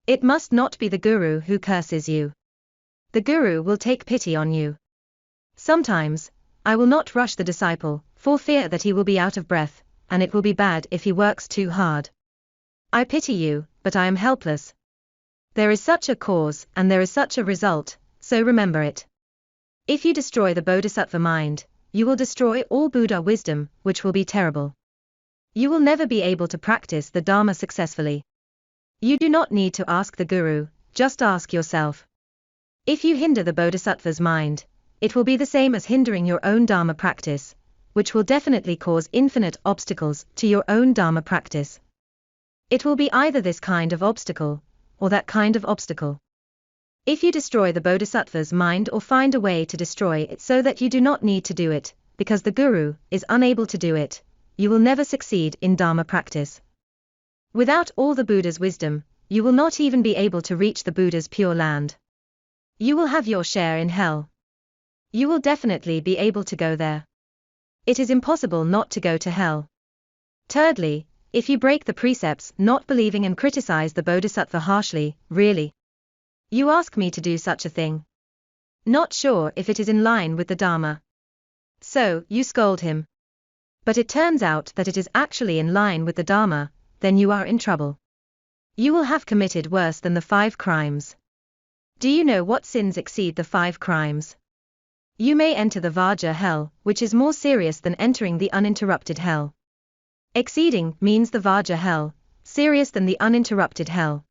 It must not be the Guru who curses you. The Guru will take pity on you. Sometimes, I will not rush the disciple, for fear that he will be out of breath, and it will be bad if he works too hard. I pity you, but I am helpless. There is such a cause and there is such a result, so remember it. If you destroy the bodhisattva mind, you will destroy all Buddha wisdom, which will be terrible. You will never be able to practice the Dharma successfully. You do not need to ask the Guru, just ask yourself. If you hinder the bodhisattva's mind, it will be the same as hindering your own Dharma practice, which will definitely cause infinite obstacles to your own Dharma practice. It will be either this kind of obstacle, or that kind of obstacle. If you destroy the bodhisattva's mind or find a way to destroy it so that you do not need to do it, because the Guru is unable to do it, you will never succeed in Dharma practice. Without all the Buddha's wisdom, you will not even be able to reach the Buddha's pure land. You will have your share in hell. You will definitely be able to go there. It is impossible not to go to hell. Thirdly, if you break the precepts, not believing and criticize the bodhisattva harshly, really. You ask me to do such a thing. Not sure if it is in line with the Dharma. So, you scold him. But it turns out that it is actually in line with the Dharma, then you are in trouble. You will have committed worse than the 5 crimes. Do you know what sins exceed the 5 crimes? You may enter the Vajra hell, which is more serious than entering the uninterrupted hell. Exceeding means the Vajra hell, serious than the uninterrupted hell.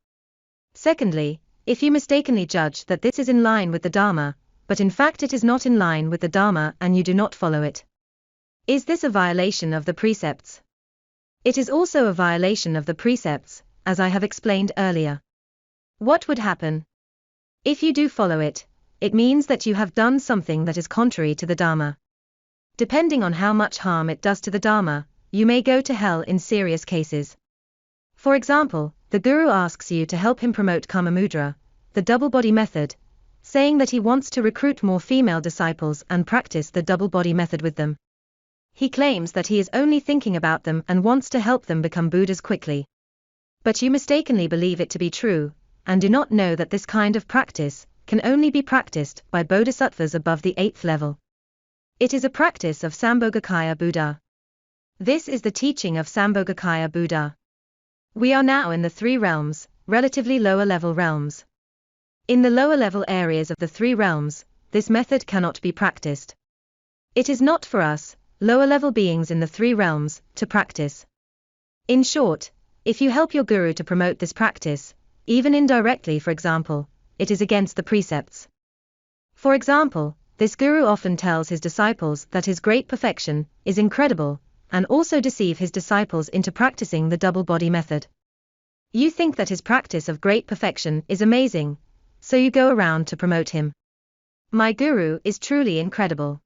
Secondly, if you mistakenly judge that this is in line with the Dharma, but in fact it is not in line with the Dharma and you do not follow it. Is this a violation of the precepts? It is also a violation of the precepts, as I have explained earlier. What would happen? If you do follow it, it means that you have done something that is contrary to the Dharma. Depending on how much harm it does to the Dharma, you may go to hell in serious cases. For example, the Guru asks you to help him promote Kamamudra, the double body method, saying that he wants to recruit more female disciples and practice the double body method with them. He claims that he is only thinking about them and wants to help them become Buddhas quickly. But you mistakenly believe it to be true, and do not know that this kind of practice can only be practiced by bodhisattvas above the 8th level. It is a practice of Sambhogakaya Buddha. This is the teaching of Sambhogakaya Buddha. We are now in the 3 realms, relatively lower level realms. In the lower level areas of the 3 realms, this method cannot be practiced. It is not for us, lower level beings in the 3 realms, to practice. In short, if you help your Guru to promote this practice, even indirectly for example, it is against the precepts. For example, this Guru often tells his disciples that his great perfection is incredible, and also deceive his disciples into practicing the double body method. You think that his practice of great perfection is amazing, so you go around to promote him. My Guru is truly incredible.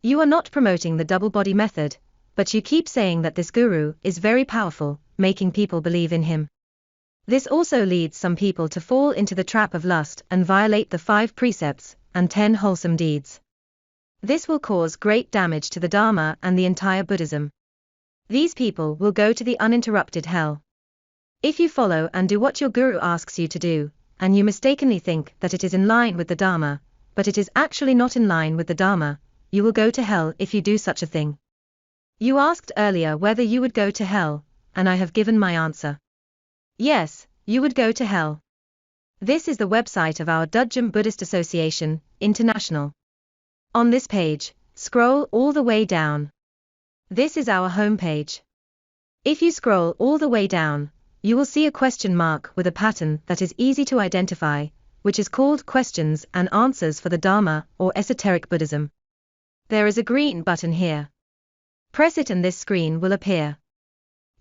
You are not promoting the double body method, but you keep saying that this guru is very powerful, making people believe in him. This also leads some people to fall into the trap of lust and violate the 5 precepts and 10 wholesome deeds. This will cause great damage to the Dharma and the entire Buddhism. These people will go to the uninterrupted hell. If you follow and do what your guru asks you to do, and you mistakenly think that it is in line with the Dharma, but it is actually not in line with the Dharma, you will go to hell if you do such a thing. You asked earlier whether you would go to hell, and I have given my answer. Yes, you would go to hell. This is the website of our Dudjom Buddhist Association, International. On this page, scroll all the way down. This is our homepage. If you scroll all the way down, you will see a question mark with a pattern that is easy to identify, which is called Questions and Answers for the Dharma or Esoteric Buddhism. There is a green button here. Press it and this screen will appear.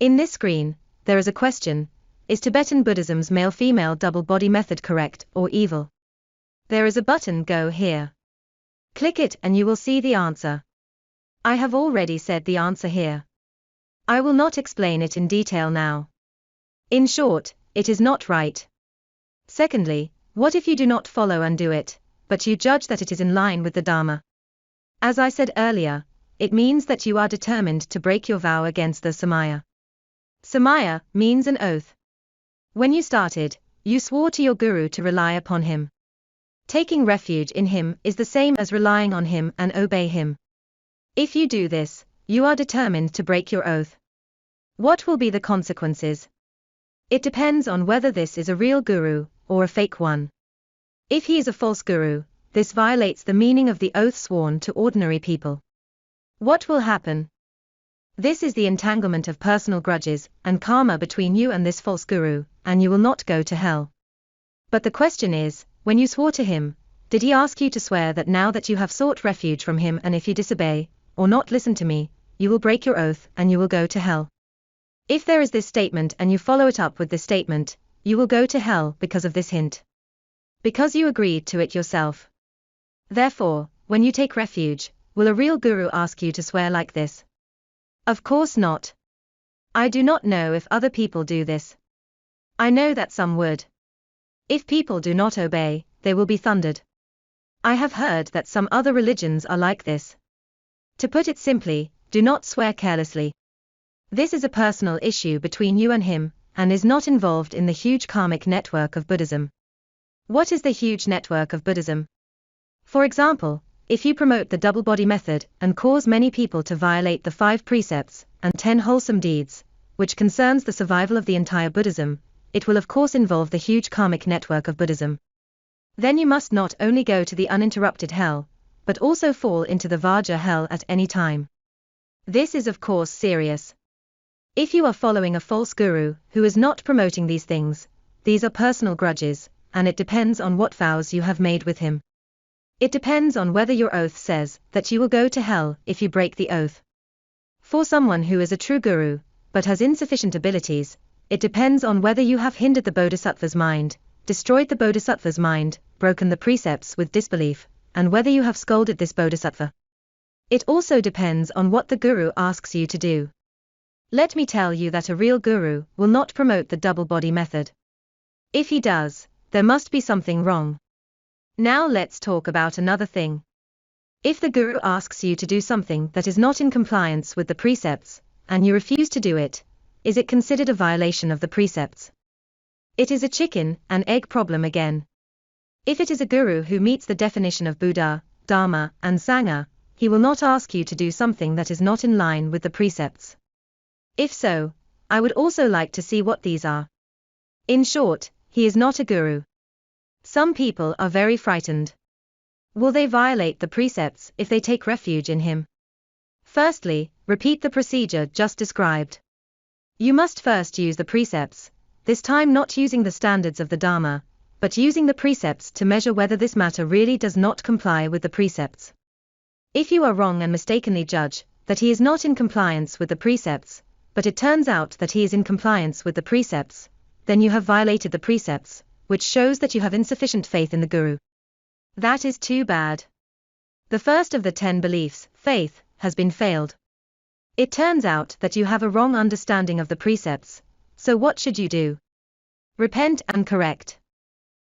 In this screen, there is a question: is Tibetan Buddhism's male-female double body method correct or evil? There is a button Go here. Click it and you will see the answer. I have already said the answer here. I will not explain it in detail now. In short, it is not right. Secondly, what if you do not follow and do it, but you judge that it is in line with the Dharma? As I said earlier, it means that you are determined to break your vow against the Samaya. Samaya means an oath. When you started, you swore to your guru to rely upon him. Taking refuge in him is the same as relying on him and obey him. If you do this, you are determined to break your oath. What will be the consequences? It depends on whether this is a real guru or a fake one. If he is a false guru, this violates the meaning of the oath sworn to ordinary people. What will happen? This is the entanglement of personal grudges and karma between you and this false guru, and you will not go to hell. But the question is, when you swore to him, did he ask you to swear that now that you have sought refuge from him and if you disobey, or not listen to me, you will break your oath and you will go to hell? If there is this statement and you follow it up with this statement, you will go to hell because of this hint. Because you agreed to it yourself. Therefore, when you take refuge, will a real guru ask you to swear like this? Of course not. I do not know if other people do this. I know that some would. If people do not obey, they will be thundered. I have heard that some other religions are like this. To put it simply, do not swear carelessly. This is a personal issue between you and him, and is not involved in the huge karmic network of Buddhism. What is the huge network of Buddhism? For example, if you promote the double body method and cause many people to violate the 5 precepts and 10 wholesome deeds, which concerns the survival of the entire Buddhism, it will of course involve the huge karmic network of Buddhism. Then you must not only go to the uninterrupted hell, but also fall into the Vajra hell at any time. This is of course serious. If you are following a false guru who is not promoting these things, these are personal grudges, and it depends on what vows you have made with him. It depends on whether your oath says that you will go to hell if you break the oath. For someone who is a true guru, but has insufficient abilities, it depends on whether you have hindered the bodhisattva's mind, destroyed the bodhisattva's mind, broken the precepts with disbelief, and whether you have scolded this bodhisattva. It also depends on what the guru asks you to do. Let me tell you that a real guru will not promote the double body method. If he does, there must be something wrong. Now let's talk about another thing. If the guru asks you to do something that is not in compliance with the precepts, and you refuse to do it, is it considered a violation of the precepts? It is a chicken and egg problem again. If it is a guru who meets the definition of Buddha, Dharma, and Sangha, he will not ask you to do something that is not in line with the precepts. If so, I would also like to see what these are. In short, he is not a guru. Some people are very frightened. Will they violate the precepts if they take refuge in him? Firstly, repeat the procedure just described. You must first use the precepts, this time not using the standards of the Dharma, but using the precepts to measure whether this matter really does not comply with the precepts. If you are wrong and mistakenly judge that he is not in compliance with the precepts, but it turns out that he is in compliance with the precepts, then you have violated the precepts, which shows that you have insufficient faith in the guru. That is too bad. The first of the 10 beliefs, faith, has been failed. It turns out that you have a wrong understanding of the precepts, so what should you do? Repent and correct.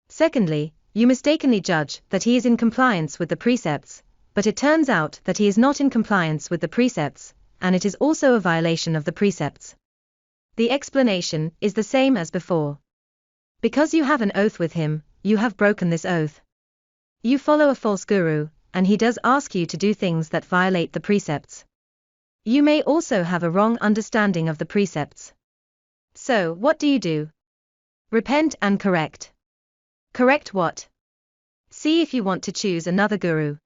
Secondly, you mistakenly judge that he is in compliance with the precepts, but it turns out that he is not in compliance with the precepts, and it is also a violation of the precepts. The explanation is the same as before. Because you have an oath with him, you have broken this oath. You follow a false guru, and he does ask you to do things that violate the precepts. You may also have a wrong understanding of the precepts. So, what do you do? Repent and correct. Correct what? See if you want to choose another guru.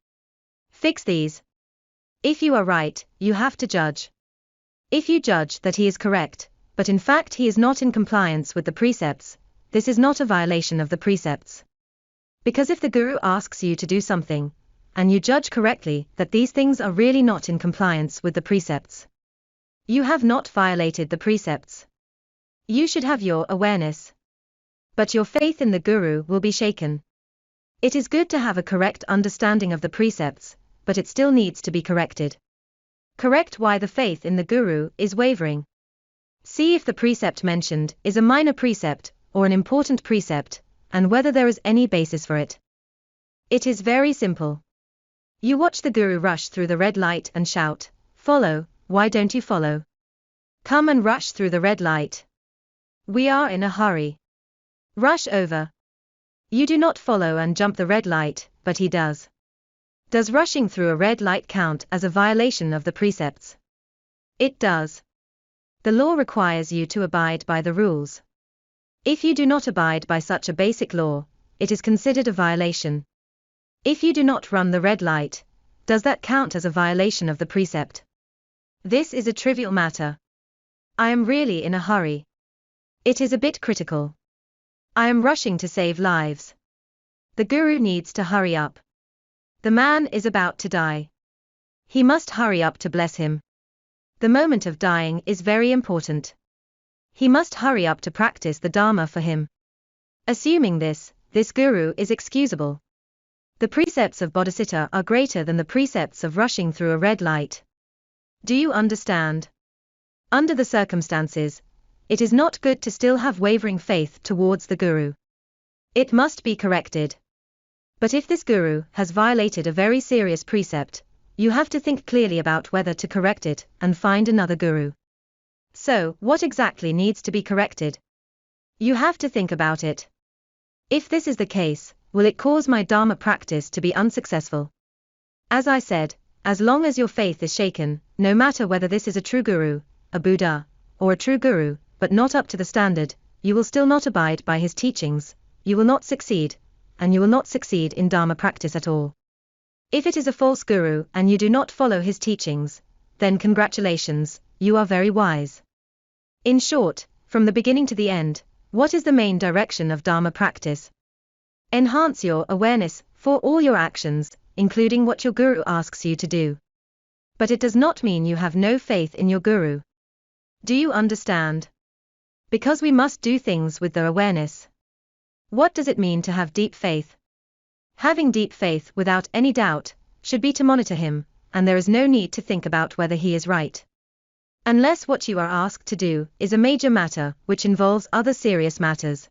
Fix these. If you are right, you have to judge. If you judge that he is correct, but in fact he is not in compliance with the precepts, this is not a violation of the precepts. Because if the guru asks you to do something, and you judge correctly that these things are really not in compliance with the precepts, you have not violated the precepts. You should have your awareness. But your faith in the guru will be shaken. It is good to have a correct understanding of the precepts, but it still needs to be corrected. Correct why the faith in the guru is wavering. See if the precept mentioned is a minor precept or an important precept, and whether there is any basis for it. It is very simple. You watch the guru rush through the red light and shout, "Follow, why don't you follow? Come and rush through the red light. We are in a hurry. Rush over." You do not follow and jump the red light, but he does. Does rushing through a red light count as a violation of the precepts? It does. The law requires you to abide by the rules. If you do not abide by such a basic law, it is considered a violation. If you do not run the red light, does that count as a violation of the precept? This is a trivial matter. I am really in a hurry. It is a bit critical. I am rushing to save lives. The guru needs to hurry up. The man is about to die. He must hurry up to bless him. The moment of dying is very important. He must hurry up to practice the Dharma for him. Assuming this guru is excusable. The precepts of bodhicitta are greater than the precepts of rushing through a red light. Do you understand? Under the circumstances, it is not good to still have wavering faith towards the guru. It must be corrected. But if this guru has violated a very serious precept, you have to think clearly about whether to correct it and find another guru. So, what exactly needs to be corrected? You have to think about it. If this is the case, will it cause my Dharma practice to be unsuccessful? As I said, as long as your faith is shaken, no matter whether this is a true guru, a Buddha, or a true guru, but not up to the standard, you will still not abide by his teachings, you will not succeed, and you will not succeed in Dharma practice at all. If it is a false guru and you do not follow his teachings, then congratulations, you are very wise. In short, from the beginning to the end, what is the main direction of Dharma practice? Enhance your awareness for all your actions, including what your guru asks you to do. But it does not mean you have no faith in your guru. Do you understand? Because we must do things with the awareness. What does it mean to have deep faith? Having deep faith without any doubt should be to monitor him, and there is no need to think about whether he is right. Unless what you are asked to do is a major matter which involves other serious matters.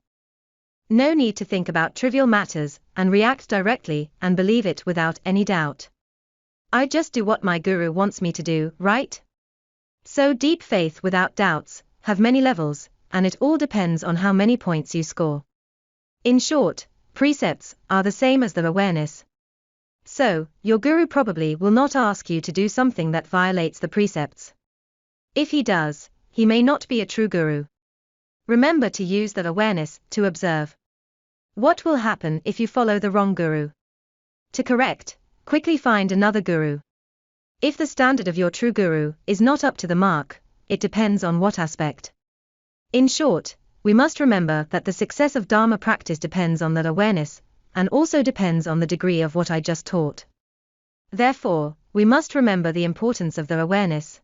No need to think about trivial matters and react directly and believe it without any doubt. I just do what my guru wants me to do, right? So deep faith without doubts have many levels, and it all depends on how many points you score. In short, precepts are the same as the awareness. So, your guru probably will not ask you to do something that violates the precepts. If he does, he may not be a true guru. Remember to use that awareness to observe. What will happen if you follow the wrong guru? To correct, quickly find another guru. If the standard of your true guru is not up to the mark, it depends on what aspect. In short, we must remember that the success of Dharma practice depends on that awareness, and also depends on the degree of what I just taught. Therefore, we must remember the importance of the awareness.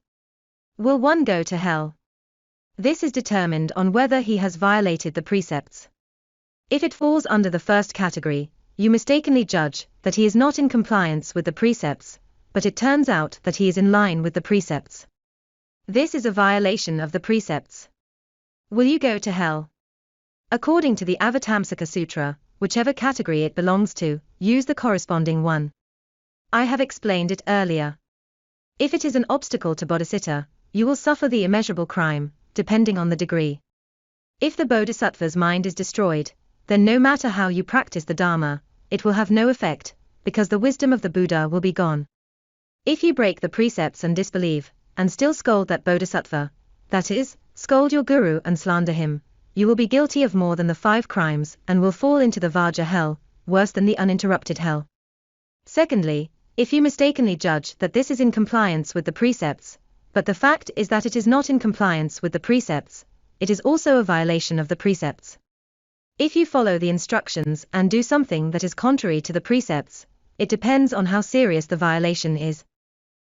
Will one go to hell? This is determined on whether he has violated the precepts. If it falls under the first category, you mistakenly judge that he is not in compliance with the precepts, but it turns out that he is in line with the precepts. This is a violation of the precepts. Will you go to hell? According to the Avatamsaka Sutra, whichever category it belongs to, use the corresponding one. I have explained it earlier. If it is an obstacle to bodhicitta, you will suffer the immeasurable crime, depending on the degree. If the bodhisattva's mind is destroyed, then no matter how you practice the Dharma, it will have no effect, because the wisdom of the Buddha will be gone. If you break the precepts and disbelieve, and still scold that bodhisattva, that is, scold your guru and slander him, you will be guilty of more than the 5 crimes and will fall into the Vajra hell, worse than the uninterrupted hell. Secondly, if you mistakenly judge that this is in compliance with the precepts, but the fact is that it is not in compliance with the precepts, it is also a violation of the precepts. If you follow the instructions and do something that is contrary to the precepts, it depends on how serious the violation is.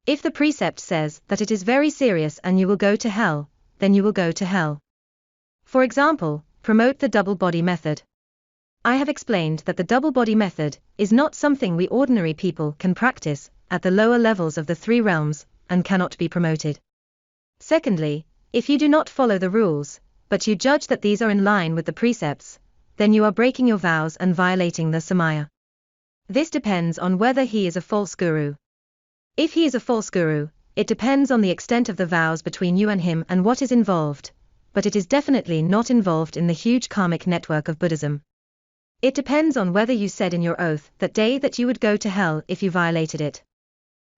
If the precept says that it is very serious and you will go to hell, then you will go to hell. For example, promote the double body method. I have explained that the double body method is not something we ordinary people can practice at the lower levels of the 3 realms and cannot be promoted. Secondly, if you do not follow the rules, but you judge that these are in line with the precepts, then you are breaking your vows and violating the Samaya. This depends on whether he is a false guru. If he is a false guru, it depends on the extent of the vows between you and him and what is involved, but it is definitely not involved in the huge karmic network of Buddhism. It depends on whether you said in your oath that day that you would go to hell if you violated it.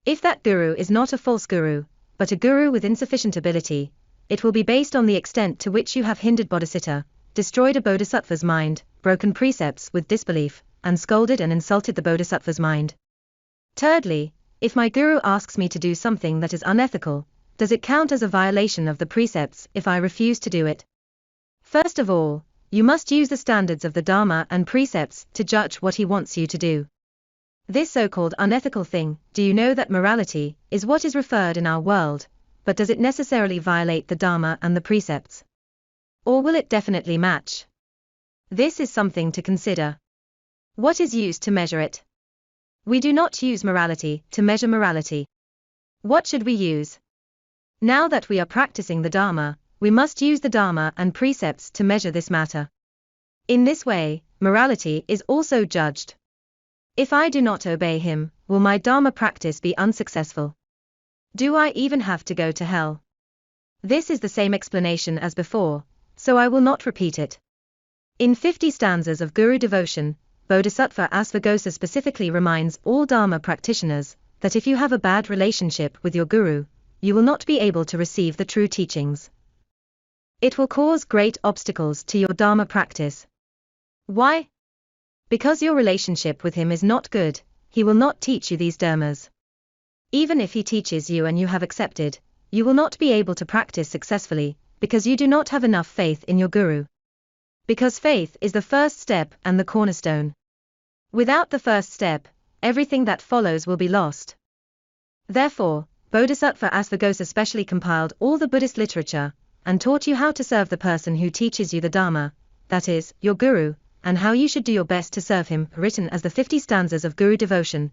If that guru is not a false guru, but a guru with insufficient ability, it will be based on the extent to which you have hindered bodhicitta, destroyed a bodhisattva's mind, broken precepts with disbelief, and scolded and insulted the bodhisattva's mind. Thirdly, if my guru asks me to do something that is unethical, does it count as a violation of the precepts if I refuse to do it? First of all, you must use the standards of the Dharma and precepts to judge what he wants you to do. This so-called unethical thing, do you know that morality is what is referred in our world, but does it necessarily violate the Dharma and the precepts? Or will it definitely match? This is something to consider. What is used to measure it? We do not use morality to measure morality. What should we use? Now that we are practicing the Dharma, we must use the Dharma and precepts to measure this matter. In this way, morality is also judged. If I do not obey him, will my Dharma practice be unsuccessful? Do I even have to go to hell? This is the same explanation as before, so I will not repeat it. In 50 stanzas of Guru devotion, Bodhisattva Asvaghosha specifically reminds all Dharma practitioners that if you have a bad relationship with your guru, you will not be able to receive the true teachings. It will cause great obstacles to your Dharma practice. Why? Because your relationship with him is not good, he will not teach you these dharmas. Even if he teaches you and you have accepted, you will not be able to practice successfully, because you do not have enough faith in your guru. Because faith is the first step and the cornerstone. Without the first step, everything that follows will be lost. Therefore, Bodhisattva Asvaghosha specially compiled all the Buddhist literature, and taught you how to serve the person who teaches you the Dharma, that is, your guru, and how you should do your best to serve him, written as the 50 stanzas of Guru devotion,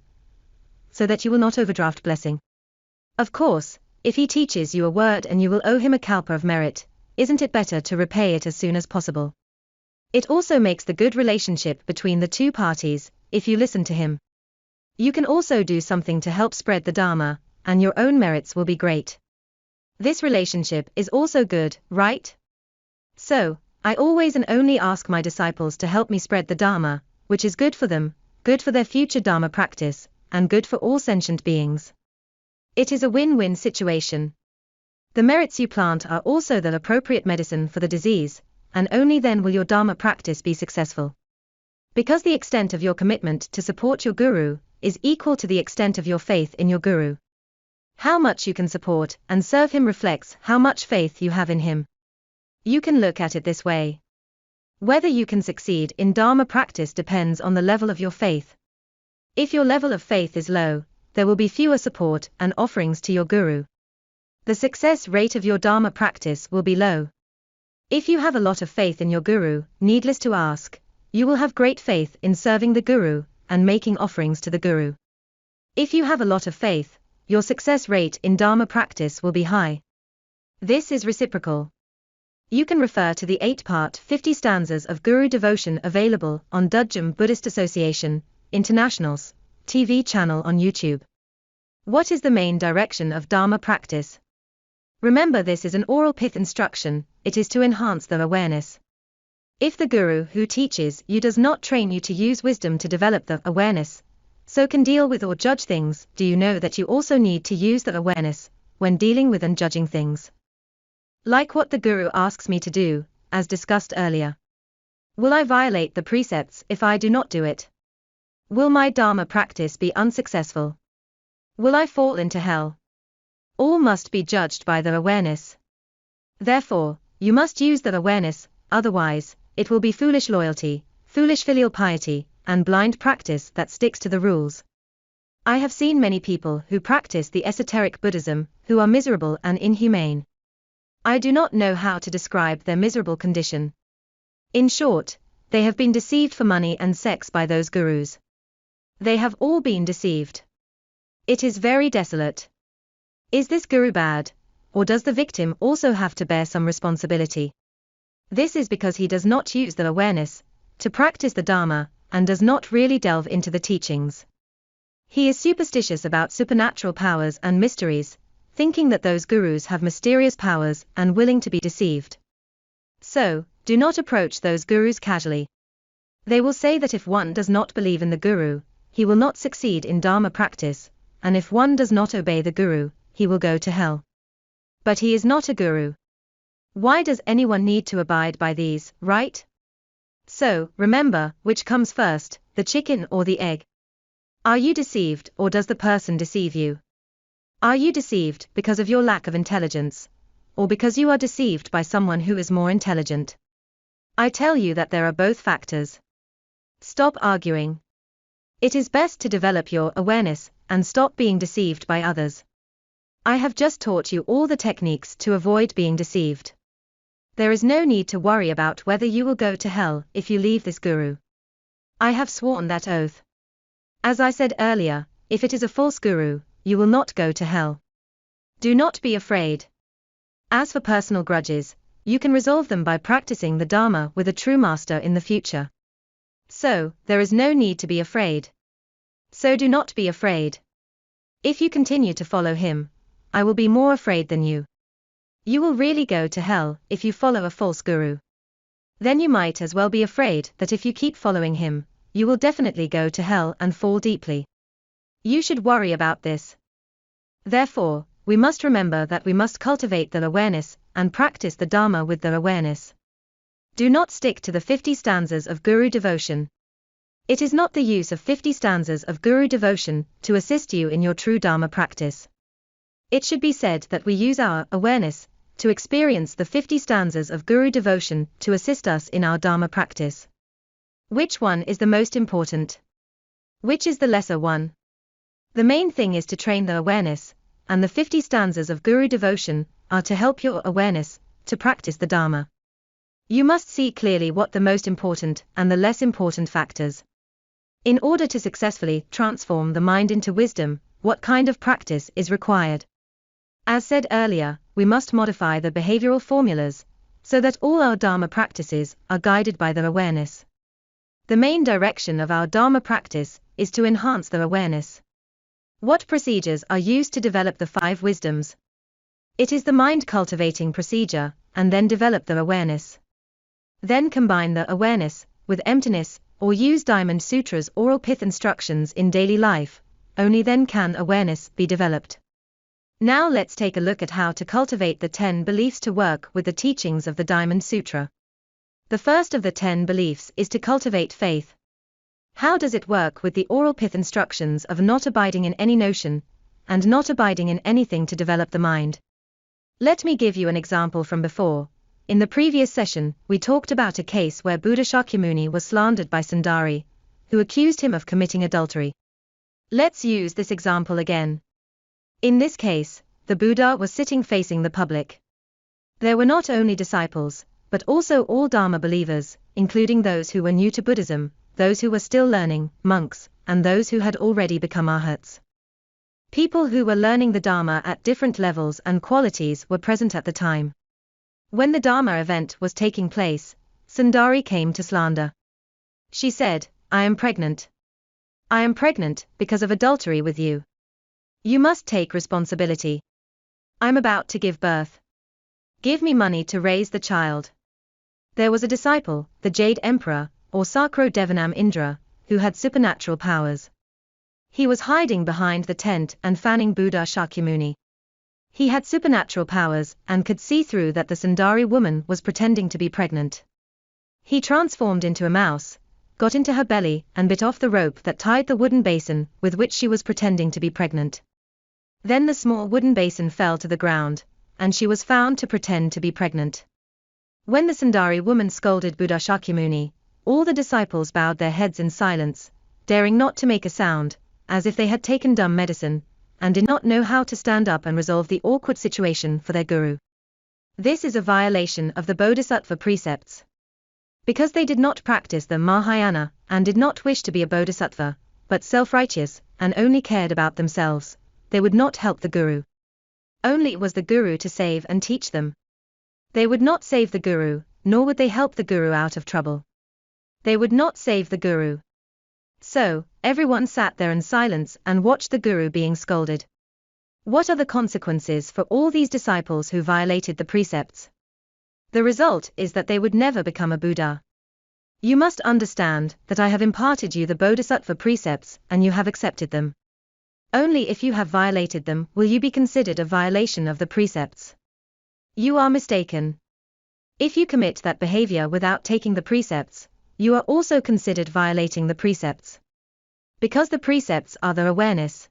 so that you will not overdraft blessing. Of course, if he teaches you a word and you will owe him a kalpa of merit, isn't it better to repay it as soon as possible? It also makes the good relationship between the two parties, if you listen to him. You can also do something to help spread the Dharma, and your own merits will be great. This relationship is also good, right? So, I always and only ask my disciples to help me spread the Dharma, which is good for them, good for their future Dharma practice, and good for all sentient beings. It is a win-win situation. The merits you plant are also the appropriate medicine for the disease, and only then will your Dharma practice be successful. Because the extent of your commitment to support your guru is equal to the extent of your faith in your guru. How much you can support and serve him reflects how much faith you have in him. You can look at it this way. Whether you can succeed in Dharma practice depends on the level of your faith. If your level of faith is low, there will be fewer support and offerings to your guru. The success rate of your Dharma practice will be low. If you have a lot of faith in your guru, needless to ask, you will have great faith in serving the Guru and making offerings to the Guru. If you have a lot of faith, your success rate in Dharma practice will be high. This is reciprocal. You can refer to the 8-part 50 stanzas of Guru devotion available on Dudjam Buddhist Association, International's TV channel on YouTube. What is the main direction of Dharma practice? Remember, this is an oral pith instruction, it is to enhance the awareness. If the Guru who teaches you does not train you to use wisdom to develop the awareness, so can deal with or judge things, do you know that you also need to use the awareness when dealing with and judging things? Like what the Guru asks me to do, as discussed earlier. Will I violate the precepts if I do not do it? Will my Dharma practice be unsuccessful? Will I fall into hell? All must be judged by the awareness. Therefore, you must use the awareness, otherwise, it will be foolish loyalty, foolish filial piety, and blind practice that sticks to the rules. I have seen many people who practice the esoteric Buddhism, who are miserable and inhumane. I do not know how to describe their miserable condition. In short, they have been deceived for money and sex by those gurus. They have all been deceived. It is very desolate. Is this guru bad, or does the victim also have to bear some responsibility? This is because he does not use the awareness to practice the Dharma and does not really delve into the teachings. He is superstitious about supernatural powers and mysteries, thinking that those gurus have mysterious powers and willing to be deceived. So, do not approach those gurus casually. They will say that if one does not believe in the guru, he will not succeed in Dharma practice, and if one does not obey the guru, he will go to hell. But he is not a guru. Why does anyone need to abide by these, right? So, remember, which comes first, the chicken or the egg? Are you deceived or does the person deceive you? Are you deceived because of your lack of intelligence, or because you are deceived by someone who is more intelligent? I tell you that there are both factors. Stop arguing. It is best to develop your awareness and stop being deceived by others. I have just taught you all the techniques to avoid being deceived. There is no need to worry about whether you will go to hell if you leave this guru. I have sworn that oath. As I said earlier, if it is a false guru, you will not go to hell. Do not be afraid. As for personal grudges, you can resolve them by practicing the Dharma with a true master in the future. So, there is no need to be afraid. So do not be afraid. If you continue to follow him, I will be more afraid than you. You will really go to hell if you follow a false guru. Then you might as well be afraid that if you keep following him, you will definitely go to hell and fall deeply. You should worry about this. Therefore, we must remember that we must cultivate the awareness and practice the Dharma with the awareness. Do not stick to the 50 stanzas of Guru devotion. It is not the use of 50 stanzas of Guru devotion to assist you in your true Dharma practice. It should be said that we use our awareness to experience the 50 stanzas of Guru devotion to assist us in our Dharma practice. Which one is the most important? Which is the lesser one? The main thing is to train the awareness, and the 50 stanzas of Guru devotion are to help your awareness to practice the Dharma. You must see clearly what the most important and the less important factors. In order to successfully transform the mind into wisdom, what kind of practice is required? As said earlier, we must modify the behavioral formulas so that all our Dharma practices are guided by the awareness. The main direction of our Dharma practice is to enhance the awareness. What procedures are used to develop the 5 wisdoms? It is the mind cultivating procedure, and then develop the awareness. Then combine the awareness with emptiness, or use Diamond Sutra's oral pith instructions in daily life, only then can awareness be developed. Now let's take a look at how to cultivate the 10 beliefs to work with the teachings of the Diamond Sutra. The first of the 10 beliefs is to cultivate faith. How does it work with the oral pith instructions of not abiding in any notion, and not abiding in anything to develop the mind? Let me give you an example from before. In the previous session, we talked about a case where Buddha Shakyamuni was slandered by Sundari, who accused him of committing adultery. Let's use this example again. In this case, the Buddha was sitting facing the public. There were not only disciples, but also all Dharma believers, including those who were new to Buddhism, those who were still learning, monks, and those who had already become arhats. People who were learning the Dharma at different levels and qualities were present at the time. When the Dharma event was taking place, Sundari came to Slanda. She said, "I am pregnant. I am pregnant because of adultery with you. You must take responsibility. I'm about to give birth. Give me money to raise the child." There was a disciple, the Jade Emperor, or Sakro Devanam Indra, who had supernatural powers. He was hiding behind the tent and fanning Buddha Shakyamuni. He had supernatural powers and could see through that the Sundari woman was pretending to be pregnant. He transformed into a mouse, got into her belly and bit off the rope that tied the wooden basin with which she was pretending to be pregnant. Then the small wooden basin fell to the ground, and she was found to pretend to be pregnant. When the Sundari woman scolded Buddha Shakyamuni, all the disciples bowed their heads in silence, daring not to make a sound, as if they had taken dumb medicine, and did not know how to stand up and resolve the awkward situation for their guru. This is a violation of the Bodhisattva precepts. Because they did not practice the Mahayana, and did not wish to be a Bodhisattva, but self-righteous, and only cared about themselves, they would not help the guru. Only it was the guru to save and teach them. They would not save the guru, nor would they help the guru out of trouble. They would not save the guru. So, everyone sat there in silence and watched the guru being scolded. What are the consequences for all these disciples who violated the precepts? The result is that they would never become a Buddha. You must understand that I have imparted you the Bodhisattva precepts and you have accepted them. Only if you have violated them will you be considered a violation of the precepts. You are mistaken. If you commit that behavior without taking the precepts, you are also considered violating the precepts. Because the precepts are the awareness.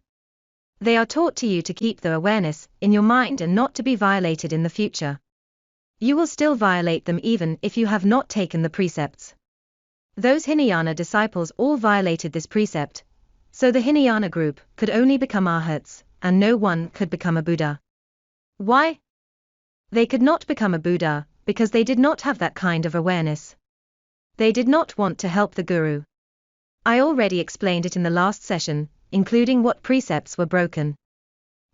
They are taught to you to keep the awareness in your mind and not to be violated in the future. You will still violate them even if you have not taken the precepts. Those Hinayana disciples all violated this precept, so the Hinayana group could only become arhats, and no one could become a Buddha. Why? They could not become a Buddha, because they did not have that kind of awareness. They did not want to help the guru. I already explained it in the last session, including what precepts were broken.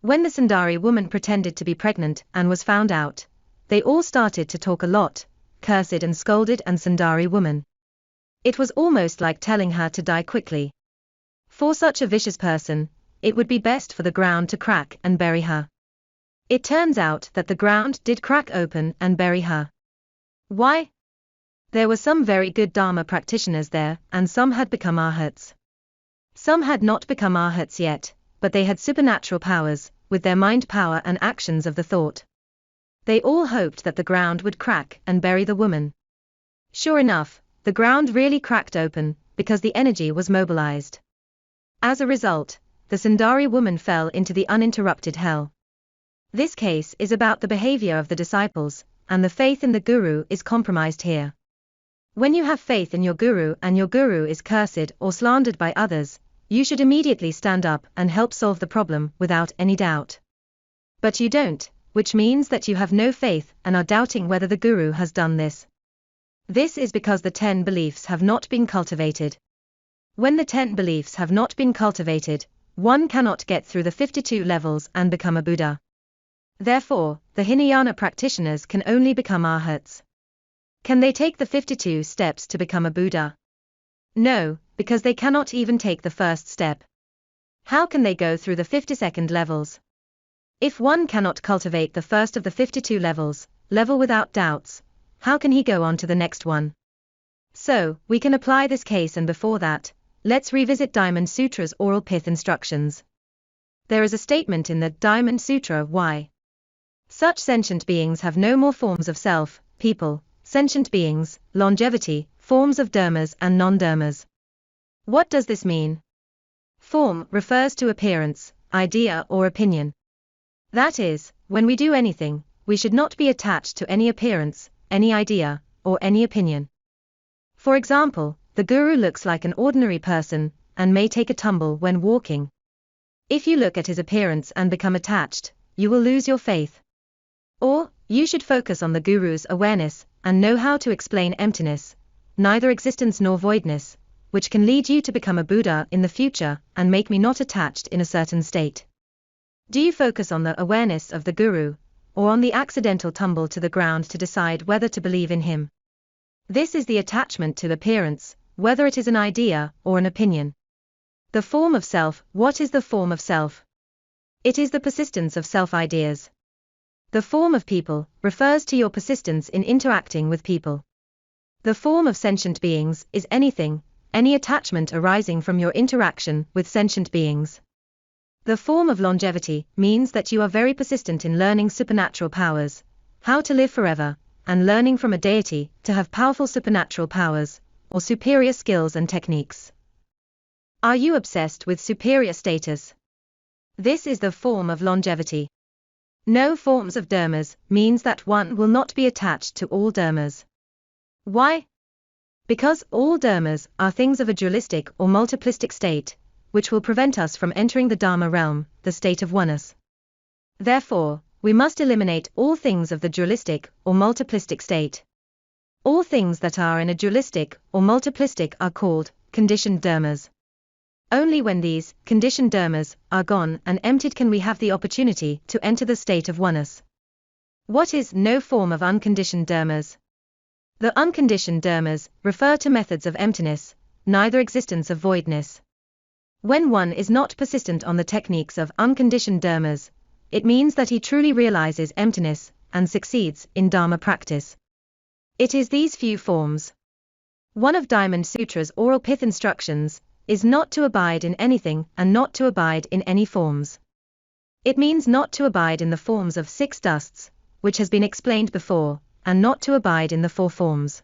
When the Sundari woman pretended to be pregnant and was found out, they all started to talk a lot, cursed and scolded and Sundari woman. It was almost like telling her to die quickly. For such a vicious person, it would be best for the ground to crack and bury her. It turns out that the ground did crack open and bury her. Why? There were some very good Dharma practitioners there, and some had become arhats. Some had not become arhats yet, but they had supernatural powers, with their mind power and actions of the thought. They all hoped that the ground would crack and bury the woman. Sure enough, the ground really cracked open, because the energy was mobilized. As a result, the Sundari woman fell into the uninterrupted hell. This case is about the behavior of the disciples, and the faith in the guru is compromised here. When you have faith in your guru and your guru is cursed or slandered by others, you should immediately stand up and help solve the problem without any doubt. But you don't, which means that you have no faith and are doubting whether the guru has done this. This is because the 10 beliefs have not been cultivated. When the 10 beliefs have not been cultivated, one cannot get through the 52 levels and become a Buddha. Therefore, the Hinayana practitioners can only become arhats. Can they take the 52 steps to become a Buddha? No, because they cannot even take the first step. How can they go through the 52nd levels? If one cannot cultivate the first of the 52 levels, level without doubts, how can he go on to the next one? So, we can apply this case, and before that, let's revisit Diamond Sutra's oral pith instructions. There is a statement in the Diamond Sutra why such sentient beings have no more forms of self, people, sentient beings, longevity, forms of dharmas and non-dharmas. What does this mean? Form refers to appearance, idea or opinion. That is, when we do anything, we should not be attached to any appearance, any idea, or any opinion. For example, the guru looks like an ordinary person, and may take a tumble when walking. If you look at his appearance and become attached, you will lose your faith. Or, you should focus on the guru's awareness, and know how to explain emptiness, neither existence nor voidness, which can lead you to become a Buddha in the future and make me not attached in a certain state. Do you focus on the awareness of the Guru, or on the accidental tumble to the ground to decide whether to believe in him? This is the attachment to appearance, whether it is an idea or an opinion. The form of self. What is the form of self? It is the persistence of self-ideas. The form of people refers to your persistence in interacting with people. The form of sentient beings is anything, any attachment arising from your interaction with sentient beings. The form of longevity means that you are very persistent in learning supernatural powers, how to live forever, and learning from a deity to have powerful supernatural powers, or superior skills and techniques. Are you obsessed with superior status? This is the form of longevity. No forms of dharmas means that one will not be attached to all dharmas. Why? Because all dharmas are things of a dualistic or multiplistic state, which will prevent us from entering the Dharma realm, the state of oneness. Therefore, we must eliminate all things of the dualistic or multiplistic state. All things that are in a dualistic or multiplistic are called conditioned dharmas. Only when these conditioned dharmas are gone and emptied can we have the opportunity to enter the state of oneness. What is no form of unconditioned dharmas? The unconditioned dharmas refer to methods of emptiness, neither existence of voidness. When one is not persistent on the techniques of unconditioned dharmas, it means that he truly realizes emptiness and succeeds in Dharma practice. It is these few forms. One of Diamond Sutra's oral pith instructions is not to abide in anything and not to abide in any forms. It means not to abide in the forms of 6 dusts, which has been explained before, and not to abide in the 4 forms.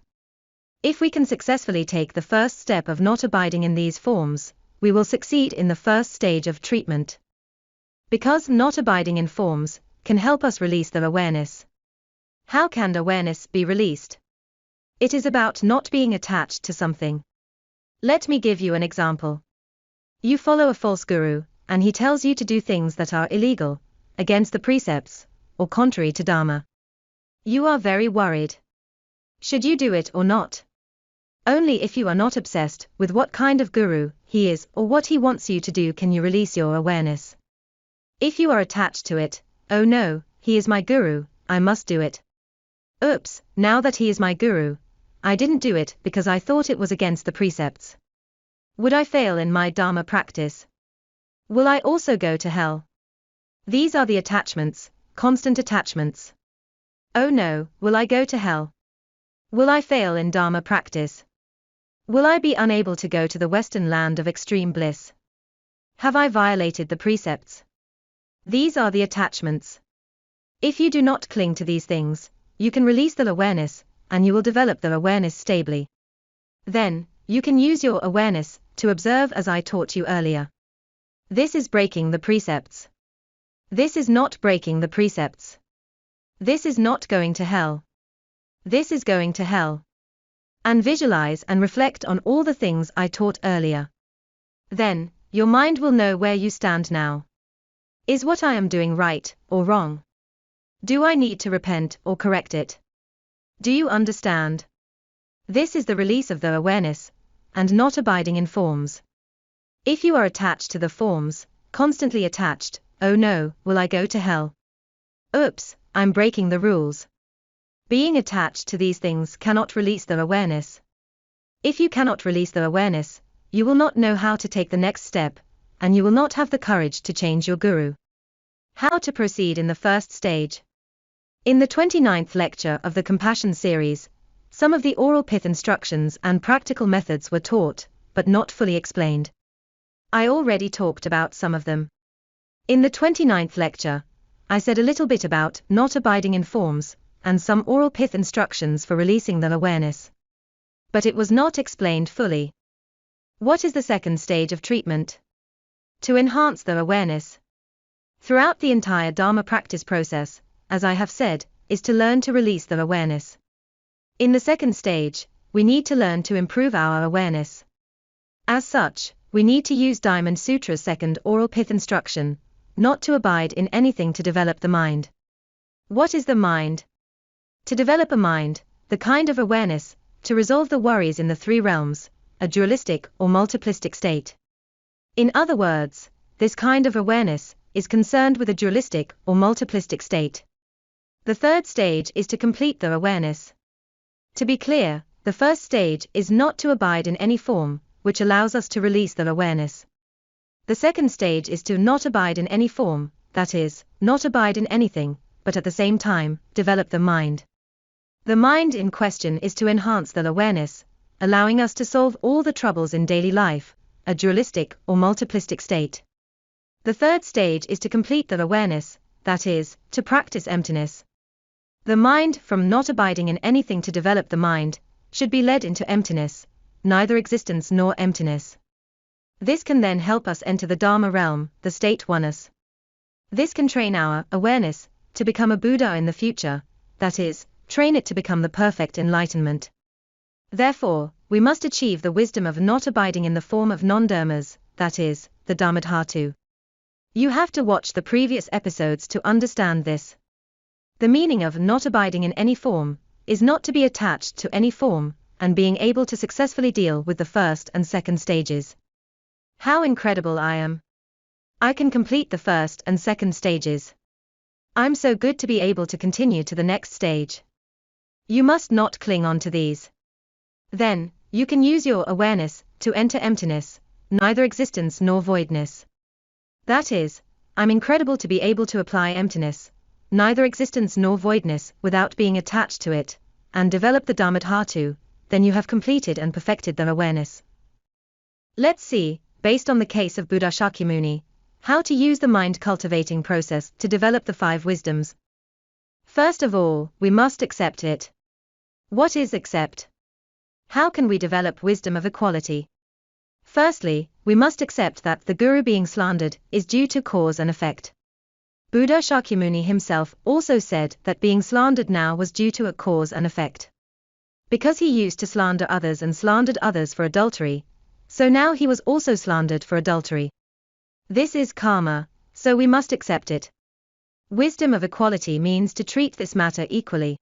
If we can successfully take the first step of not abiding in these forms, we will succeed in the first stage of treatment. Because not abiding in forms can help us release the awareness. How can awareness be released? It is about not being attached to something. Let me give you an example. You follow a false guru, and he tells you to do things that are illegal, against the precepts, or contrary to Dharma. You are very worried. Should you do it or not? Only if you are not obsessed with what kind of guru he is or what he wants you to do can you release your awareness. If you are attached to it, oh no, he is my guru, I must do it. Oops, now that he is my guru, I didn't do it because I thought it was against the precepts. Would I fail in my Dharma practice? Will I also go to hell? These are the attachments, constant attachments. Oh no, will I go to hell? Will I fail in Dharma practice? Will I be unable to go to the Western land of extreme bliss? Have I violated the precepts? These are the attachments. If you do not cling to these things, you can release the awareness, and you will develop the awareness stably. Then, you can use your awareness to observe as I taught you earlier. This is breaking the precepts. This is not breaking the precepts. This is not going to hell. This is going to hell. And visualize and reflect on all the things I taught earlier. Then, your mind will know where you stand now. Is what I am doing right or wrong? Do I need to repent or correct it? Do you understand? This is the release of the awareness, and not abiding in forms. If you are attached to the forms, constantly attached, oh no, will I go to hell? Oops, I'm breaking the rules. Being attached to these things cannot release the awareness. If you cannot release the awareness, you will not know how to take the next step, and you will not have the courage to change your guru. How to proceed in the first stage? In the 29th lecture of the Compassion series, some of the oral pith instructions and practical methods were taught, but not fully explained. I already talked about some of them. In the 29th lecture, I said a little bit about not abiding in forms, and some oral pith instructions for releasing the awareness. But it was not explained fully. What is the second stage of treatment? To enhance the awareness. Throughout the entire Dharma practice process, as I have said, is to learn to release the awareness. In the second stage, we need to learn to improve our awareness. As such, we need to use Diamond Sutra's second oral pith instruction, not to abide in anything to develop the mind. What is the mind? To develop a mind, the kind of awareness to resolve the worries in the three realms, a dualistic or multiplistic state. In other words, this kind of awareness is concerned with a dualistic or multiplistic state. The third stage is to complete the awareness. To be clear, the first stage is not to abide in any form, which allows us to release the awareness. The second stage is to not abide in any form, that is, not abide in anything, but at the same time, develop the mind. The mind in question is to enhance the awareness, allowing us to solve all the troubles in daily life, a dualistic or multiplistic state. The third stage is to complete the awareness, that is, to practice emptiness. The mind, from not abiding in anything to develop the mind, should be led into emptiness, neither existence nor emptiness. This can then help us enter the Dharma realm, the state oneness. This can train our awareness to become a Buddha in the future, that is, train it to become the perfect enlightenment. Therefore, we must achieve the wisdom of not abiding in the form of non-dharmas, that is, the Dharmadhatu. You have to watch the previous episodes to understand this. The meaning of not abiding in any form is not to be attached to any form, and being able to successfully deal with the first and second stages. How incredible I am! I can complete the first and second stages. I'm so good to be able to continue to the next stage. You must not cling on to these. Then, you can use your awareness to enter emptiness, neither existence nor voidness. That is, I'm incredible to be able to apply emptiness, neither existence nor voidness without being attached to it, and develop the Dharmadhatu, then you have completed and perfected the awareness. Let's see, based on the case of Buddha Shakyamuni, how to use the mind cultivating process to develop the 5 wisdoms. First of all, we must accept it. What is accept? How can we develop wisdom of equality? Firstly, we must accept that the Guru being slandered is due to cause and effect. Buddha Shakyamuni himself also said that being slandered now was due to a cause and effect. Because he used to slander others and slandered others for adultery, so now he was also slandered for adultery. This is karma, so we must accept it. Wisdom of equality means to treat this matter equally.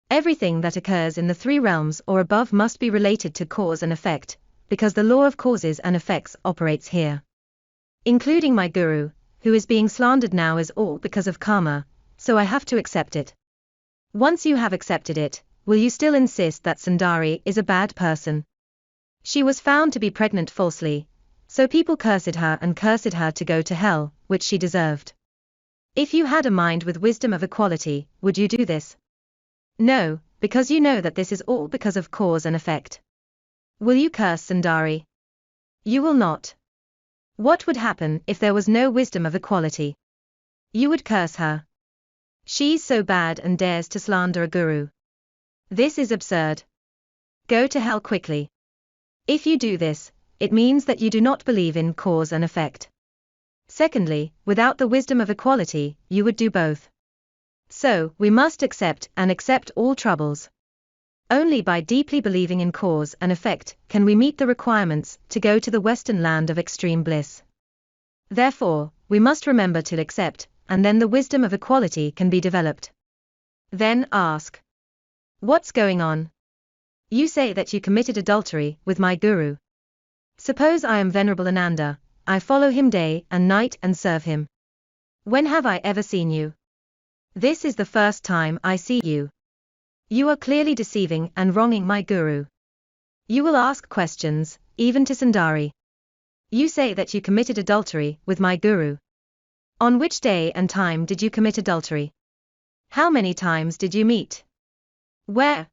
Everything that occurs in the 3 realms or above must be related to cause and effect, because the law of causes and effects operates here. Including my Guru, who is being slandered now, is all because of karma, so I have to accept it. Once you have accepted it, will you still insist that Sundari is a bad person? She was found to be pregnant falsely, so people cursed her to go to hell, which she deserved. If you had a mind with wisdom of equality, would you do this? No, because you know that this is all because of cause and effect. Will you curse Sundari? You will not. What would happen if there was no wisdom of equality? You would curse her. She's so bad and dares to slander a guru. This is absurd. Go to hell quickly. If you do this, it means that you do not believe in cause and effect. Secondly, without the wisdom of equality, you would do both. So, we must accept all troubles. Only by deeply believing in cause and effect can we meet the requirements to go to the Western land of extreme bliss. Therefore, we must remember to accept, and then the wisdom of equality can be developed. Then ask, what's going on? You say that you committed adultery with my Guru. Suppose I am Venerable Ananda, I follow him day and night and serve him. When have I ever seen you? This is the first time I see you. You are clearly deceiving and wronging my Guru. You will ask questions, even to Sundari. You say that you committed adultery with my Guru. On which day and time did you commit adultery? How many times did you meet? Where?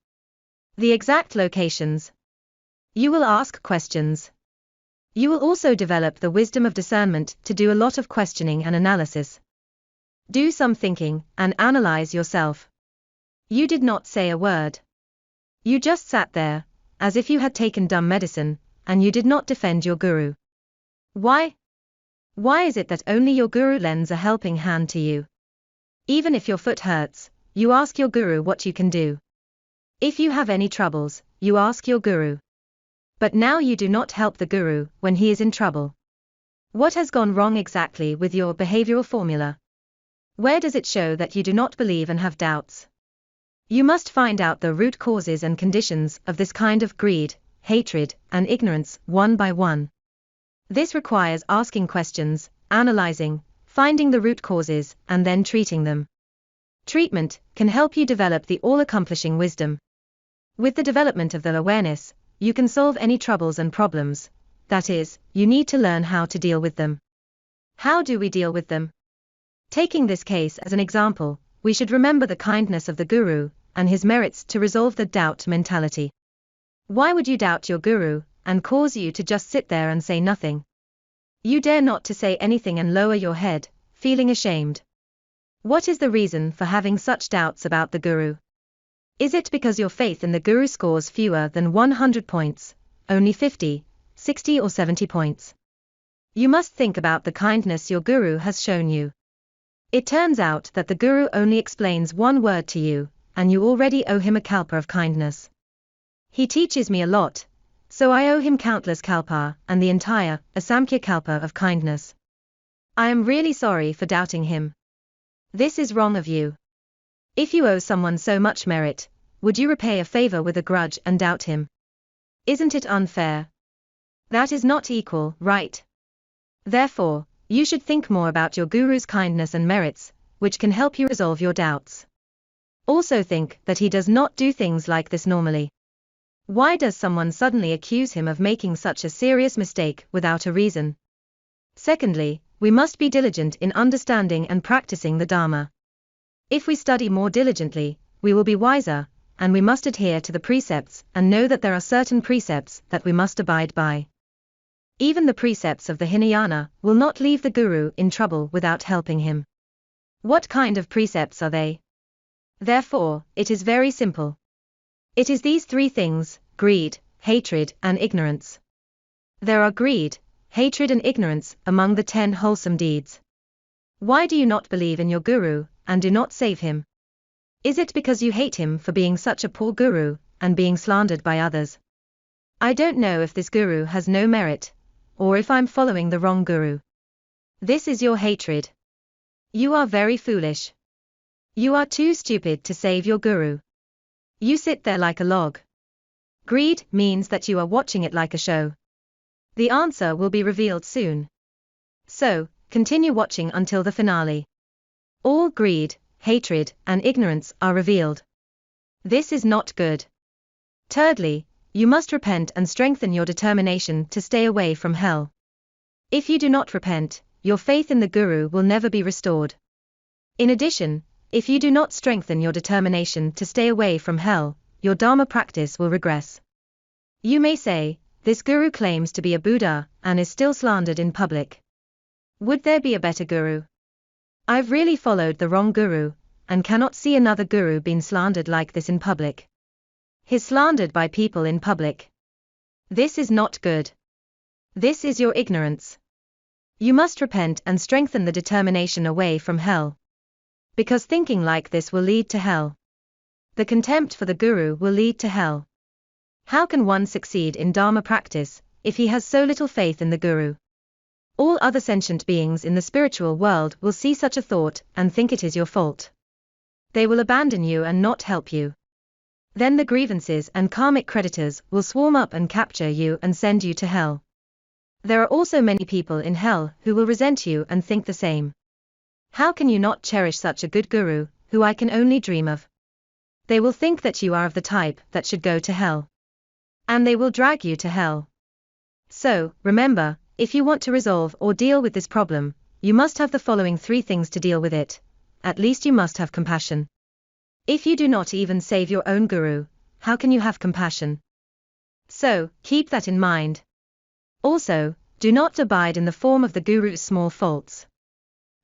The exact locations. You will ask questions. You will also develop the wisdom of discernment to do a lot of questioning and analysis. Do some thinking and analyze yourself. You did not say a word. You just sat there, as if you had taken dumb medicine, and you did not defend your Guru. Why? Why is it that only your Guru lends a helping hand to you? Even if your foot hurts, you ask your Guru what you can do. If you have any troubles, you ask your Guru. But now you do not help the Guru when he is in trouble. What has gone wrong exactly with your behavioral formula? Where does it show that you do not believe and have doubts? You must find out the root causes and conditions of this kind of greed, hatred, and ignorance one by one. This requires asking questions, analyzing, finding the root causes, and then treating them. Treatment can help you develop the all-accomplishing wisdom. With the development of the awareness, you can solve any troubles and problems. That is, you need to learn how to deal with them. How do we deal with them? Taking this case as an example, we should remember the kindness of the Guru and his merits to resolve the doubt mentality. Why would you doubt your Guru and cause you to just sit there and say nothing? You dare not to say anything and lower your head, feeling ashamed. What is the reason for having such doubts about the Guru? Is it because your faith in the Guru scores fewer than 100 points, only 50, 60 or 70 points? You must think about the kindness your Guru has shown you. It turns out that the Guru only explains one word to you, and you already owe him a kalpa of kindness. He teaches me a lot, so I owe him countless kalpa and the entire Asamkhya kalpa of kindness. I am really sorry for doubting him. This is wrong of you. If you owe someone so much merit, would you repay a favor with a grudge and doubt him? Isn't it unfair? That is not equal, right? Therefore, you should think more about your Guru's kindness and merits, which can help you resolve your doubts. Also think that he does not do things like this normally. Why does someone suddenly accuse him of making such a serious mistake without a reason? Secondly, we must be diligent in understanding and practicing the Dharma. If we study more diligently, we will be wiser, and we must adhere to the precepts and know that there are certain precepts that we must abide by. Even the precepts of the Hinayana will not leave the Guru in trouble without helping him. What kind of precepts are they? Therefore, it is very simple. It is these three things: greed, hatred, and ignorance. There are greed, hatred, and ignorance among the 10 wholesome deeds. Why do you not believe in your Guru, and do not save him? Is it because you hate him for being such a poor Guru, and being slandered by others? I don't know if this Guru has no merit, or if I'm following the wrong Guru. This is your hatred. You are very foolish. You are too stupid to save your Guru. You sit there like a log. Greed means that you are watching it like a show. The answer will be revealed soon. So, continue watching until the finale. All greed, hatred, and ignorance are revealed. This is not good. Thirdly, you must repent and strengthen your determination to stay away from hell. If you do not repent, your faith in the Guru will never be restored. In addition, if you do not strengthen your determination to stay away from hell, your Dharma practice will regress. You may say, this Guru claims to be a Buddha and is still slandered in public. Would there be a better Guru? I've really followed the wrong Guru, and cannot see another Guru being slandered like this in public. He's slandered by people in public. This is not good. This is your ignorance. You must repent and strengthen the determination away from hell. Because thinking like this will lead to hell. The contempt for the Guru will lead to hell. How can one succeed in Dharma practice if he has so little faith in the Guru? All other sentient beings in the spiritual world will see such a thought and think it is your fault. They will abandon you and not help you. Then the grievances and karmic creditors will swarm up and capture you and send you to hell. There are also many people in hell who will resent you and think the same. How can you not cherish such a good Guru, who I can only dream of? They will think that you are of the type that should go to hell. And they will drag you to hell. So, remember, if you want to resolve or deal with this problem, you must have the following 3 things to deal with it. At least you must have compassion. If you do not even save your own Guru, how can you have compassion? So, keep that in mind. Also, do not abide in the form of the Guru's small faults.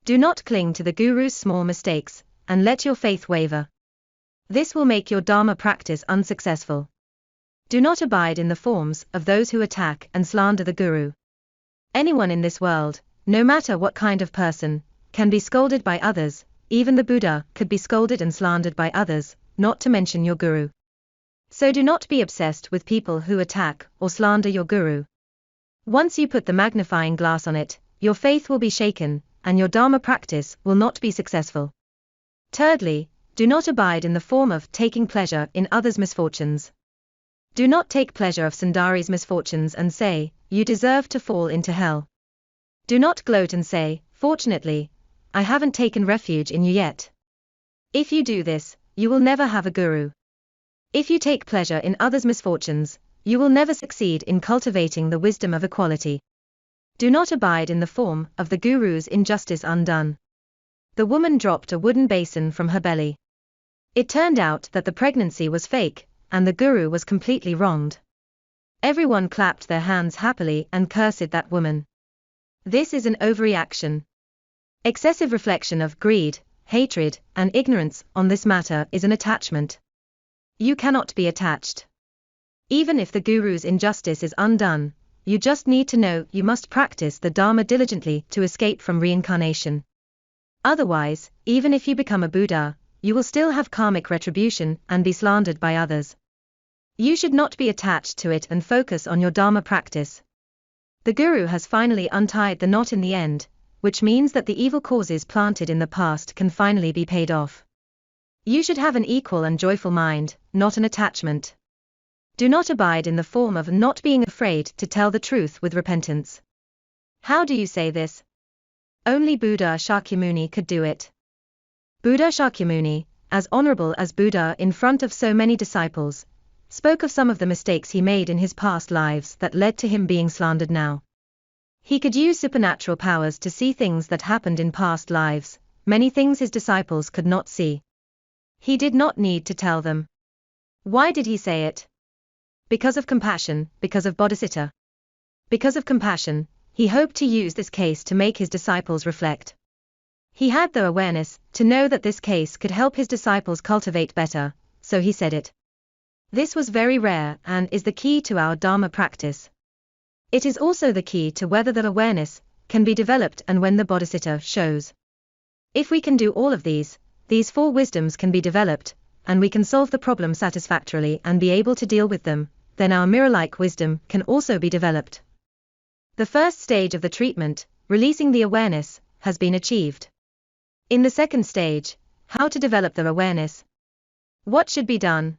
Do not cling to the Guru's small mistakes, and let your faith waver. This will make your Dharma practice unsuccessful. Do not abide in the forms of those who attack and slander the Guru. Anyone in this world, no matter what kind of person, can be scolded by others. Even the Buddha could be scolded and slandered by others, not to mention your Guru. So do not be obsessed with people who attack or slander your Guru. Once you put the magnifying glass on it, your faith will be shaken, and your Dharma practice will not be successful. Thirdly, Do not abide in the form of taking pleasure in others' misfortunes. Do not take pleasure of Sundari's misfortunes and say, you deserve to fall into hell. Do not gloat and say, fortunately, I haven't taken refuge in you yet. If you do this, you will never have a guru. If you take pleasure in others' misfortunes, you will never succeed in cultivating the wisdom of equality. Do not abide in the form of the guru's injustice undone. The woman dropped a wooden basin from her belly. It turned out that the pregnancy was fake, and the guru was completely wronged. Everyone clapped their hands happily and cursed that woman. This is an overreaction. Excessive reflection of greed, hatred, and ignorance on this matter is an attachment. You cannot be attached. Even if the guru's injustice is undone, you just need to know you must practice the Dharma diligently to escape from reincarnation. Otherwise, even if you become a Buddha, you will still have karmic retribution and be slandered by others. You should not be attached to it and focus on your Dharma practice. The Guru has finally untied the knot in the end, which means that the evil causes planted in the past can finally be paid off. You should have an equal and joyful mind, not an attachment. Do not abide in the form of not being afraid to tell the truth with repentance. How do you say this? Only Buddha Shakyamuni could do it. Buddha Shakyamuni, as honorable as Buddha in front of so many disciples, spoke of some of the mistakes he made in his past lives that led to him being slandered now. He could use supernatural powers to see things that happened in past lives, many things his disciples could not see. He did not need to tell them. Why did he say it? Because of compassion, because of bodhicitta. Because of compassion, he hoped to use this case to make his disciples reflect. He had the awareness to know that this case could help his disciples cultivate better, so he said it. This was very rare and is the key to our Dharma practice. It is also the key to whether the awareness can be developed and when the bodhicitta shows. If we can do all of these four wisdoms can be developed, and we can solve the problem satisfactorily and be able to deal with them, then our mirror-like wisdom can also be developed. The first stage of the treatment, releasing the awareness, has been achieved. In the second stage, how to develop the awareness? What should be done?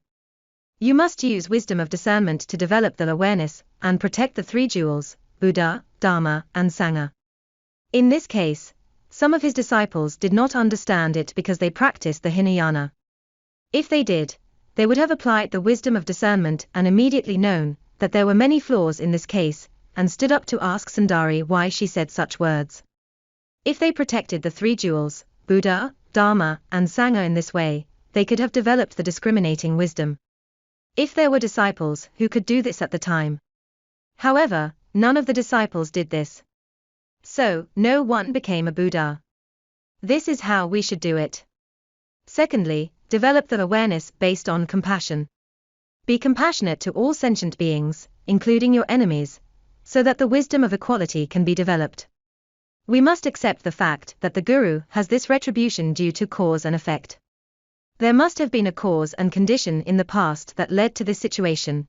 You must use wisdom of discernment to develop the awareness and protect the three jewels, Buddha, Dharma, and Sangha. In this case, some of his disciples did not understand it because they practiced the Hinayana. If they did, they would have applied the wisdom of discernment and immediately known that there were many flaws in this case, and stood up to ask Sundari why she said such words. If they protected the three jewels, Buddha, Dharma, and Sangha in this way, they could have developed the discriminating wisdom. If there were disciples who could do this at the time. However, none of the disciples did this. So, no one became a Buddha. This is how we should do it. Secondly, develop the awareness based on compassion. Be compassionate to all sentient beings, including your enemies, so that the wisdom of equality can be developed. We must accept the fact that the Guru has this retribution due to cause and effect. There must have been a cause and condition in the past that led to this situation.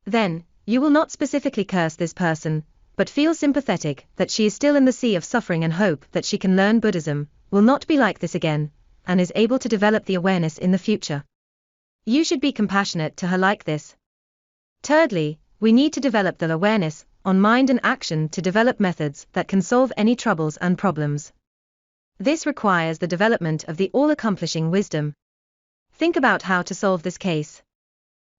Then, you will not specifically curse this person, but feel sympathetic that she is still in the sea of suffering and hope that she can learn Buddhism, will not be like this again, and is able to develop the awareness in the future. You should be compassionate to her like this. Thirdly, we need to develop the awareness on mind and action to develop methods that can solve any troubles and problems. This requires the development of the all-accomplishing wisdom. Think about how to solve this case.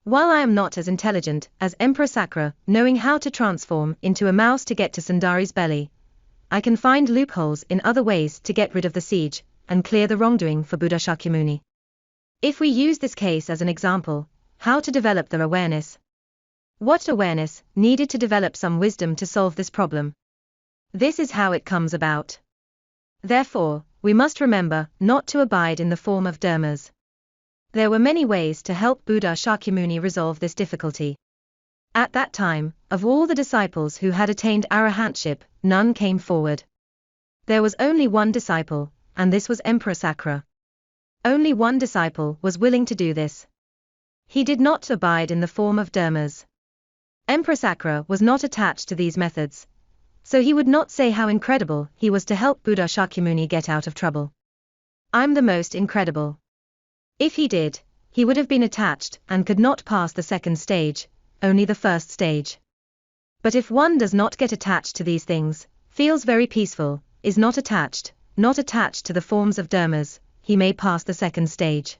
While I am not as intelligent as Emperor Sakra, knowing how to transform into a mouse to get to Sundari's belly, I can find loopholes in other ways to get rid of the siege and clear the wrongdoing for Buddha Shakyamuni. If we use this case as an example, how to develop the awareness? What awareness needed to develop some wisdom to solve this problem? This is how it comes about. Therefore, we must remember not to abide in the form of dharmas. There were many ways to help Buddha Shakyamuni resolve this difficulty. At that time, of all the disciples who had attained arahantship, none came forward. There was only one disciple, and this was Emperor Sakra. Only one disciple was willing to do this. He did not abide in the form of dharmas. Emperor Sakra was not attached to these methods, so he would not say how incredible he was to help Buddha Shakyamuni get out of trouble. I'm the most incredible. If he did, he would have been attached and could not pass the second stage, only the first stage. But if one does not get attached to these things, feels very peaceful, is not attached to the forms of dharmas, he may pass the second stage.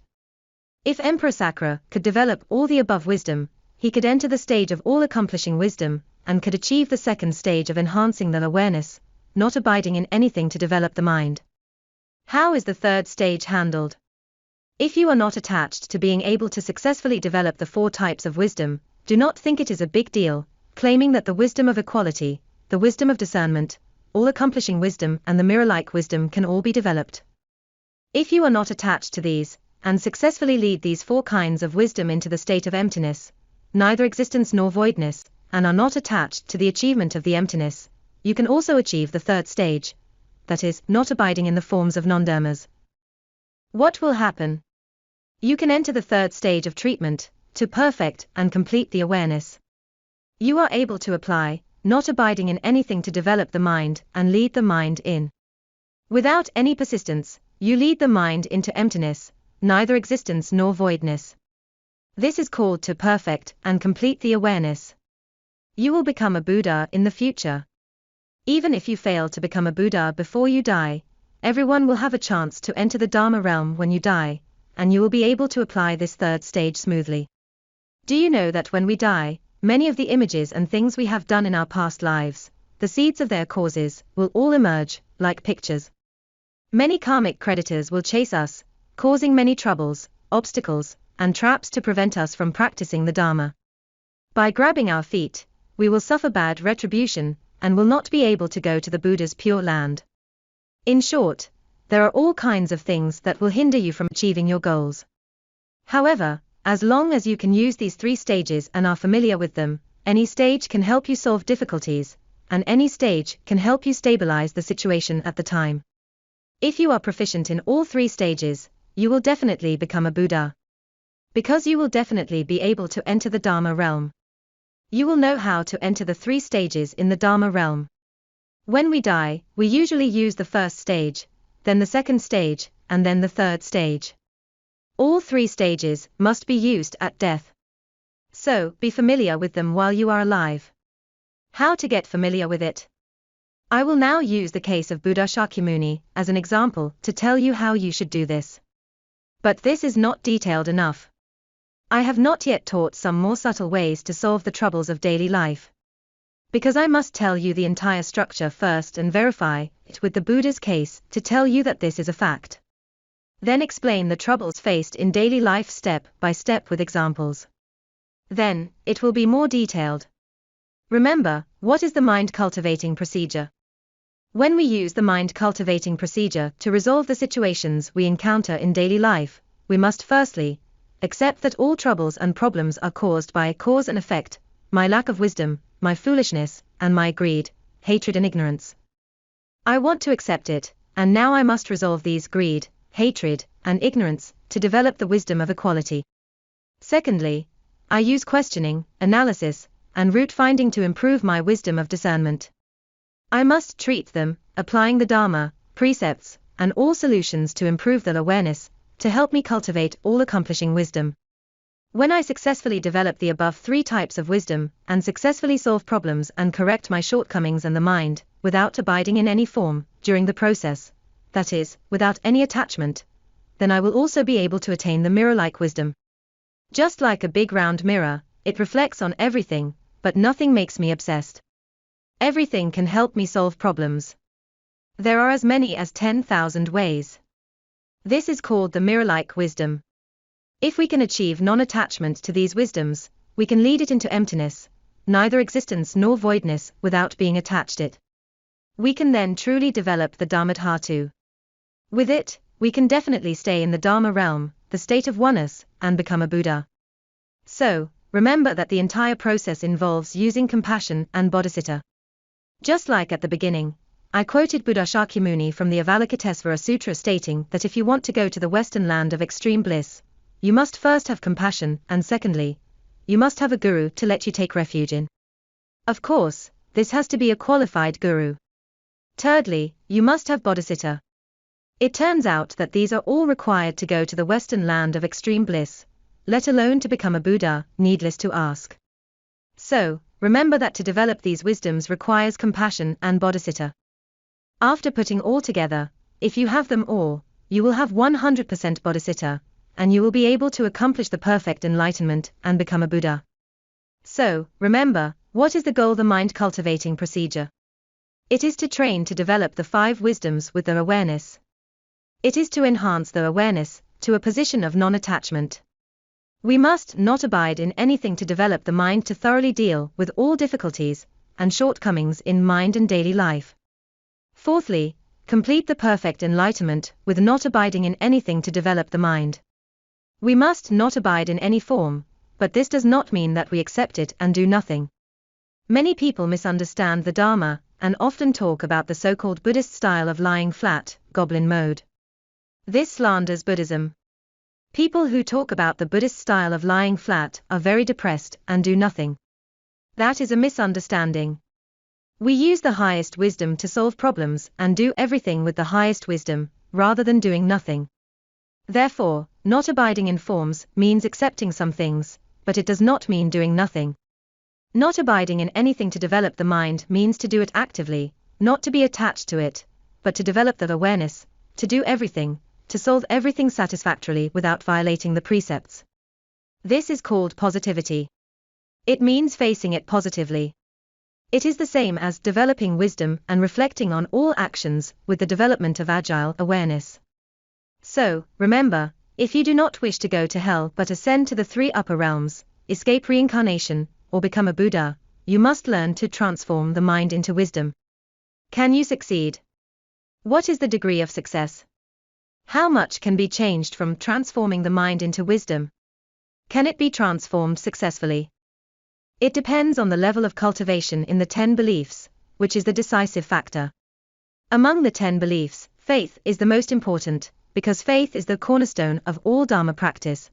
If Emperor Sakra could develop all the above wisdom, he could enter the stage of all-accomplishing wisdom, and could achieve the second stage of enhancing the awareness, not abiding in anything to develop the mind. How is the third stage handled? If you are not attached to being able to successfully develop the 4 types of wisdom, do not think it is a big deal, claiming that the wisdom of equality, the wisdom of discernment, all-accomplishing wisdom and the mirror-like wisdom can all be developed. If you are not attached to these, and successfully lead these 4 kinds of wisdom into the state of emptiness, neither existence nor voidness, and are not attached to the achievement of the emptiness, you can also achieve the third stage, that is, not abiding in the forms of non-dharmas. What will happen? You can enter the third stage of treatment, to perfect and complete the awareness. You are able to apply, not abiding in anything to develop the mind and lead the mind in. Without any persistence, you lead the mind into emptiness, neither existence nor voidness. This is called to perfect and complete the awareness. You will become a Buddha in the future. Even if you fail to become a Buddha before you die, everyone will have a chance to enter the Dharma realm when you die, and you will be able to apply this third stage smoothly. Do you know that when we die, many of the images and things we have done in our past lives, the seeds of their causes, will all emerge, like pictures. Many karmic creditors will chase us, causing many troubles, obstacles, and traps to prevent us from practicing the Dharma. By grabbing our feet, we will suffer bad retribution, and will not be able to go to the Buddha's pure land. In short, there are all kinds of things that will hinder you from achieving your goals. However, as long as you can use these 3 stages and are familiar with them, any stage can help you solve difficulties, and any stage can help you stabilize the situation at the time. If you are proficient in all 3 stages, you will definitely become a Buddha. Because you will definitely be able to enter the Dharma realm. You will know how to enter the 3 stages in the Dharma realm. When we die, we usually use the first stage, then the second stage, and then the third stage. All 3 stages must be used at death. So, be familiar with them while you are alive. How to get familiar with it? I will now use the case of Buddha Shakyamuni as an example to tell you how you should do this. But this is not detailed enough. I have not yet taught some more subtle ways to solve the troubles of daily life. Because I must tell you the entire structure first and verify it with the Buddha's case to tell you that this is a fact. Then explain the troubles faced in daily life step by step with examples. Then, it will be more detailed. Remember, what is the mind cultivating procedure? When we use the mind cultivating procedure to resolve the situations we encounter in daily life, we must firstly accept that all troubles and problems are caused by cause and effect, my lack of wisdom, my foolishness, and my greed, hatred and ignorance. I want to accept it, and now I must resolve these greed, hatred, and ignorance to develop the wisdom of equality. Secondly, I use questioning, analysis, and root finding to improve my wisdom of discernment. I must treat them, applying the Dharma, precepts, and all solutions to improve the awareness, to help me cultivate all-accomplishing wisdom. When I successfully develop the above 3 types of wisdom, and successfully solve problems and correct my shortcomings in the mind, without abiding in any form, during the process, that is, without any attachment, then I will also be able to attain the mirror-like wisdom. Just like a big round mirror, it reflects on everything, but nothing makes me obsessed. Everything can help me solve problems. There are as many as 10,000 ways. This is called the mirror-like wisdom. If we can achieve non-attachment to these wisdoms, we can lead it into emptiness, neither existence nor voidness, without being attached it. We can then truly develop the Dharmadhatu. With it, we can definitely stay in the Dharma realm, the state of oneness, and become a Buddha. So, remember that the entire process involves using compassion and bodhicitta. Just like at the beginning, I quoted Buddha Shakyamuni from the Avalokitesvara Sutra stating that if you want to go to the western land of extreme bliss, you must first have compassion, and secondly, you must have a guru to let you take refuge in. Of course, this has to be a qualified guru. Thirdly, you must have bodhicitta. It turns out that these are all required to go to the Western land of extreme bliss, let alone to become a Buddha, needless to ask. So, remember that to develop these wisdoms requires compassion and bodhicitta. After putting all together, if you have them all, you will have 100% bodhicitta, and you will be able to accomplish the perfect enlightenment and become a Buddha. So, remember, what is the goal? The mind cultivating procedure. It is to train to develop the 5 wisdoms with the awareness. It is to enhance the awareness to a position of non-attachment. We must not abide in anything to develop the mind to thoroughly deal with all difficulties and shortcomings in mind and daily life. Fourthly, complete the perfect enlightenment with not abiding in anything to develop the mind. We must not abide in any form, but this does not mean that we accept it and do nothing. Many people misunderstand the Dharma and often talk about the so-called Buddhist style of lying flat, goblin mode. This slanders Buddhism. People who talk about the Buddhist style of lying flat are very depressed and do nothing. That is a misunderstanding. We use the highest wisdom to solve problems and do everything with the highest wisdom, rather than doing nothing. Therefore, not abiding in forms means accepting some things, but it does not mean doing nothing. Not abiding in anything to develop the mind means to do it actively, not to be attached to it, but to develop that awareness, to do everything, to solve everything satisfactorily without violating the precepts. This is called positivity. It means facing it positively. It is the same as developing wisdom and reflecting on all actions with the development of agile awareness. So, remember, if you do not wish to go to hell but ascend to the 3 upper realms, escape reincarnation, or become a Buddha, you must learn to transform the mind into wisdom. Can you succeed? What is the degree of success? How much can be changed from transforming the mind into wisdom? Can it be transformed successfully? It depends on the level of cultivation in the 10 beliefs, which is the decisive factor. Among the 10 beliefs, faith is the most important, because faith is the cornerstone of all Dharma practice.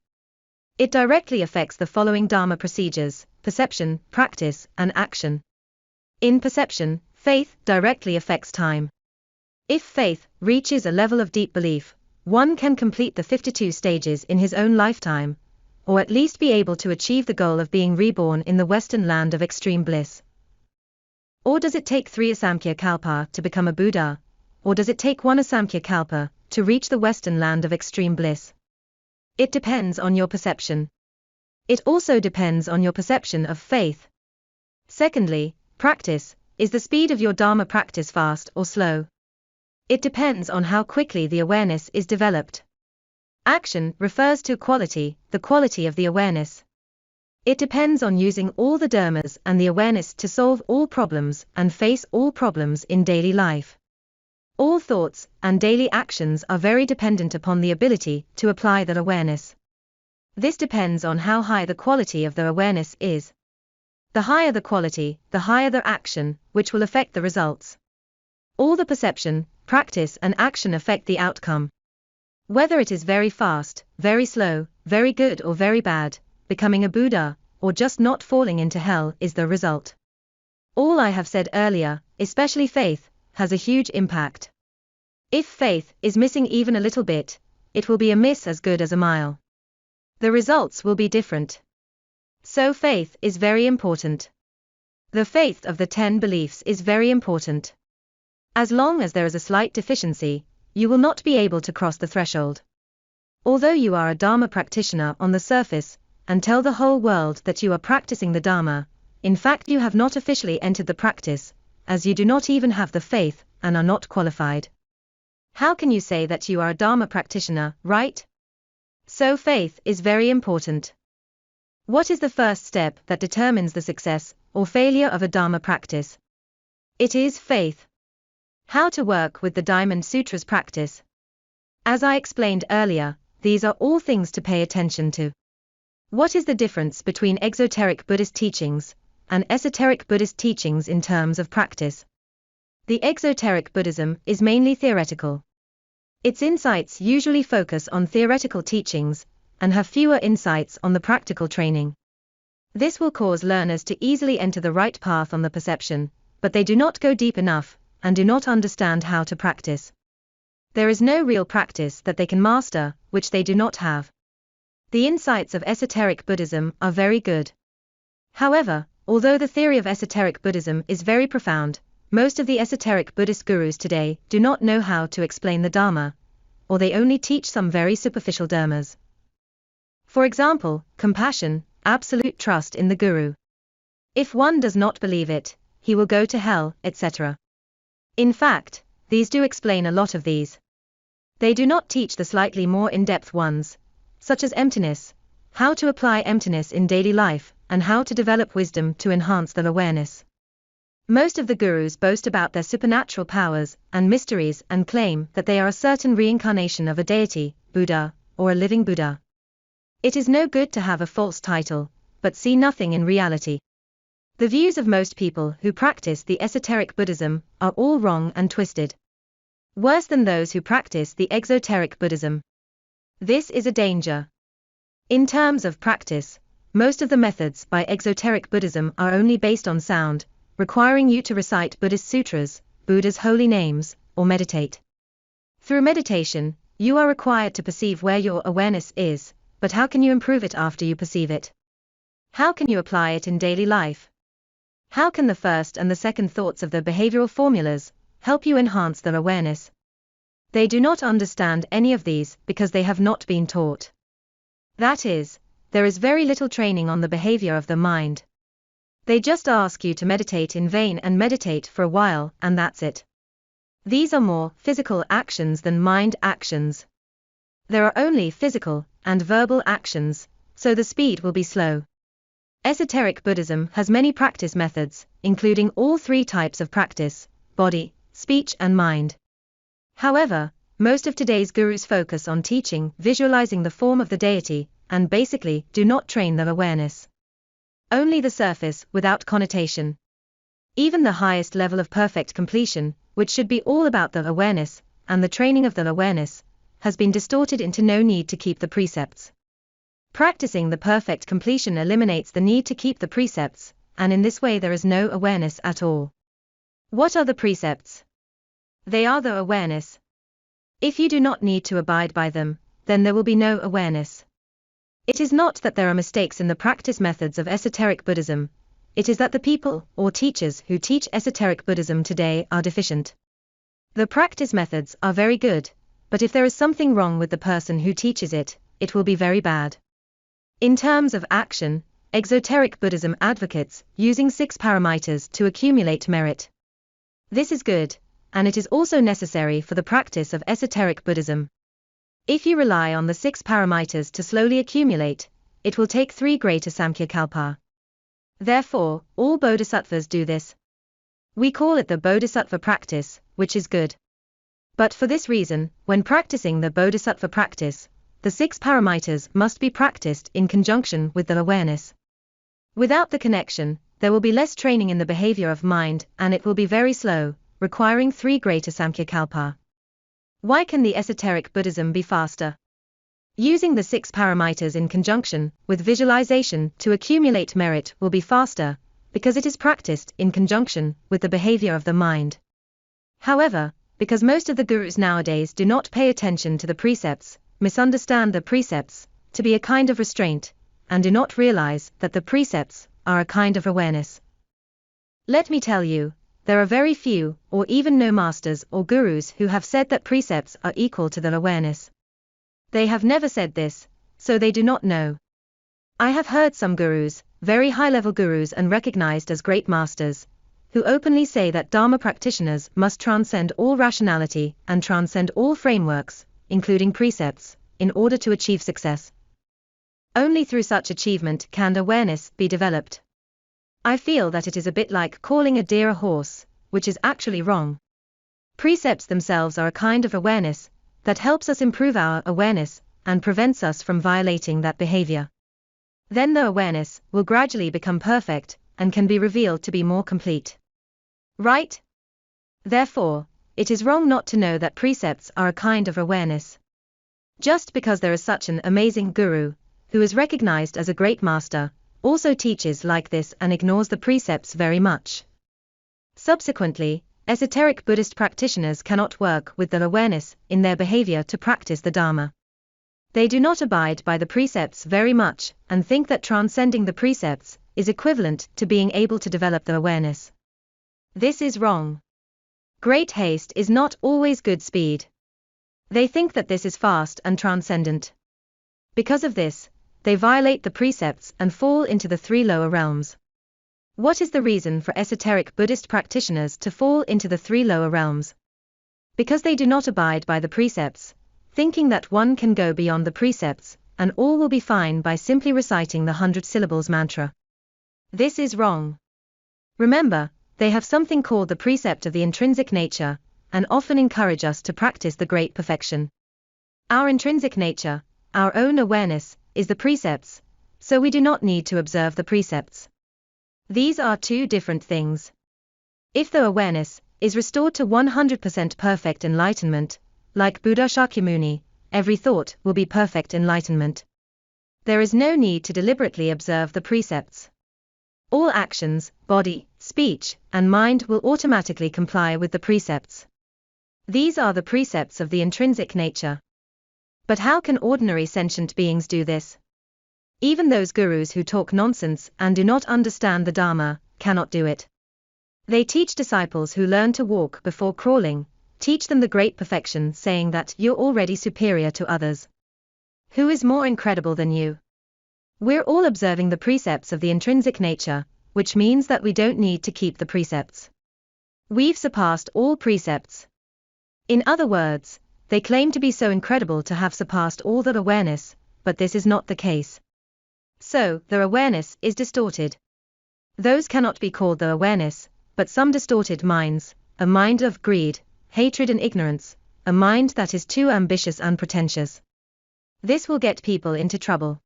It directly affects the following Dharma procedures: perception, practice, and action. In perception, faith directly affects time. If faith reaches a level of deep belief, one can complete the 52 stages in his own lifetime, or at least be able to achieve the goal of being reborn in the Western land of extreme bliss. Or does it take 3 Asamkhya Kalpa to become a Buddha, or does it take 1 Asamkhya Kalpa to reach the Western land of extreme bliss? It depends on your perception. It also depends on your perception of faith. Secondly, practice is the speed of your Dharma practice fast or slow. It depends on how quickly the awareness is developed. Action refers to quality, the quality of the awareness. It depends on using all the dharmas and the awareness to solve all problems and face all problems in daily life. All thoughts and daily actions are very dependent upon the ability to apply that awareness. This depends on how high the quality of the awareness is. The higher the quality, the higher the action, which will affect the results. All the perception, practice, and action affect the outcome. Whether it is very fast, very slow, very good, or very bad, becoming a Buddha, or just not falling into hell is the result. All I have said earlier, especially faith, has a huge impact. If faith is missing even a little bit, it will be a miss as good as a mile. The results will be different. So faith is very important. The faith of the 10 beliefs is very important. As long as there is a slight deficiency, you will not be able to cross the threshold. Although you are a Dharma practitioner on the surface, and tell the whole world that you are practicing the Dharma, in fact you have not officially entered the practice, as you do not even have the faith, and are not qualified. How can you say that you are a Dharma practitioner, right? So faith is very important. What is the first step that determines the success or failure of a Dharma practice? It is faith. How to work with the Diamond Sutras practice. As I explained earlier, these are all things to pay attention to. What is the difference between exoteric Buddhist teachings and esoteric Buddhist teachings in terms of practice? The exoteric Buddhism is mainly theoretical. Its insights usually focus on theoretical teachings and have fewer insights on the practical training. This will cause learners to easily enter the right path on the perception, but they do not go deep enough and do not understand how to practice. There is no real practice that they can master, which they do not have. The insights of esoteric Buddhism are very good. However, although the theory of esoteric Buddhism is very profound, most of the esoteric Buddhist gurus today do not know how to explain the Dharma, or they only teach some very superficial dharmas. For example, compassion, absolute trust in the guru. If one does not believe it, he will go to hell, etc. In fact, these do explain a lot of these. They do not teach the slightly more in-depth ones, such as emptiness, how to apply emptiness in daily life, and how to develop wisdom to enhance the awareness. Most of the gurus boast about their supernatural powers and mysteries and claim that they are a certain reincarnation of a deity, Buddha, or a living Buddha. It is no good to have a false title, but see nothing in reality. The views of most people who practice the esoteric Buddhism are all wrong and twisted. Worse than those who practice the exoteric Buddhism. This is a danger. In terms of practice, most of the methods by exoteric Buddhism are only based on sound, requiring you to recite Buddhist sutras, Buddha's holy names, or meditate. Through meditation, you are required to perceive where your awareness is, but how can you improve it after you perceive it? How can you apply it in daily life? How can the first and the second thoughts of the behavioral formulas help you enhance their awareness? They do not understand any of these because they have not been taught. That is, there is very little training on the behavior of the mind. They just ask you to meditate in vain and meditate for a while, and that's it. These are more physical actions than mind actions. There are only physical and verbal actions, so the speed will be slow. Esoteric Buddhism has many practice methods, including all three types of practice: body, speech, and mind. However, most of today's gurus focus on teaching, visualizing the form of the deity, and basically do not train their awareness. Only the surface, without connotation. Even the highest level of perfect completion, which should be all about the awareness, and the training of the awareness, has been distorted into no need to keep the precepts. Practicing the perfect completion eliminates the need to keep the precepts, and in this way there is no awareness at all. What are the precepts? They are the awareness. If you do not need to abide by them, then there will be no awareness. It is not that there are mistakes in the practice methods of esoteric Buddhism, it is that the people or teachers who teach esoteric Buddhism today are deficient. The practice methods are very good, but if there is something wrong with the person who teaches it, it will be very bad. In terms of action, exoteric Buddhism advocates using 6 paramitas to accumulate merit. This is good, and it is also necessary for the practice of esoteric Buddhism. If you rely on the 6 paramitas to slowly accumulate, it will take 3 greater Samkhya-kalpa. Therefore, all bodhisattvas do this. We call it the bodhisattva practice, which is good. But for this reason, when practicing the bodhisattva practice, the 6 paramitas must be practiced in conjunction with the awareness. Without the connection, there will be less training in the behavior of mind, and it will be very slow, requiring 3 greater Samkhya-kalpa. Why can the esoteric Buddhism be faster? Using the 6 paramitas in conjunction with visualization to accumulate merit will be faster, because it is practiced in conjunction with the behavior of the mind. However, because most of the gurus nowadays do not pay attention to the precepts, misunderstand the precepts to be a kind of restraint, and do not realize that the precepts are a kind of awareness. Let me tell you, there are very few, or even no masters or gurus who have said that precepts are equal to the awareness. They have never said this, so they do not know. I have heard some gurus, very high-level gurus and recognized as great masters, who openly say that Dharma practitioners must transcend all rationality and transcend all frameworks, including precepts, in order to achieve success. Only through such achievement can awareness be developed. I feel that it is a bit like calling a deer a horse, which is actually wrong. Precepts themselves are a kind of awareness that helps us improve our awareness and prevents us from violating that behavior. Then the awareness will gradually become perfect and can be revealed to be more complete. Right? Therefore, it is wrong not to know that precepts are a kind of awareness. Just because there is such an amazing guru, who is recognized as a great master, also teaches like this and ignores the precepts very much. Subsequently, Esoteric Buddhist practitioners cannot work with the awareness in their behavior to practice the Dharma. They do not abide by the precepts very much and think that transcending the precepts is equivalent to being able to develop the awareness. This is wrong. Great haste is not always good speed. They think that this is fast and transcendent. Because of this, they violate the precepts and fall into the three lower realms. What is the reason for esoteric Buddhist practitioners to fall into the three lower realms? Because they do not abide by the precepts, thinking that one can go beyond the precepts, and all will be fine by simply reciting the 100 syllables mantra. This is wrong. Remember, they have something called the precept of the intrinsic nature, and often encourage us to practice the great perfection. Our intrinsic nature, our own awareness, is the precepts, so we do not need to observe the precepts. These are two different things. If the awareness is restored to 100% perfect enlightenment, like Buddha Shakyamuni, every thought will be perfect enlightenment. There is no need to deliberately observe the precepts. All actions, body, speech, and mind will automatically comply with the precepts. These are the precepts of the intrinsic nature. But how can ordinary sentient beings do this? Even those gurus who talk nonsense and do not understand the Dharma cannot do it. They teach disciples who learn to walk before crawling, teach them the great perfection, saying that you're already superior to others. Who is more incredible than you? We're all observing the precepts of the intrinsic nature, which means that we don't need to keep the precepts. We've surpassed all precepts. In other words, they claim to be so incredible to have surpassed all that awareness, but this is not the case. So, their awareness is distorted. Those cannot be called the awareness, but some distorted minds, a mind of greed, hatred and ignorance, a mind that is too ambitious and pretentious. This will get people into trouble.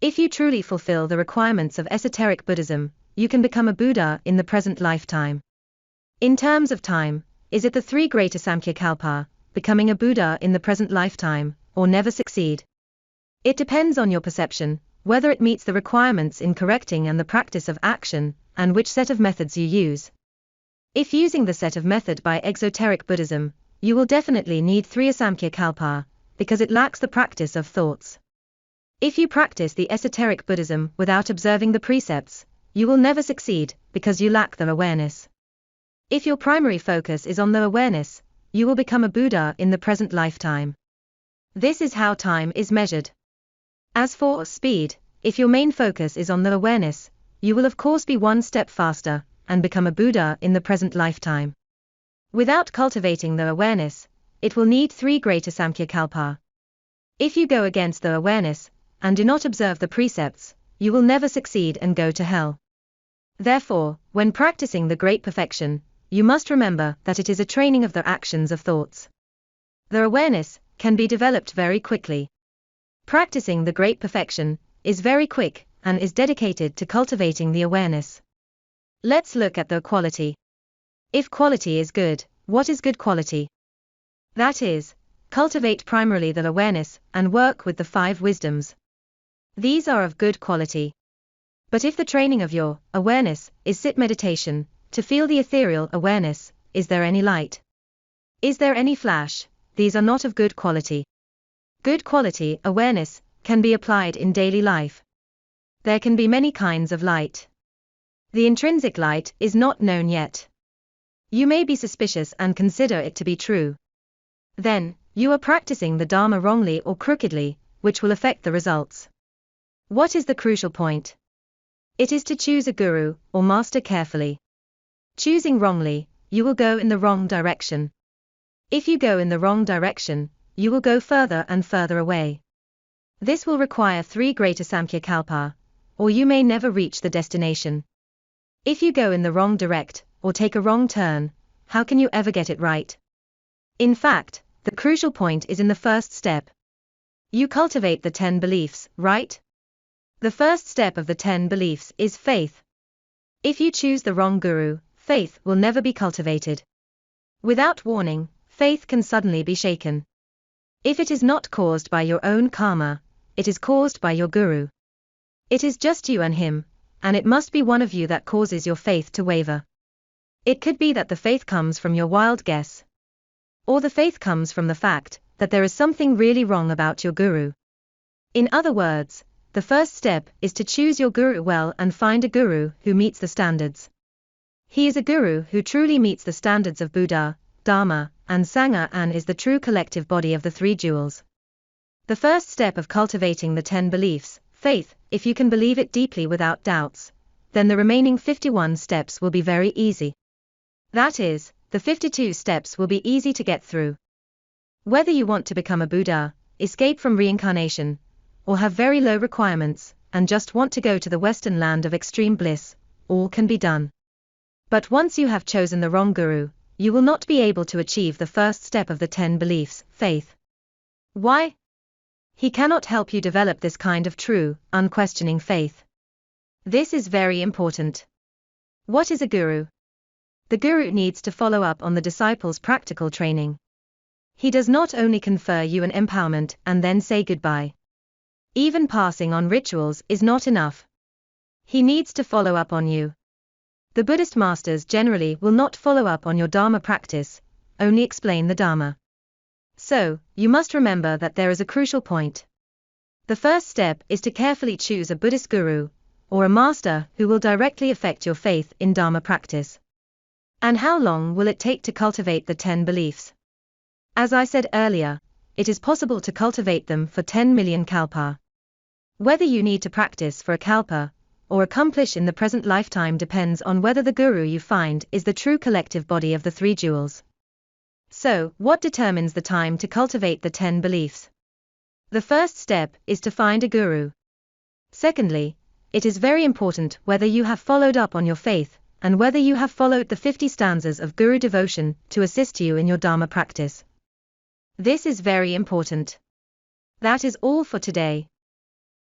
If you truly fulfill the requirements of esoteric Buddhism, you can become a Buddha in the present lifetime. In terms of time, is it the three greater Samkhya-kalpa, becoming a Buddha in the present lifetime, or never succeed? It depends on your perception, whether it meets the requirements in correcting and the practice of action, and which set of methods you use. If using the set of method by exoteric Buddhism, you will definitely need 3 Samkhya-kalpa, because it lacks the practice of thoughts. If you practice the esoteric Buddhism without observing the precepts, you will never succeed, because you lack the awareness. If your primary focus is on the awareness, you will become a Buddha in the present lifetime. This is how time is measured. As for speed, if your main focus is on the awareness, you will of course be one step faster, and become a Buddha in the present lifetime. Without cultivating the awareness, it will need 3 greater Samkhya-kalpa. If you go against the awareness, and do not observe the precepts, you will never succeed and go to hell. Therefore, when practicing the great perfection, you must remember that it is a training of the actions of thoughts. The awareness can be developed very quickly. Practicing the great perfection is very quick and is dedicated to cultivating the awareness. Let's look at the quality. If quality is good, what is good quality? That is, cultivate primarily the awareness and work with the 5 wisdoms. These are of good quality. But if the training of your awareness is sit meditation, to feel the ethereal awareness, is there any light? Is there any flash? These are not of good quality. Good quality awareness can be applied in daily life. There can be many kinds of light. The intrinsic light is not known yet. You may be suspicious and consider it to be true. Then, you are practicing the Dharma wrongly or crookedly, which will affect the results. What is the crucial point? It is to choose a guru or master carefully. Choosing wrongly, you will go in the wrong direction. If you go in the wrong direction, you will go further and further away. This will require 3 greater Samkhya-kalpa, or you may never reach the destination. If you go in the wrong direct, or take a wrong turn, how can you ever get it right? In fact, the crucial point is in the first step. You cultivate the 10 beliefs, right? The first step of the 10 beliefs is faith. If you choose the wrong guru, faith will never be cultivated. Without warning, faith can suddenly be shaken. If it is not caused by your own karma, it is caused by your guru. It is just you and him, and it must be one of you that causes your faith to waver. It could be that the faith comes from your wild guess. Or the faith comes from the fact that there is something really wrong about your guru. In other words, the first step is to choose your guru well and find a guru who meets the standards. He is a guru who truly meets the standards of Buddha, Dharma, and Sangha and is the true collective body of the three jewels. The first step of cultivating the 10 beliefs, faith, if you can believe it deeply without doubts, then the remaining 51 steps will be very easy. That is, the 52 steps will be easy to get through. Whether you want to become a Buddha, escape from reincarnation, or have very low requirements, and just want to go to the Western land of extreme bliss, all can be done. But once you have chosen the wrong guru, you will not be able to achieve the first step of the 10 beliefs, faith. Why? He cannot help you develop this kind of true, unquestioning faith. This is very important. What is a guru? The guru needs to follow up on the disciple's practical training. He does not only confer you an empowerment and then say goodbye. Even passing on rituals is not enough. He needs to follow up on you. The Buddhist masters generally will not follow up on your Dharma practice, only explain the Dharma. So, you must remember that there is a crucial point. The first step is to carefully choose a Buddhist guru, or a master who will directly affect your faith in Dharma practice. And how long will it take to cultivate the 10 beliefs? As I said earlier, it is possible to cultivate them for 10 million kalpa. Whether you need to practice for a kalpa, or accomplish in the present lifetime depends on whether the guru you find is the true collective body of the three jewels. So, what determines the time to cultivate the 10 beliefs? The first step is to find a guru. Secondly, it is very important whether you have followed up on your faith, and whether you have followed the 50 stanzas of guru devotion to assist you in your Dharma practice. This is very important. That is all for today.